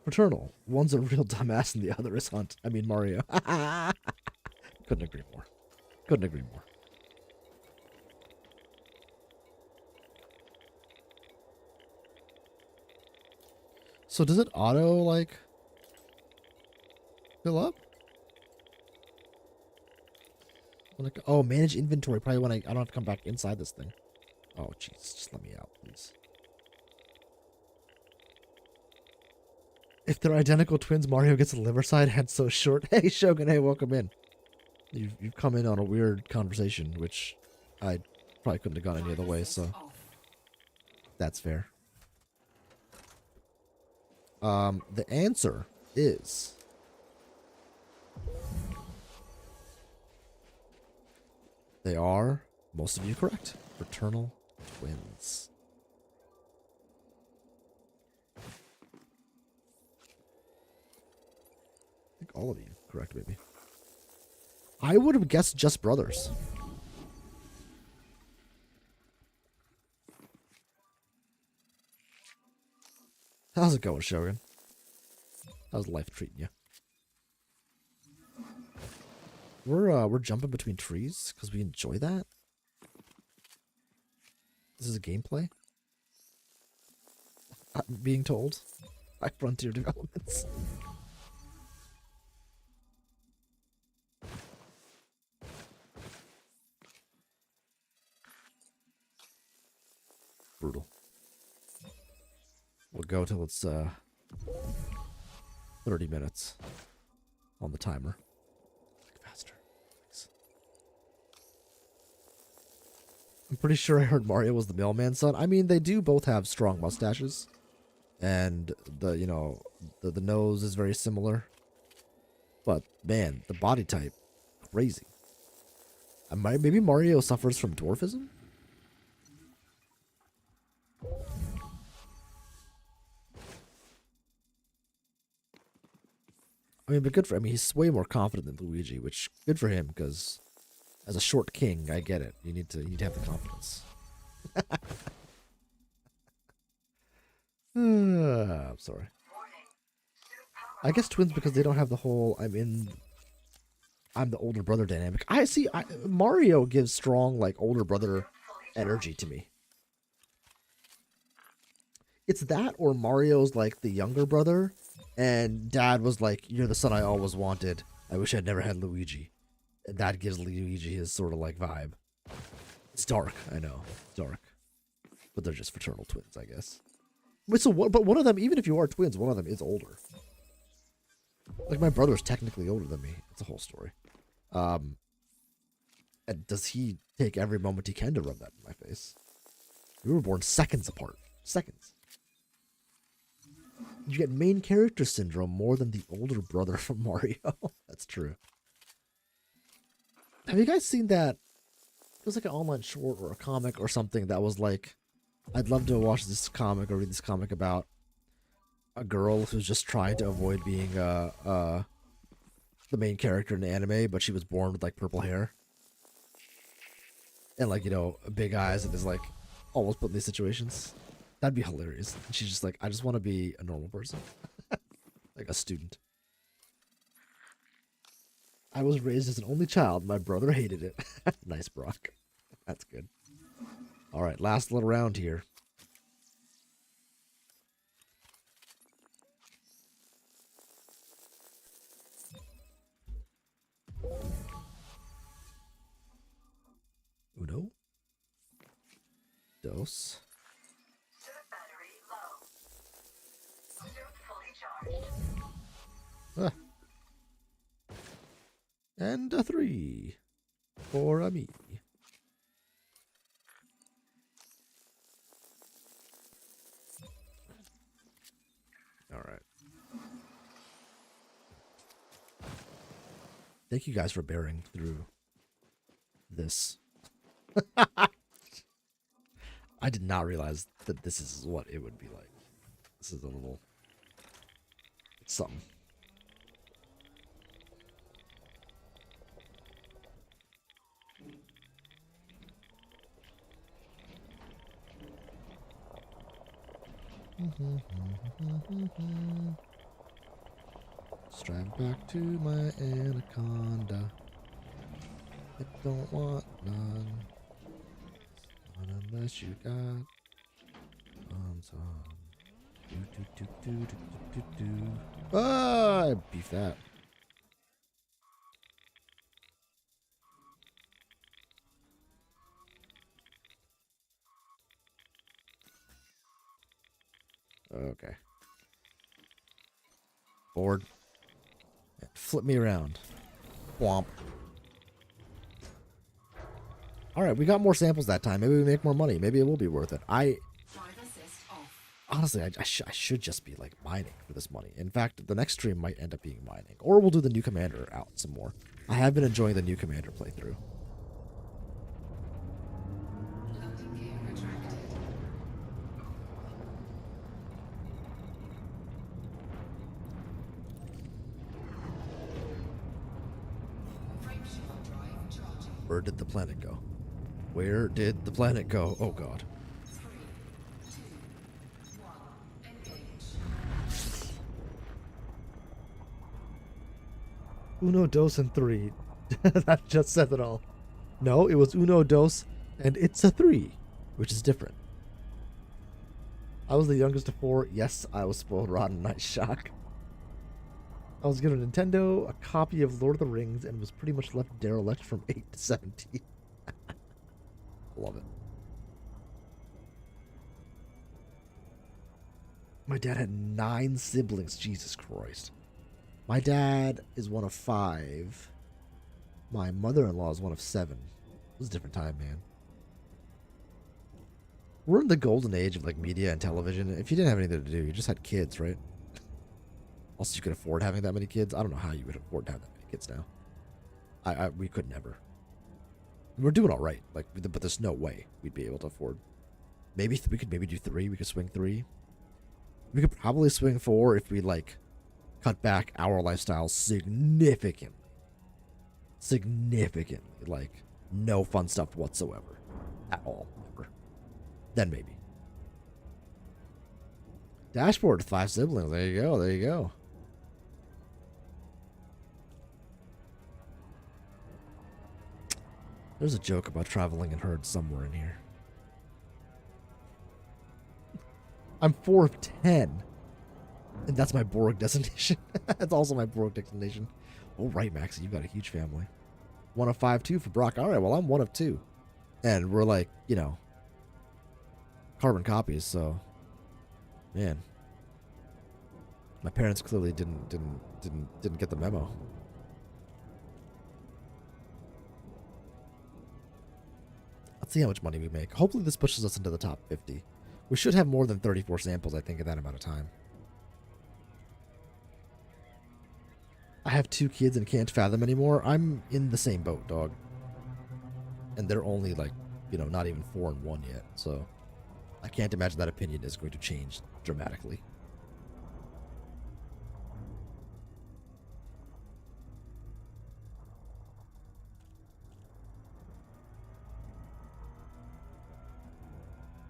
Speaker 2: Fraternal. One's a real dumbass and the other is Hunt. I mean Mario. Couldn't agree more. Couldn't agree more. So does it auto, like, fill up? Oh, manage inventory. Probably when I don't have to come back inside this thing. Oh, jeez. Just let me out, please. If they're identical twins, Mario gets a liver side head so short. Hey, Shogun. Hey, welcome in. You've come in on a weird conversation, which I probably couldn't have gone any other way, so that's fair. The answer is they are, most of you correct, fraternal twins. I think all of you correct, maybe. I would have guessed just brothers. How's it going, Shogun? How's life treating you? We're jumping between trees because we enjoy that. This is a gameplay. I'm being told by Frontier Developments. Brutal. We'll go till it's 30 minutes on the timer. Faster. Thanks. I'm pretty sure I heard Mario was the mailman's son. I mean, they do both have strong mustaches. And the nose is very similar. But man, the body type, crazy. Maybe Mario suffers from dwarfism? I mean, but good for him. I mean, he's way more confident than Luigi, which good for him because as a short king, I get it. You need to have the confidence. I'm sorry. I guess twins because they don't have the whole I'm the older brother dynamic. I see. Mario gives strong like older brother energy to me. It's that or Mario's like the younger brother. And Dad was like, "You're the son I always wanted. I wish I'd never had Luigi." And that gives Luigi his sort of like vibe. It's dark, I know. It's dark. But they're just fraternal twins, I guess. Wait, so what? But one of them, even if you are twins, one of them is older. Like my brother's technically older than me. It's a whole story. And does he take every moment he can to rub that in my face? We were born seconds apart. Seconds. You get main character syndrome more than the older brother from Mario. That's true. Have you guys seen that? It was like an online short or a comic or something that was like, I'd love to watch this comic or read this comic about a girl who's just trying to avoid being the main character in the anime, but she was born with like purple hair. And like, you know, big eyes and is like almost put in these situations. That'd be hilarious. And she's just like, I just want to be a normal person. Like a student. I was raised as an only child. My brother hated it. Nice, Brock. That's good. All right, last little round here. Uno. Dos.
Speaker 5: Suit battery low. Suit fully charged.
Speaker 2: And a 3 for me. All right. Thank you guys for bearing through this. I did not realize that this is what it would be like. This is a little something. Stride back to my anaconda. I don't want none. Not unless you got some. Ah, I beefed that. Okay. Board. Flip me around. Womp. Alright, we got more samples that time. Maybe we make more money. Maybe it will be worth it. Honestly, I should just be, like, mining for this money. In fact, the next stream might end up being mining. Or we'll do the new commander out some more. I have been enjoying the new commander playthrough. Where did the planet go? Where did the planet go? Oh god. Uno, dos, and 3. That just said it all. No, it was uno, dos, and it's a 3, which is different. I was the youngest of 4. Yes, I was spoiled rotten. Nice shock. I was given a Nintendo, a copy of Lord of the Rings, and was pretty much left derelict from 8 to 17. Love it. My dad had 9 siblings. Jesus Christ. My dad is one of 5. My mother-in-law is one of 7. It was a different time, man. We're in the golden age of like media and television. If you didn't have anything to do, you just had kids, right? Also, you could afford having that many kids. I don't know how you would afford to have that many kids now. We could never. We're doing all right, like, but there's no way we'd be able to afford. Maybe we could do 3. We could swing 3. We could probably swing 4 if we like cut back our lifestyle significantly. Significantly, like no fun stuff whatsoever, at all. Ever. Then maybe. Dashboard with 5 siblings. There you go. There you go. There's a joke about traveling in herds somewhere in here. I'm 4 of 10. And that's my Borg designation. That's also my Borg designation. Oh, right, Maxie. You've got a huge family. 1 of 5, too, for Brock. All right, well, I'm 1 of 2. And we're like, you know, carbon copies, so man. My parents clearly didn't get the memo. Let's see how much money we make. Hopefully this pushes us into the top 50. We should have more than 34 samples, I think, in that amount of time. I have 2 kids and can't fathom anymore. I'm in the same boat, dog. And they're only like, you know, not even 4 and 1 yet. So I can't imagine that opinion is going to change dramatically.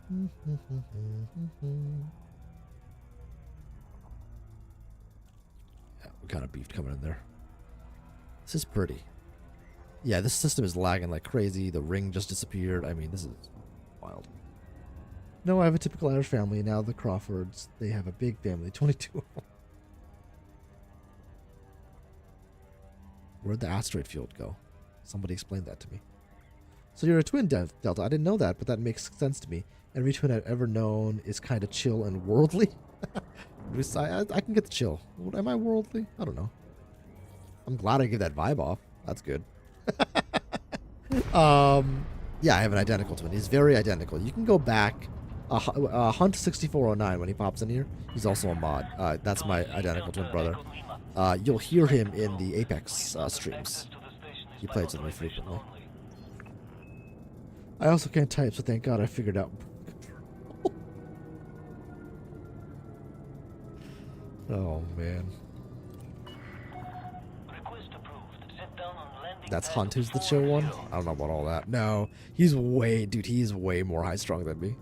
Speaker 2: Yeah, what kind of beef coming in there? This is pretty. Yeah, this system is lagging like crazy. The ring just disappeared. I mean, this is wild. No, I have a typical Irish family. Now the Crawfords, they have a big family. 22 of them. Where'd the asteroid field go? Somebody explain that to me. So you're a twin, Delta. I didn't know that, but that makes sense to me. Every twin I've ever known is kind of chill and worldly. I can get the chill. Am I worldly? I don't know. I'm glad I give that vibe off. That's good. Yeah, I have an identical twin. He's very identical. You can go back. Hunt 6409 when he pops in here. He's also a mod. That's my identical twin brother. You'll hear him in the Apex streams. He plays with me frequently. I also can't type, so thank God I figured out. Oh, man. That's Hunt who's the chill one? I don't know about all that. No, he's way more high-strung than me.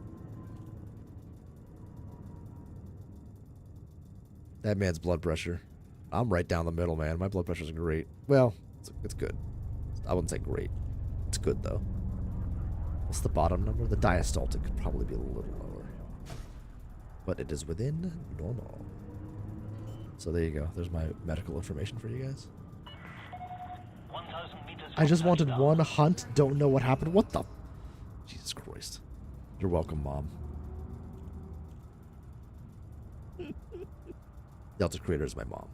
Speaker 2: That man's blood pressure. I'm right down the middle, man. My blood pressure's great. Well, it's good. I wouldn't say great. It's good, though. What's the bottom number? The diastolic could probably be a little lower. But it is within normal. So there you go. There's my medical information for you guys. I just wanted one hunt. Don't know what happened. What the? Jesus Christ. You're welcome, Mom. Delta Creator is my mom.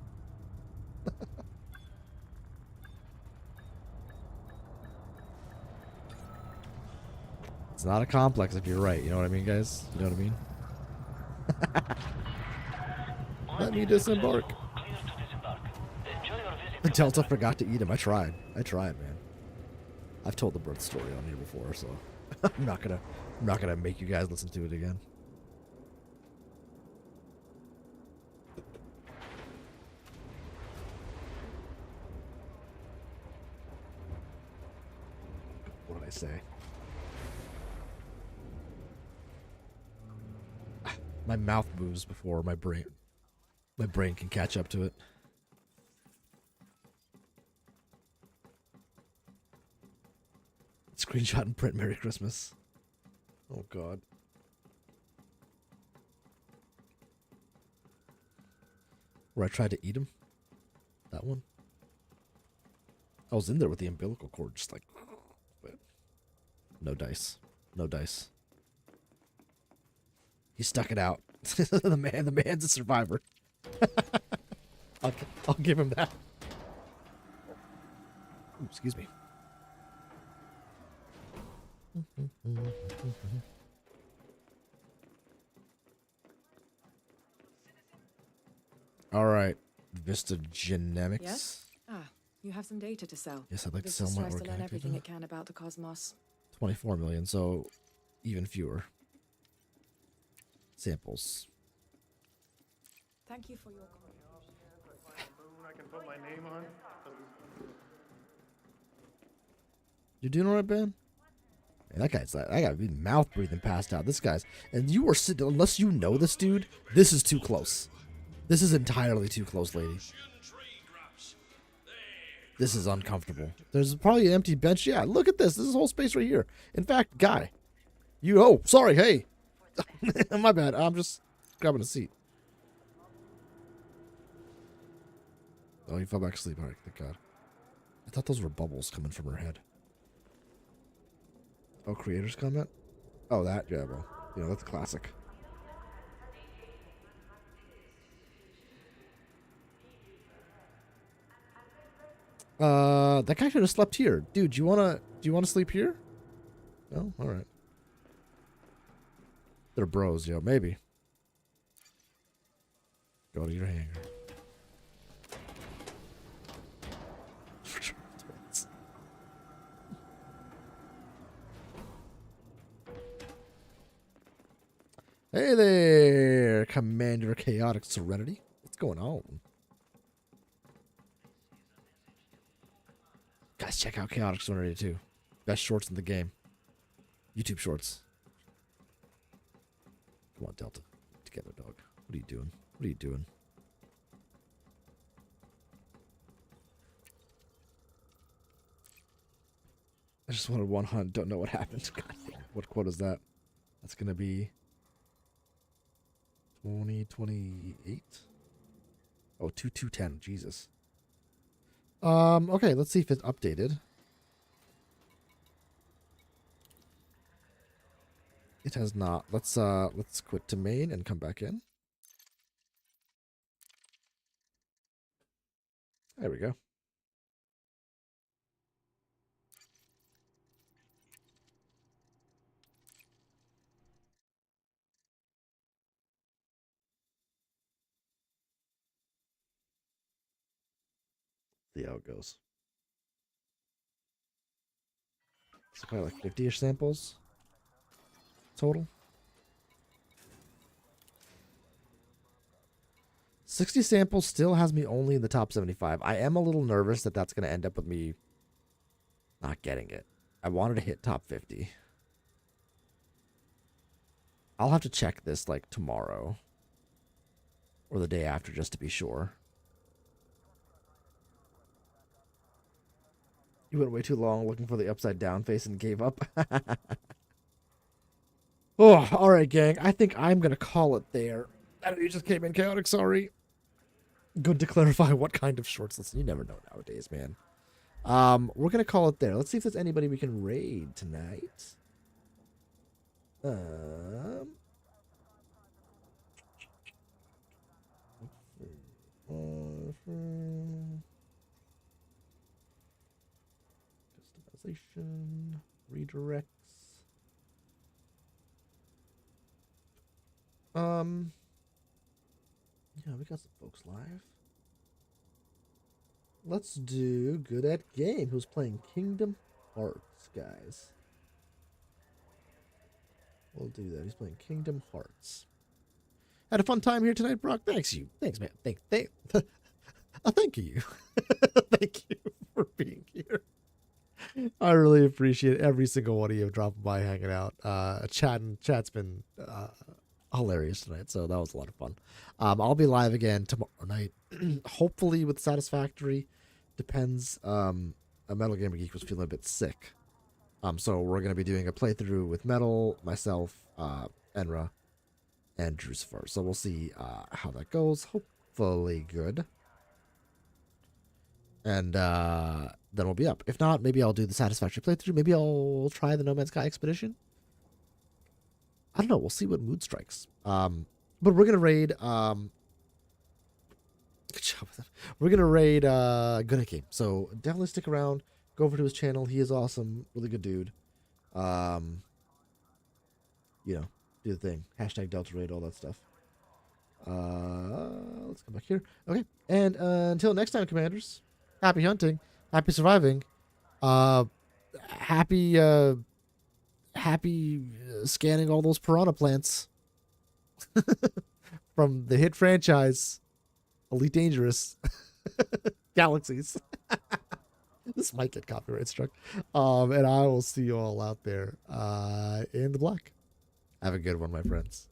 Speaker 2: It's not a complex if you're right. You know what I mean, guys? You know what I mean? Let me disembark. The Delta forgot to eat him. I tried, man. I've told the birth story on here before, so I'm not gonna make you guys listen to it again. What did I say? My mouth moves before my brain can catch up to it. Screenshot and print Merry Christmas. Oh God. Where I tried to eat him? That one? I was in there with the umbilical cord, just like... But no dice. No dice. He stuck it out. The man's a survivor. I'll give him that. Ooh, excuse me. All right, Vista Genetics.
Speaker 9: Yes? Ah, you have some data to sell.
Speaker 2: Yes, I'd like to
Speaker 9: Vista
Speaker 2: sell my
Speaker 9: tries to learn
Speaker 2: organic
Speaker 9: everything
Speaker 2: data.
Speaker 9: it can about the cosmos.
Speaker 2: 24 million, so even fewer samples.
Speaker 9: Thank you for your
Speaker 10: I can put my name on.
Speaker 2: You doing all right, Ben? Man, that guy mouth breathing passed out. This guy's, and you are sitting, unless you know this dude, this is too close. This is entirely too close, lady. This is uncomfortable. There's probably an empty bench. Yeah, look at this. This is whole space right here. In fact, guy, sorry, hey. My bad. I'm just grabbing a seat. Oh, he fell back asleep. All right, thank God. I thought those were bubbles coming from her head. Oh, creators comment? Oh, that? Yeah, well. You know, that's classic. That guy should have slept here. Dude, do you wanna sleep here? No? Alright. They're bros, yo. Maybe. Go to your hangar. Hey there, Commander Chaotic Serenity. What's going on? Guys, check out Chaotic Serenity too. Best shorts in the game. YouTube shorts. Come on, Delta. Together, dog. What are you doing? What are you doing? I just wanted one hunt. Don't know what happened. God damn. What quote is that? That's going to be 2028. Oh, 2210. Jesus. Okay, let's see if it's updated. It has not. Let's quit to main and come back in. There we go. See how it goes. So probably like 50-ish samples total. 60 samples still has me only in the top 75. I am a little nervous that that's going to end up with me not getting it. I wanted to hit top 50. I'll have to check this like tomorrow or the day after just to be sure. You went way too long looking for the upside down face and gave up. Oh, all right, gang. I think I'm going to call it there. I know you just came in chaotic. Sorry. Good to clarify what kind of shorts. Listen, you never know nowadays, man. We're going to call it there. Let's see if there's anybody we can raid tonight. Customization, redirects. Yeah, we got some folks live. Let's do Good at Game, who's playing Kingdom Hearts, guys. We'll do that. He's playing Kingdom Hearts. Had a fun time here tonight, Brock. Thanks, you. Thanks, man. Thank you. Thank you for being here. I really appreciate every single one of you dropping by, hanging out. Chat's been hilarious tonight, so that was a lot of fun. I'll be live again tomorrow night, hopefully with Satisfactory. Depends. A Metal Gamer Geek was feeling a bit sick, so we're gonna be doing a playthrough with Metal, myself, Enra, and Drucifer. So we'll see how that goes. Hopefully good. And then we'll be up. If not, maybe I'll do the Satisfactory playthrough. Maybe I'll try the No Man's Sky Expedition. I don't know. We'll see what mood strikes. But we're gonna raid. Good job with that. We're gonna raid Good at Game. So definitely stick around. Go over to his channel. He is awesome. Really good dude. You know, do the thing. Hashtag Delta Raid, all that stuff. Let's come back here. Okay. And until next time, Commanders. Happy hunting. Happy surviving. Happy scanning all those piranha plants from the hit franchise Elite Dangerous Galaxies. This might get copyright struck. And I will see you all out there in the black. Have a good one, my friends.